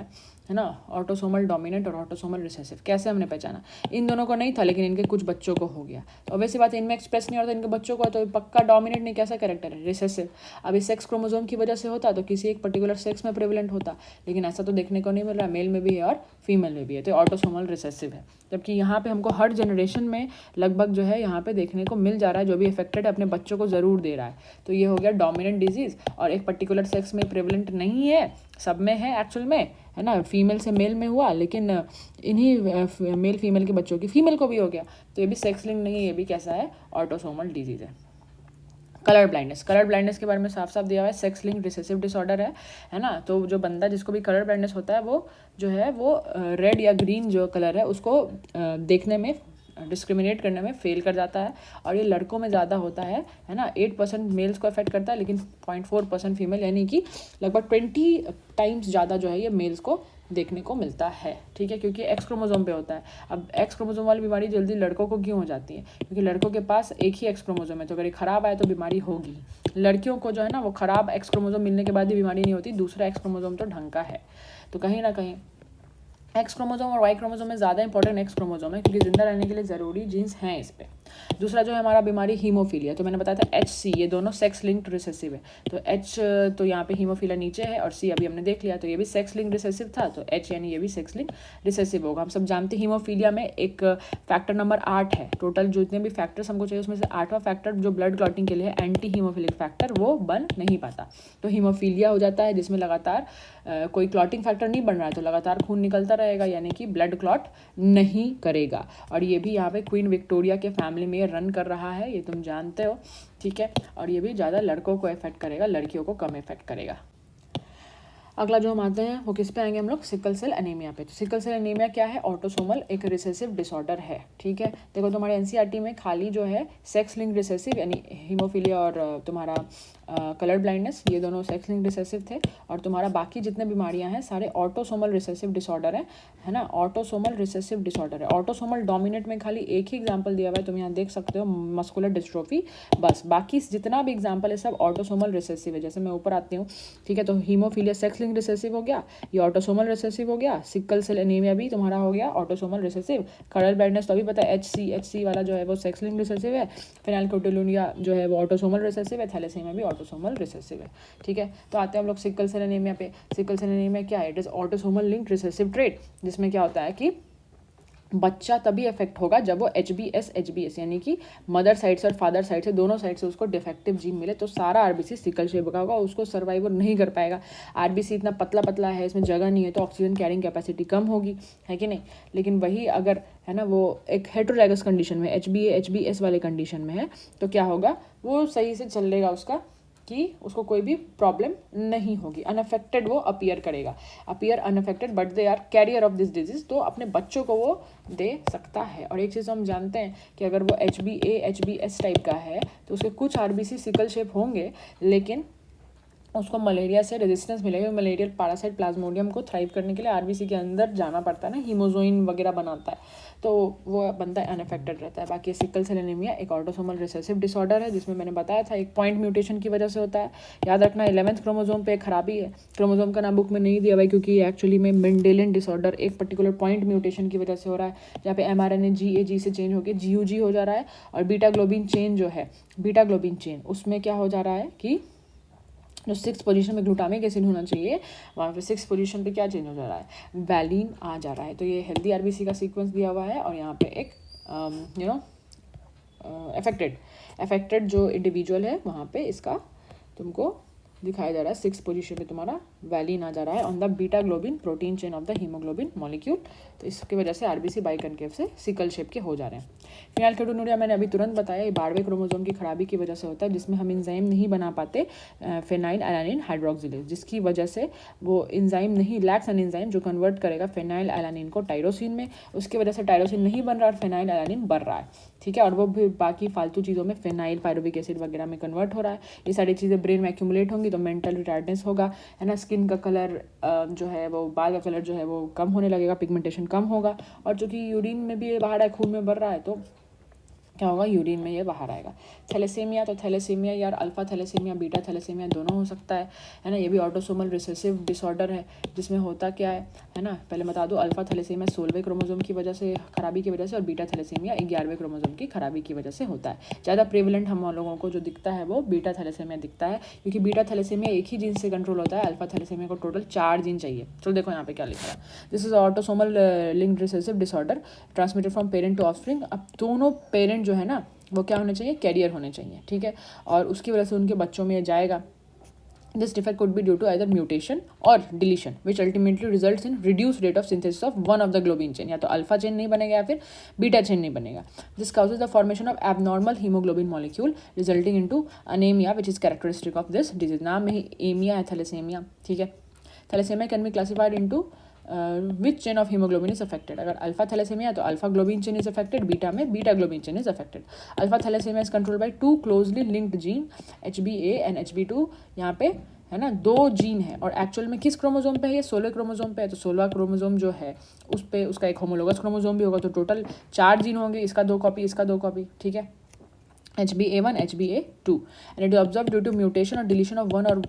है ना, ऑटोसोमल डोमिनेंट और ऑटोसोमल रिसेसिव। कैसे हमने पहचाना, इन दोनों को नहीं था लेकिन इनके कुछ बच्चों को हो गया, तो वैसी बात इनमें एक्सप्रेस नहीं होता, इनके बच्चों को, तो पक्का डोमिनेंट नहीं, कैसा कैरेक्टर है, रिसेसिव। अभी सेक्स क्रोमोसोम की वजह से होता तो किसी एक पर्टिकुलर सेक्स में प्रेवलेंट होता, लेकिन ऐसा तो देखने को नहीं मिल रहा, मेल में भी है और फीमेल में भी है, तो ऑटोसोमल रिसेसिव है। जबकि यहाँ पे हमको हर जनरेशन में लगभग जो है यहाँ पे देखने को मिल जा रहा है, जो भी अफेक्टेड है अपने बच्चों को ज़रूर दे रहा है। तो ये हो गया डोमिनेंट डिजीज़, और एक पर्टिकुलर सेक्स में प्रेवलेंट नहीं है, सब में है एक्चुअल में, है ना, फीमेल से मेल में हुआ, लेकिन इन्हीं मेल फीमेल के बच्चों की फीमेल को भी हो गया, तो ये भी सेक्स लिंक नहीं है, ये भी कैसा है, ऑटोसोमल डिजीज़ है। कलर ब्लाइंडनेस, कलर ब्लाइंडनेस के बारे में साफ साफ दिया हुआ है, सेक्स लिंक रिसेसिव डिसऑर्डर है ना। तो जो बंदा जिसको भी कलर ब्लाइंडनेस होता है वो जो है वो रेड या ग्रीन जो कलर है उसको देखने में, डिस्क्रिमिनेट करने में फेल कर जाता है, और ये लड़कों में ज़्यादा होता है ना, 8% मेल्स को अफेक्ट करता है लेकिन 0.4% फीमेल, यानी कि लगभग 20 टाइम्स ज़्यादा जो है ये मेल्स को देखने को मिलता है। ठीक है, क्योंकि एक्स क्रोमोसोम पे होता है। अब एक्स क्रोमोसोम वाली बीमारी जल्दी लड़कों को क्यों हो जाती है, क्योंकि लड़कों के पास एक ही एक्स क्रोमोसोम है, तो अगर ये खराब आए तो बीमारी होगी। लड़कियों को जो है ना वो खराब एक्स क्रोमोसोम मिलने के बाद भी बीमारी नहीं होती, दूसरा एक्स क्रोमोसोम तो ढंग का है। तो कहीं ना कहीं एक्स क्रोमोसोम और वाई क्रोमोसोम में ज़्यादा इंपॉर्टेंट एक्स क्रोमोसोम है, क्योंकि जिंदा रहने के लिए ज़रूरी जीन्स हैं इस पर। दूसरा जो है हमारा बीमारी हीमोफीलिया, तो मैंने बताया था HC, ये दोनों सेक्स लिंक्ड रिसेसिव है। तो H तो यहाँ पे हीमोफीलिया नीचे है और C अभी हमने देख लिया, तो ये भी सेक्स लिंक्ड रिसेसिव था, तो H यानी ये भी सेक्स लिंक्ड रिसेसिव होगा। हम सब जानते हैं हीमोफीलिया में एक फैक्टर नंबर 8 है, टोटल जितने भी फैक्टर्स हमको चाहिए उसमें से 8वां फैक्टर जो ब्लड क्लॉटिंग के लिए है एंटी हीमोफिलिक फैक्टर, वो बन नहीं पाता, तो हीमोफीलिया हो जाता है, जिसमें लगातार कोई क्लॉटिंग फैक्टर नहीं बन रहा है, तो लगातार खून निकलता रहेगा, यानी कि ब्लड क्लॉट नहीं करेगा। और ये भी यहाँ पे क्वीन विक्टोरिया के फैमिली में रन कर रहा है, ये तुम जानते हो, ठीक है। और ये भी ज़्यादा लड़कों को इफेक्ट करेगा, लड़कियों को कम इफेक्ट करेगा। अगला जो हम आते हैं वो किस पे आएंगे हम लोग, सिकल सेल एनीमिया पे। तो सिकल सेल एनीमिया क्या है, ऑटोसोमल एक रिसेसिव डिसऑर्डर है, ठीक है। देखो तुम्हारे एनसीईआरटी में खाली जो है सेक्स लिंक रिसेसिव यानी हीमोफीलिया और तुम्हारा कलर ब्लाइंडनेस, ये दोनों सेक्स लिंक रिसेसिव थे, और तुम्हारा बाकी जितने बीमारियां हैं सारे ऑटोसोमल रिसेसिव डिसऑर्डर है ना, ऑटोसोमल रिसेसिव डिसऑर्डर है। ऑटोसोमल डोमिनेट में खाली एक ही एग्जांपल दिया हुआ है, तुम यहाँ देख सकते हो, मस्कुलर डिस्ट्रोफी, बस। बाकी जितना भी एग्जांपल है सब ऑटोसोमल रिसेसिव है। जैसे मैं ऊपर आती हूँ, ठीक है, तो हीमोफीलिया सेक्स लिंक रिसेसिव हो गया, ये ऑटोसोमल रिसेसिव हो गया, सिकल सेल एनीमिया भी तुम्हारा हो गया ऑटोसोमल रिसेसिव, कलर ब्लाइंडनेस तो अभी पता है HC वाला जो है वो सेक्स लिंक रिसेसिव है, फेनिलकेटोलूनिया जो है वो ऑटोसोमल रिसेसिव है, थैलेसीमिया भी ऑटोसोमल रिसेसिव है, ठीक है। तो आते हैं हम लोग सिकल सेल एनीमिया पे। सिकल सेल एनीमिया क्या है, it is autosomal linked recessive trait, जिसमें क्या होता है कि बच्चा तभी इफेक्ट होगा जब वो HBS यानी कि मदर साइड से और फादर साइड से, दोनों साइड से उसको डिफेक्टिव जीन मिले, तो सारा आरबीसी सिकल शेप का होगा, उसको सर्वाइव नहीं कर पाएगा। आरबीसी इतना पतला पतला है, इसमें जगह नहीं है, तो ऑक्सीजन कैरिंग कैपेसिटी कम होगी, है कि नहीं। लेकिन वही अगर है ना वो एक हेटेरोजाइगस कंडीशन में, HBS वाले कंडीशन में है, तो क्या होगा, वो सही से चलेगा उसका, कि उसको कोई भी प्रॉब्लम नहीं होगी, अनअफेक्टेड वो अपीयर करेगा, appear unaffected but they are carrier of this disease, तो अपने बच्चों को वो दे सकता है। और एक चीज़ हम जानते हैं कि अगर वो HBS टाइप का है तो उसके कुछ आरबीसी सिकल शेप होंगे, लेकिन उसको मलेरिया से रेजिस्टेंस मिलेगा। मलेरियल पैरासाइट प्लाज्मोडियम को थ्राइव करने के लिए आरबीसी के अंदर जाना पड़ता है ना, हीमोजोइन वगैरह बनाता है, तो वो बनता है अनअफेक्टेड रहता है। बाकी सिकल सेल एनीमिया एक ऑटोसोमल रिसेसिव डिसऑर्डर है, जिसमें मैंने बताया था एक पॉइंट म्यूटेशन की वजह से होता है। याद रखना 11वें क्रोमोजोम पे एक खराबी है, क्रोमोजोम का नाम बुक में नहीं दिया भाई, क्योंकि एक्चुअली में मेंडेलियन डिसऑर्डर एक पर्टिकुलर पॉइंट म्यूटेशन की वजह से हो रहा है, जहाँ पे mRNA GAG से चेंज होकर GUG हो जा रहा है, और बीटा ग्लोबिन चेन जो है, बीटा ग्लोबिन चेन, उसमें क्या हो जा रहा है कि जो 6th पोजीशन में ग्लूटामिक एसिड होना चाहिए, वहाँ पे 6th पोजीशन पे क्या चेंज हो जा रहा है, वैलिन आ जा रहा है। तो ये हेल्दी आरबीसी का सीक्वेंस दिया हुआ है, और यहाँ पे एक अफेक्टेड जो इंडिविजुअल है वहाँ पे इसका तुमको दिखाया जा रहा है, 6th पोजीशन पे तुम्हारा वैलिन आ जा रहा है on the beta globin protein chain of the haemoglobin molecule. तो इसकी वजह से आरबीसी बाइकनकेव से सिकल शेप के हो जा रहे हैं। फेनिलकेटोनुरिया मैंने अभी तुरंत बताया, ये 12वें क्रोमोसोम की खराबी की वजह से होता है, जिसमें हम एंजाइम नहीं बना पाते फेनाइल एलानिन हाइड्रोक्सिलेज, जिसकी वजह से वो एंजाइम नहीं, लैक्स एन एंजाइम जो कन्वर्ट करेगा फेनाइल एलानिन को टायरोसिन में, उसकी वजह से टायरोसिन नहीं बन रहा और फेनाइल एलानिन बढ़ रहा है, ठीक है। और वो भी बाकी फालतू चीज़ों में फेनाइल पायरुविक एसिड वगैरह में कन्वर्ट हो रहा है। ये सारी चीज़ें ब्रेन में एक्यूमुलेट होंगी तो मेंटल रिटार्डेंस होगा, है ना। स्किन का कलर जो है वो, बाल का कलर जो है वो कम होने लगेगा, पिगमेंटेशन कम होगा, और जो कि यूरिन में भी बाहर है, खून में बढ़ रहा है, तो क्या होगा, यूरिन में ये बाहर आएगा। थैलेसीमिया, तो थैलेसीमिया यार अल्फा थैलेसीमिया, बीटा थैलेसीमिया दोनों हो सकता है ना। ये भी ऑटोसोमल रिसेसिव डिसऑर्डर है, जिसमें होता क्या है ना, पहले बता दो, अल्फा थैलेसीमिया 16वें क्रोमोसोम की वजह से, खराबी की वजह से, और बीटा थैलेसीमिया 11वें क्रोमोसोम की खराबी की वजह से होता है। ज़्यादा प्रेवलेंट हम लोगों को जो दिखता है वो बीटा थैलेसीमिया दिखता है, क्योंकि बीटा थैलेसीमिया एक ही जीन से कंट्रोल होता है, अल्फा थैलेसीमिया को टोटल 4 जीन चाहिए। चलो देखो यहाँ पे क्या लिखा है, this is autosomal linked recessive disorder transmitted from parent to offspring. अब दोनों पेरेंट जो है ना वो क्या होने चाहिए, कैरियर होने चाहिए, ठीक है, और उसकी वजह से उनके बच्चों में जाएगा। This defect could be due to either mutation और deletion which ultimately results in reduce rate of synthesis of one of the globin chain, या तो अल्फा चेन नहीं बनेगा या फिर बीटा चेन नहीं बनेगा। This causes the formation of abnormal haemoglobin molecule resulting into anaemia which is characteristic of this disease. नाम में ही एमिया है, थैलेसीमिया, ठीक है। Thalassaemia can be classified into which chain of haemoglobin is affected. अगर alpha thalassaemia तो alpha globin chain is affected, beta में beta globin chain is affected. Alpha thalassaemia is controlled by 2 closely linked gene HBA and HB2, यहाँ पे है ना 2 gene है, और actual में किस क्रोमोसोम पे है, ये 16 क्रोमोसोम पे है। तो 16वां क्रोमोसोम जो है उस पे उसका एक होमोलोगस क्रोमोसोम भी होगा, तो टोटल 4 जीन होंगे, इसका 2 कॉपी, इसका 2 कॉपी, ठीक है। HbA1 HbA2 and it is observe due to mutation और डिलीशन ऑफ 1 और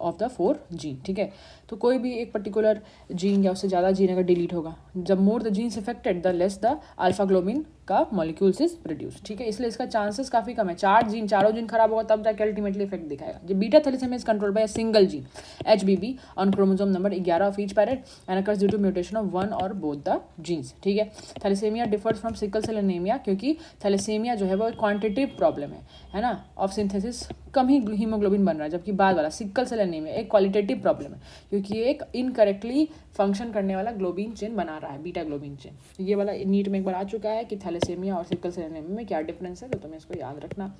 ऑफ द 4 जीन, ठीक है। तो कोई भी एक पर्टिकुलर जीन या उससे ज़्यादा जीन अगर डिलीट होगा, जब more the genes effected the less the alpha globin का मॉलिक्यूल्स इज प्रोड्यूस, ठीक है। इसलिए इसका चांसेस काफ़ी कम है। चारों जीन खराब होगा तब जाके अल्टीमेटली इफेक्ट दिखाएगा। जो beta thalassaemia is control by a single gene HBB on chromosome number 11 of each parent and occurs due to mutation of one और बोथ द जीन्स, ठीक है। Thalassaemia differs from sickle cell anaemia, क्योंकि thalassaemia जो है वो एक quantitative problem है ना, ऑफ सिंथेसिस, कम ही हीमोग्लोबिन बन रहा है, जबकि बाद वाला सिकल सेल एनीमिया एक क्वालिटेटिव प्रॉब्लम है, क्योंकि ये एक इनकरेक्टली फंक्शन करने वाला ग्लोबिन चेन बना रहा है, बीटा ग्लोबिन चेन। ये वाला नीट में एक बार आ चुका है कि थैलेसीमिया और सिकल सेल एनीमिया में क्या डिफरेंस है, तो तुम्हें इसको याद रखना।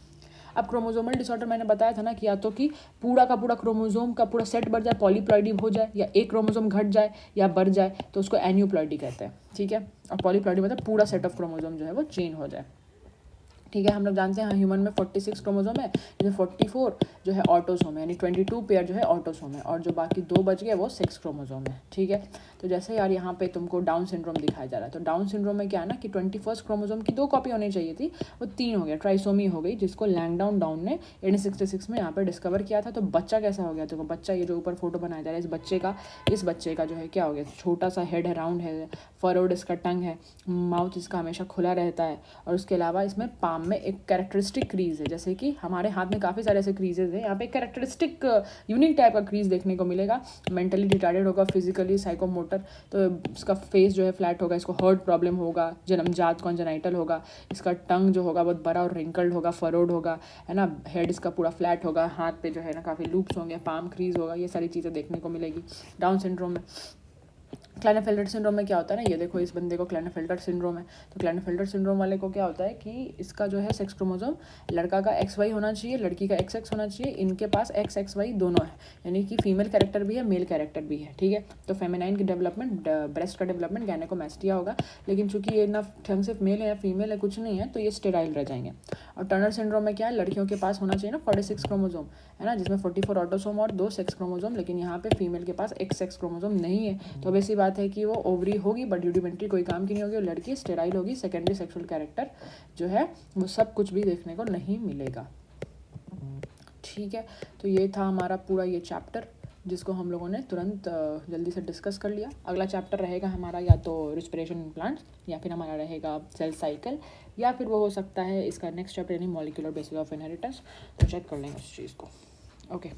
अब क्रोमोसोमल डिसऑर्डर मैंने बताया था ना कि या तो कि पूरा का पूरा क्रोमोसोम का पूरा सेट बढ़ जाए, पॉलीप्लॉइडी हो जाए, या एक क्रोमोसोम घट जाए या बढ़ जाए, तो उसको एन्यूप्लॉइडी कहते हैं, ठीक है। और पॉलीप्लॉइडी मतलब पूरा सेट ऑफ क्रोमोसोम जो है वो चेंज हो जाए, ठीक है। हम लोग जानते हैं ह्यूमन में 46 क्रोमोसोम है, जिसमें 44 जो है ऑटोसोम है, यानी 22 पेयर जो है ऑटोसोम है, और जो बाकी 2 बच गए वो 6 क्रोमोसोम है, ठीक है। तो जैसे यार यहाँ पे तुमको डाउन सिंड्रोम दिखाया जा रहा है, तो डाउन सिंड्रोम में क्या है ना कि 21 क्रोमोसोम की 2 कॉपी होनी चाहिए थी, वो 3 हो गया, ट्राइसोमी हो गई, जिसको लैंगडाउन डाउन ने 1866 में यहाँ पर डिस्कवर किया था। तो बच्चा कैसा हो गया, तो बच्चा ये जो ऊपर फोटो बनाया जा रहा है, इस बच्चे का जो है क्या हो गया, छोटा सा हेड है, राउंड है, फरोड इसका टंग है, माउथ इसका हमेशा खुला रहता है, और उसके अलावा इसमें पाम में एक कैरेक्टरिस्टिक क्रीज है, जैसे कि हमारे हाथ में काफ़ी सारे ऐसे क्रीजेज हैं, यहाँ पे कैरेक्टरिस्टिक यूनिक टाइप का क्रीज देखने को मिलेगा। मेंटली रिटार्डेड होगा, फिजिकली साइकोमोटर, तो इसका फेस जो है फ्लैट होगा, इसको हार्ट प्रॉब्लम होगा, जन्मजात कॉन्जेनाइटल होगा, इसका टंग जो होगा बहुत बड़ा और रिंकल्ड होगा, फरोड होगा, है ना, हेड इसका पूरा फ्लैट होगा, हाथ पे जो है ना काफ़ी लूप्स होंगे, पाम क्रीज होगा, ये सारी चीज़ें देखने को मिलेगी डाउन सिंड्रोम में। क्लाइनेफेल्टर सिंड्रोम में क्या होता है ना, ये देखो इस बंदे को क्लाइनेफेल्टर सिंड्रोम है, तो क्लाइनेफेल्टर सिंड्रोम वाले को क्या होता है कि इसका जो है सेक्स क्रोमोसोम लड़का का XY होना चाहिए, लड़की का XX होना चाहिए, इनके पास XXY दोनों है, यानी कि फीमेल कैरेक्टर भी है, मेल कैरेक्टर भी है, ठीक है। तो फेमिनाइन की डेवलपमेंट, ब्रेस्ट का डेवलपमेंट गैनेकोमैस्टिया होगा, लेकिन चूंकि ये ना ढंग से मेल है या फीमेल है कुछ नहीं है, तो ये स्टेराइल रह जाएंगे। और टर्नर सिंड्रोम में क्या है, लड़कियों के पास होना चाहिए ना 46 क्रोमोसोम, है ना, जिसमें 44 ऑटोसोम और 2 सेक्स क्रोमोसोम, लेकिन यहाँ पे फीमेल के पास एक सेक्स क्रोमोसोम नहीं है, तो अब ऐसी बात है कि वो ओवरी होगी बट यूडिमेंट्री कोई काम की नहीं होगी, और लड़की स्टेराइल होगी, सेकेंडरी सेक्सुअल कैरेक्टर जो है वो सब कुछ भी देखने को नहीं मिलेगा, ठीक है। तो ये था हमारा पूरा ये चैप्टर, जिसको हम लोगों ने तुरंत जल्दी से डिस्कस कर लिया। अगला चैप्टर रहेगा हमारा या तो रिस्पिरेशन प्लांट्स, या फिर हमारा रहेगा सेल साइकिल, या फिर वो हो सकता है इसका नेक्स्ट चैप्टर यानी मॉलिक्यूलर बेसिस ऑफ इनहेरिटेंस, तो चेक कर लेंगे उस चीज़ को। ओके।